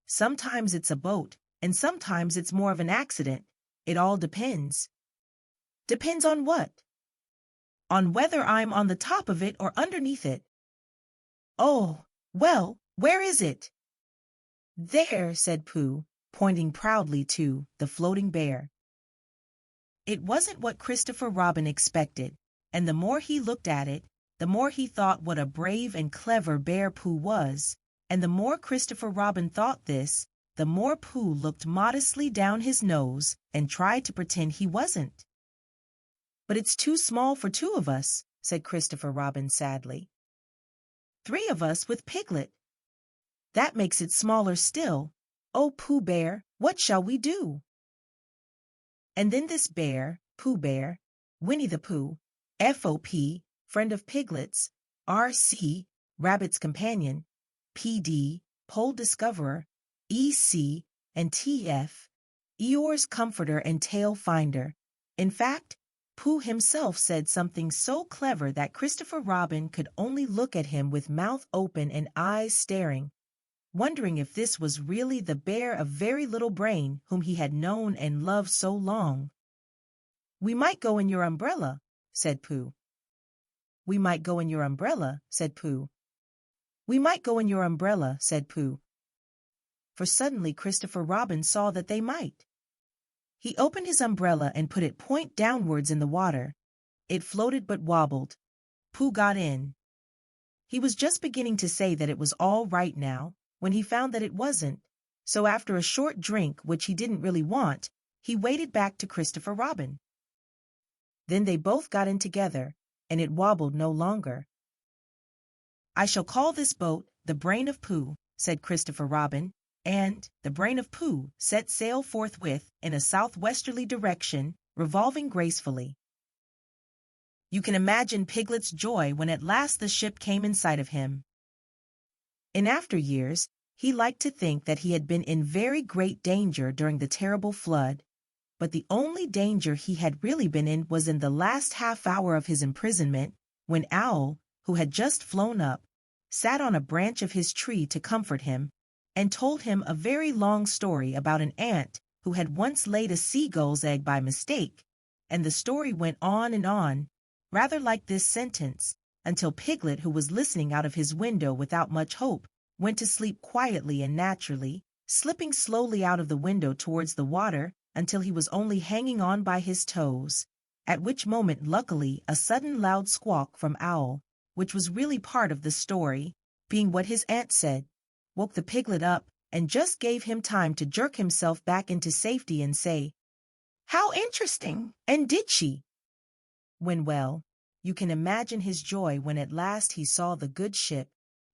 Sometimes it's a boat, and sometimes it's more of an accident. It all depends. Depends on what? On whether I'm on the top of it or underneath it. Oh, well, where is it? There, said Pooh, pointing proudly to the floating bear. It wasn't what Christopher Robin expected, and the more he looked at it, the more he thought what a brave and clever bear Pooh was, and the more Christopher Robin thought this, the more Pooh looked modestly down his nose and tried to pretend he wasn't. But it's too small for 2 of us, said Christopher Robin sadly. 3 of us with Piglet. That makes it smaller still. Oh, Pooh Bear, what shall we do? And then this bear, Pooh Bear, Winnie the Pooh, FOP, friend of Piglets, RC, Rabbit's companion, PD, Pole Discoverer, EC, and TF, Eeyore's comforter and tail finder. In fact, Pooh himself said something so clever that Christopher Robin could only look at him with mouth open and eyes staring, wondering if this was really the bear of very little brain whom he had known and loved so long. We might go in your umbrella, said Pooh. We might go in your umbrella, said Pooh. We might go in your umbrella, said Pooh. For suddenly Christopher Robin saw that they might. He opened his umbrella and put it point downwards in the water. It floated but wobbled. Pooh got in. He was just beginning to say that it was all right now, when he found that it wasn't, so after a short drink, which he didn't really want, he waded back to Christopher Robin. Then they both got in together, and it wobbled no longer. I shall call this boat the Brain of Pooh, said Christopher Robin, and the Brain of Pooh set sail forthwith in a southwesterly direction, revolving gracefully. You can imagine Piglet's joy when at last the ship came in sight of him. In after years, he liked to think that he had been in very great danger during the terrible flood, but the only danger he had really been in was in the last half hour of his imprisonment, when Owl, who had just flown up, sat on a branch of his tree to comfort him, and told him a very long story about an ant who had once laid a seagull's egg by mistake, and the story went on, rather like this sentence, until Piglet, who was listening out of his window without much hope, went to sleep quietly and naturally, slipping slowly out of the window towards the water until he was only hanging on by his toes, at which moment luckily a sudden loud squawk from Owl, which was really part of the story, being what his aunt said, woke the Piglet up and just gave him time to jerk himself back into safety and say, "How interesting! And did she?" When well, you can imagine his joy when at last he saw the good ship,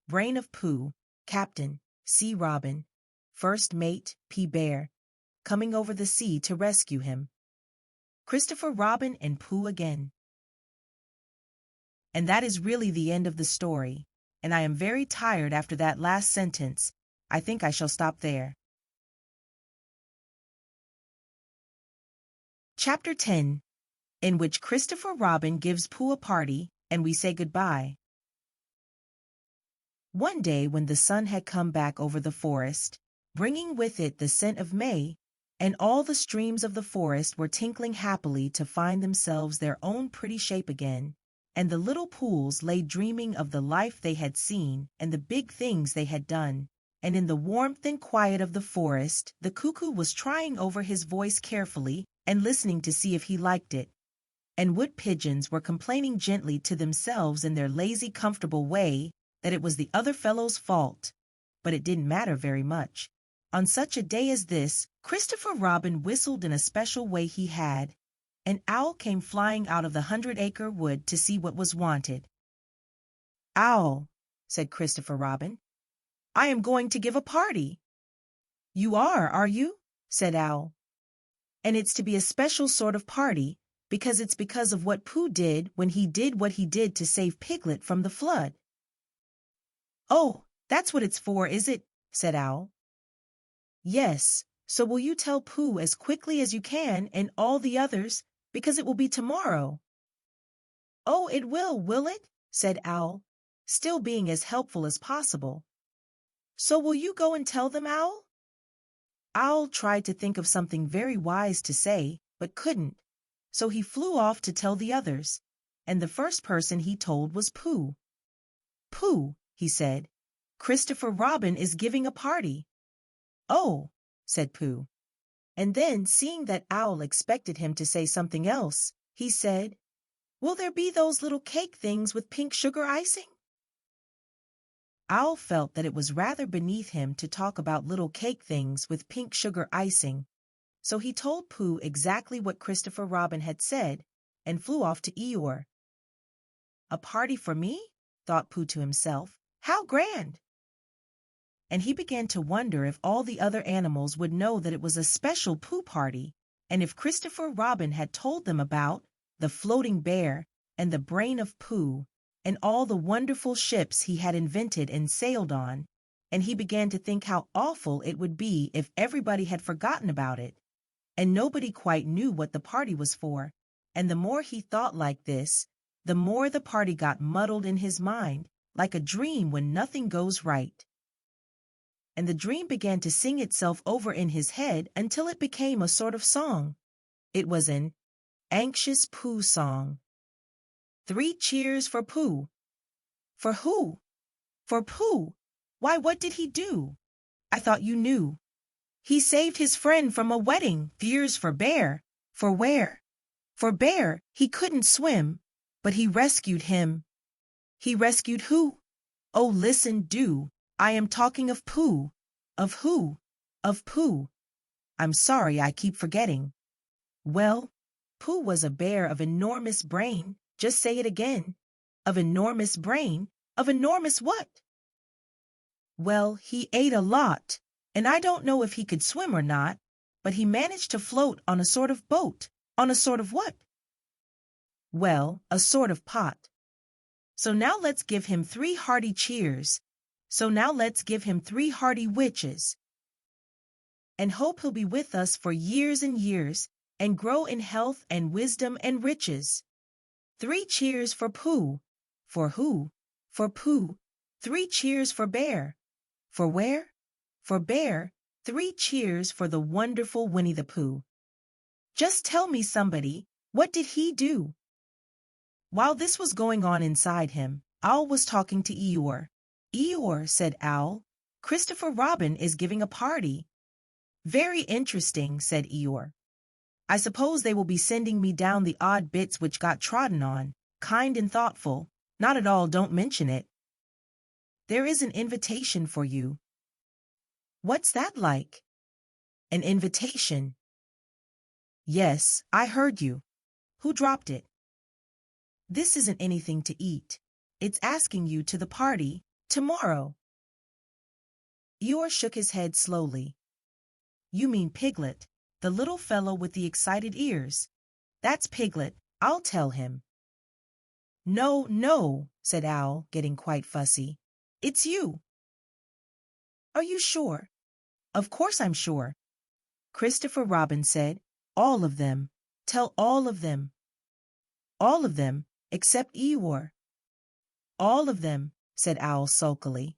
Brain of Pooh, Captain, C. Robin, First Mate, P. Bear, coming over the sea to rescue him. Christopher Robin and Pooh again. And that is really the end of the story, and I am very tired after that last sentence. I think I shall stop there. Chapter 10, in which Christopher Robin gives Pooh a party, and we say goodbye. One day when the sun had come back over the forest, bringing with it the scent of May, and all the streams of the forest were tinkling happily to find themselves their own pretty shape again, and the little pools lay dreaming of the life they had seen and the big things they had done, and in the warmth and quiet of the forest the cuckoo was trying over his voice carefully and listening to see if he liked it, and wood pigeons were complaining gently to themselves in their lazy, comfortable way that it was the other fellow's fault, but it didn't matter very much. On such a day as this, Christopher Robin whistled in a special way he had, and Owl came flying out of the 100 Acre Wood to see what was wanted. "Owl," said Christopher Robin, "I am going to give a party." "You are you?" said Owl. "And it's to be a special sort of party, because it's because of what Pooh did when he did what he did to save Piglet from the flood." "Oh, that's what it's for, is it?" said Owl. "Yes, so will you tell Pooh as quickly as you can and all the others, because it will be tomorrow." "Oh, it will it?" said Owl, still being as helpful as possible. "So will you go and tell them, Owl?" Owl tried to think of something very wise to say, but couldn't, so he flew off to tell the others, and the first person he told was Pooh. "Pooh," he said, "Christopher Robin is giving a party." "Oh," said Pooh. And then, seeing that Owl expected him to say something else, he said, "Will there be those little cake things with pink sugar icing?" Owl felt that it was rather beneath him to talk about little cake things with pink sugar icing, so he told Pooh exactly what Christopher Robin had said, and flew off to EEYORE. "A party for me?" thought Pooh to himself. "How grand!" And he began to wonder if all the other animals would know that it was a special Pooh party, and if Christopher Robin had told them about the floating bear and the brain of Pooh and all the wonderful ships he had invented and sailed on, and he began to think how awful it would be if everybody had forgotten about it, and nobody quite knew what the party was for, and the more he thought like this, the more the party got muddled in his mind, like a dream when nothing goes right. And the dream began to sing itself over in his head until it became a sort of song. It was an anxious Pooh song. 3 cheers for Pooh. For who? For Pooh. Why, what did he do? I thought you knew. He saved his friend from a wetting. Fears for Bear. For where? For Bear, he couldn't swim, but he rescued him. He rescued who? Oh, listen, do. I am talking of Pooh. Of who? Of Pooh. I'm sorry, I keep forgetting. Well, Pooh was a bear of enormous brain. Just say it again. Of enormous brain. Of enormous what? Well, he ate a lot, and I don't know if he could swim or not, but he managed to float on a sort of boat. On a sort of what? Well, a sort of pot. So now let's give him 3 hearty cheers. So now let's give him 3 hearty witches. And hope he'll be with us for years and years, and grow in health and wisdom and riches. 3 cheers for Pooh. For who? For Pooh. 3 cheers for Bear. For where? For Bear. 3 cheers for the wonderful Winnie the Pooh. Just tell me, somebody, what did he do? While this was going on inside him, Owl was talking to Eeyore. Eeyore, said Owl, Christopher Robin is giving a party. Very interesting, said Eeyore. I suppose they will be sending me down the odd bits which got trodden on. Kind and thoughtful. Not at all, don't mention it. There is an invitation for you. What's that like? An invitation. Yes, I heard you. Who dropped it? This isn't anything to eat. It's asking you to the party, tomorrow. Eeyore shook his head slowly. You mean Piglet, the little fellow with the excited ears. That's Piglet, I'll tell him. No, no, said Owl, getting quite fussy. It's you. Are you sure? Of course I'm sure. Christopher Robin said, all of them. Tell all of them. All of them, except Eeyore. All of them, said Owl sulkily.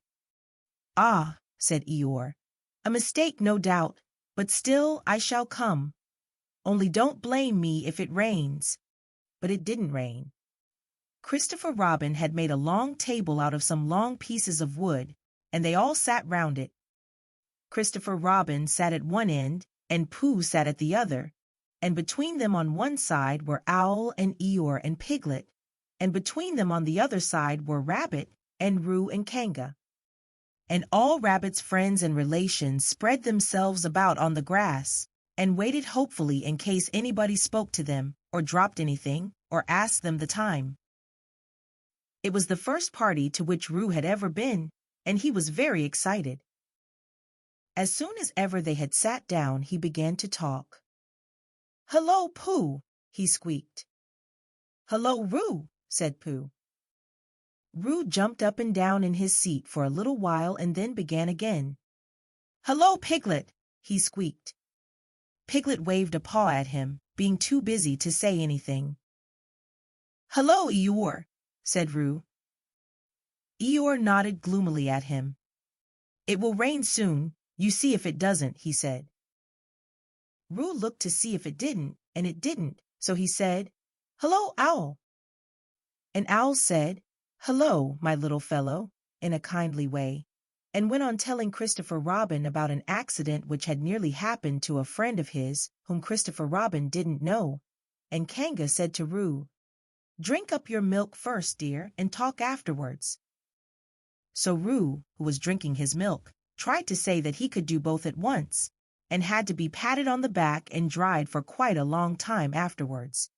Ah, said Eeyore. A mistake, no doubt, but still I shall come. Only don't blame me if it rains. But it didn't rain. Christopher Robin had made a long table out of some long pieces of wood, and they all sat round it. Christopher Robin sat at one end, and Pooh sat at the other, and between them on one side were Owl and Eeyore and Piglet, and between them on the other side were Rabbit and Roo and Kanga. And all Rabbit's friends and relations spread themselves about on the grass, and waited hopefully in case anybody spoke to them, or dropped anything, or asked them the time. It was the first party to which Roo had ever been, and he was very excited. As soon as ever they had sat down, he began to talk. Hello, Pooh, he squeaked. Hello, Roo, said Pooh. Roo jumped up and down in his seat for a little while and then began again. Hello, Piglet, he squeaked. Piglet waved a paw at him, being too busy to say anything. Hello, Eeyore, said Roo. Eeyore nodded gloomily at him. It will rain soon, you see if it doesn't, he said. Roo looked to see if it didn't, and it didn't, so he said, Hello, Owl. And Owl said, Hello, my little fellow, in a kindly way, and went on telling Christopher Robin about an accident which had nearly happened to a friend of his whom Christopher Robin didn't know, and Kanga said to Roo, Drink up your milk first, dear, and talk afterwards. So Roo, who was drinking his milk, tried to say that he could do both at once, and had to be patted on the back and dried for quite a long time afterwards.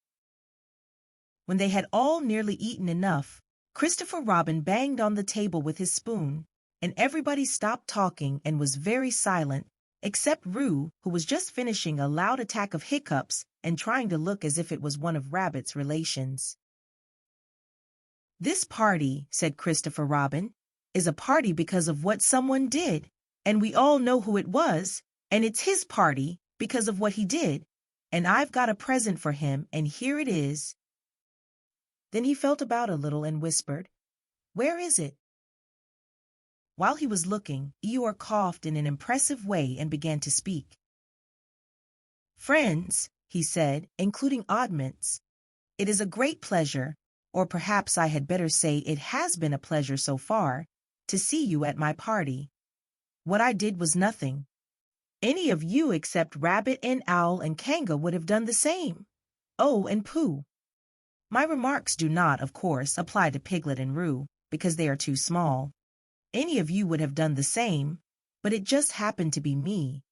When they had all nearly eaten enough, Christopher Robin banged on the table with his spoon, and everybody stopped talking and was very silent, except Roo, who was just finishing a loud attack of hiccups and trying to look as if it was one of Rabbit's relations. This party, said Christopher Robin, is a party because of what someone did, and we all know who it was, and it's his party because of what he did, and I've got a present for him, and here it is. Then he felt about a little and whispered, Where is it? While he was looking, Eeyore coughed in an impressive way and began to speak. Friends, he said, including oddments, it is a great pleasure, or perhaps I had better say it has been a pleasure so far, to see you at my party. What I did was nothing. Any of you except Rabbit and Owl and Kanga would have done the same. Oh, and Pooh. My remarks do not, of course, apply to Piglet and Roo, because they are too small. Any of you would have done the same, but it just happened to be me.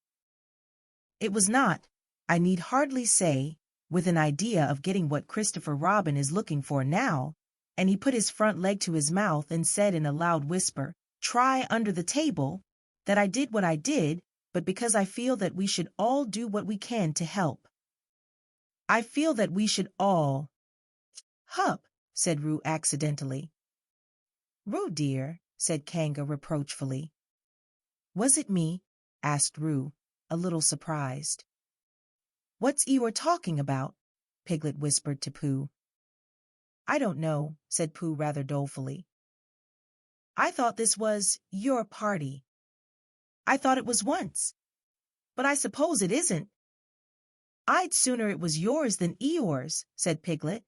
It was not, I need hardly say, with an idea of getting what Christopher Robin is looking for now, and he put his front leg to his mouth and said in a loud whisper, Try under the table, that I did what I did, but because I feel that we should all do what we can to help. I feel that we should all. Hup, said Roo accidentally. Roo, dear, said Kanga reproachfully. Was it me? Asked Roo, a little surprised. What's Eeyore talking about? Piglet whispered to Pooh. I don't know, said Pooh rather dolefully. I thought this was your party. I thought it was once. But I suppose it isn't. I'd sooner it was yours than Eeyore's, said Piglet.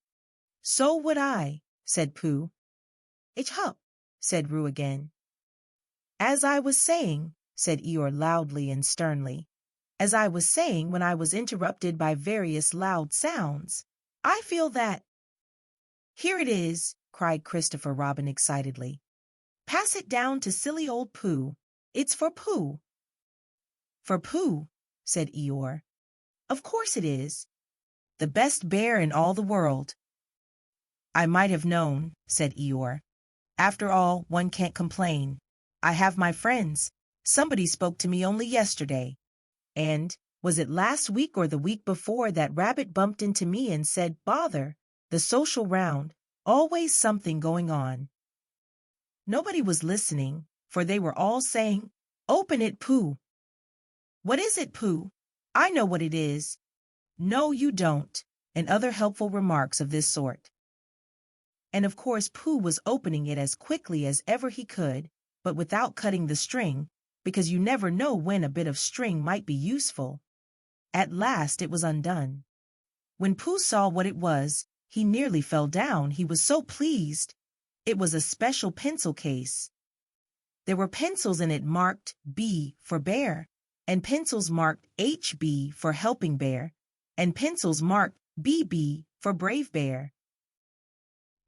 So would I, said Pooh. Ich hup, said Roo again. As I was saying, said Eeyore loudly and sternly, as I was saying when I was interrupted by various loud sounds, I feel that— Here it is, cried Christopher Robin excitedly. Pass it down to silly old Pooh. It's for Pooh. For Pooh, said Eeyore. Of course it is. The best bear in all the world. I might have known, said Eeyore. After all, one can't complain. I have my friends. Somebody spoke to me only yesterday. And, was it last week or the week before that Rabbit bumped into me and said, bother, the social round, always something going on. Nobody was listening, for they were all saying, open it, Pooh. What is it, Pooh? I know what it is. No, you don't, and other helpful remarks of this sort. And of course Pooh was opening it as quickly as ever he could, but without cutting the string, because you never know when a bit of string might be useful. At last it was undone. When Pooh saw what it was, he nearly fell down, he was so pleased. It was a special pencil case. There were pencils in it marked B for bear, and pencils marked HB for helping bear, and pencils marked BB for brave bear.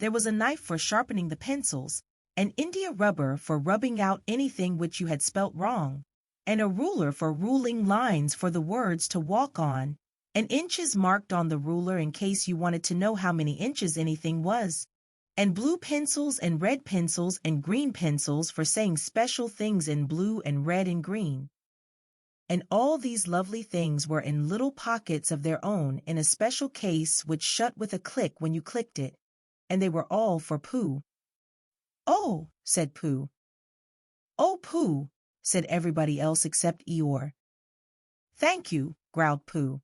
There was a knife for sharpening the pencils, an India rubber for rubbing out anything which you had spelt wrong, and a ruler for ruling lines for the words to walk on, and inches marked on the ruler in case you wanted to know how many inches anything was, and blue pencils and red pencils and green pencils for saying special things in blue and red and green. And all these lovely things were in little pockets of their own in a special case which shut with a click when you clicked it, and they were all for Pooh. Oh, said Pooh. Oh, Pooh, said everybody else except Eeyore. Thank you, growled Pooh.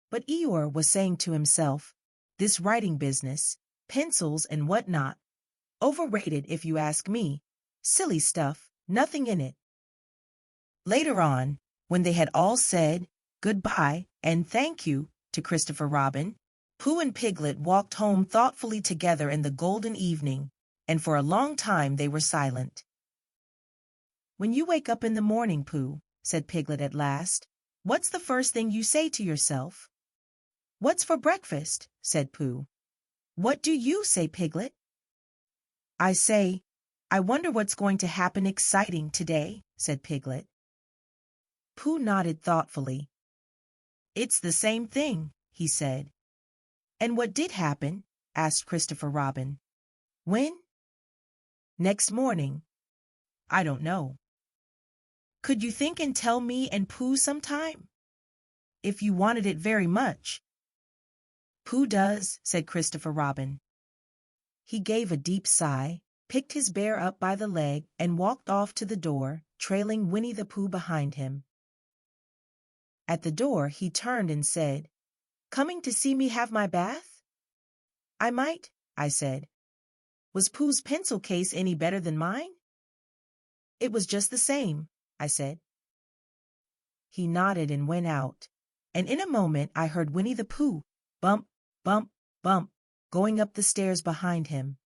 But Eeyore was saying to himself, this writing business, pencils and what not, overrated if you ask me, silly stuff, nothing in it. Later on, when they had all said goodbye and thank you to Christopher Robin, Pooh and Piglet walked home thoughtfully together in the golden evening, and for a long time they were silent. When you wake up in the morning, Pooh, said Piglet at last, what's the first thing you say to yourself? What's for breakfast? Said Pooh. What do you say, Piglet? I say, I wonder what's going to happen exciting today, said Piglet. Pooh nodded thoughtfully. It's the same thing, he said. And what did happen? Asked Christopher Robin. When? Next morning. I don't know. Could you think and tell me and Pooh sometime? If you wanted it very much. Pooh does, said Christopher Robin. He gave a deep sigh, picked his bear up by the leg, and walked off to the door, trailing Winnie the Pooh behind him. At the door he turned and said, Coming to see me have my bath? I might, I said. Was Pooh's pencil case any better than mine? It was just the same, I said. He nodded and went out, and in a moment I heard Winnie the Pooh, bump, bump, bump, going up the stairs behind him.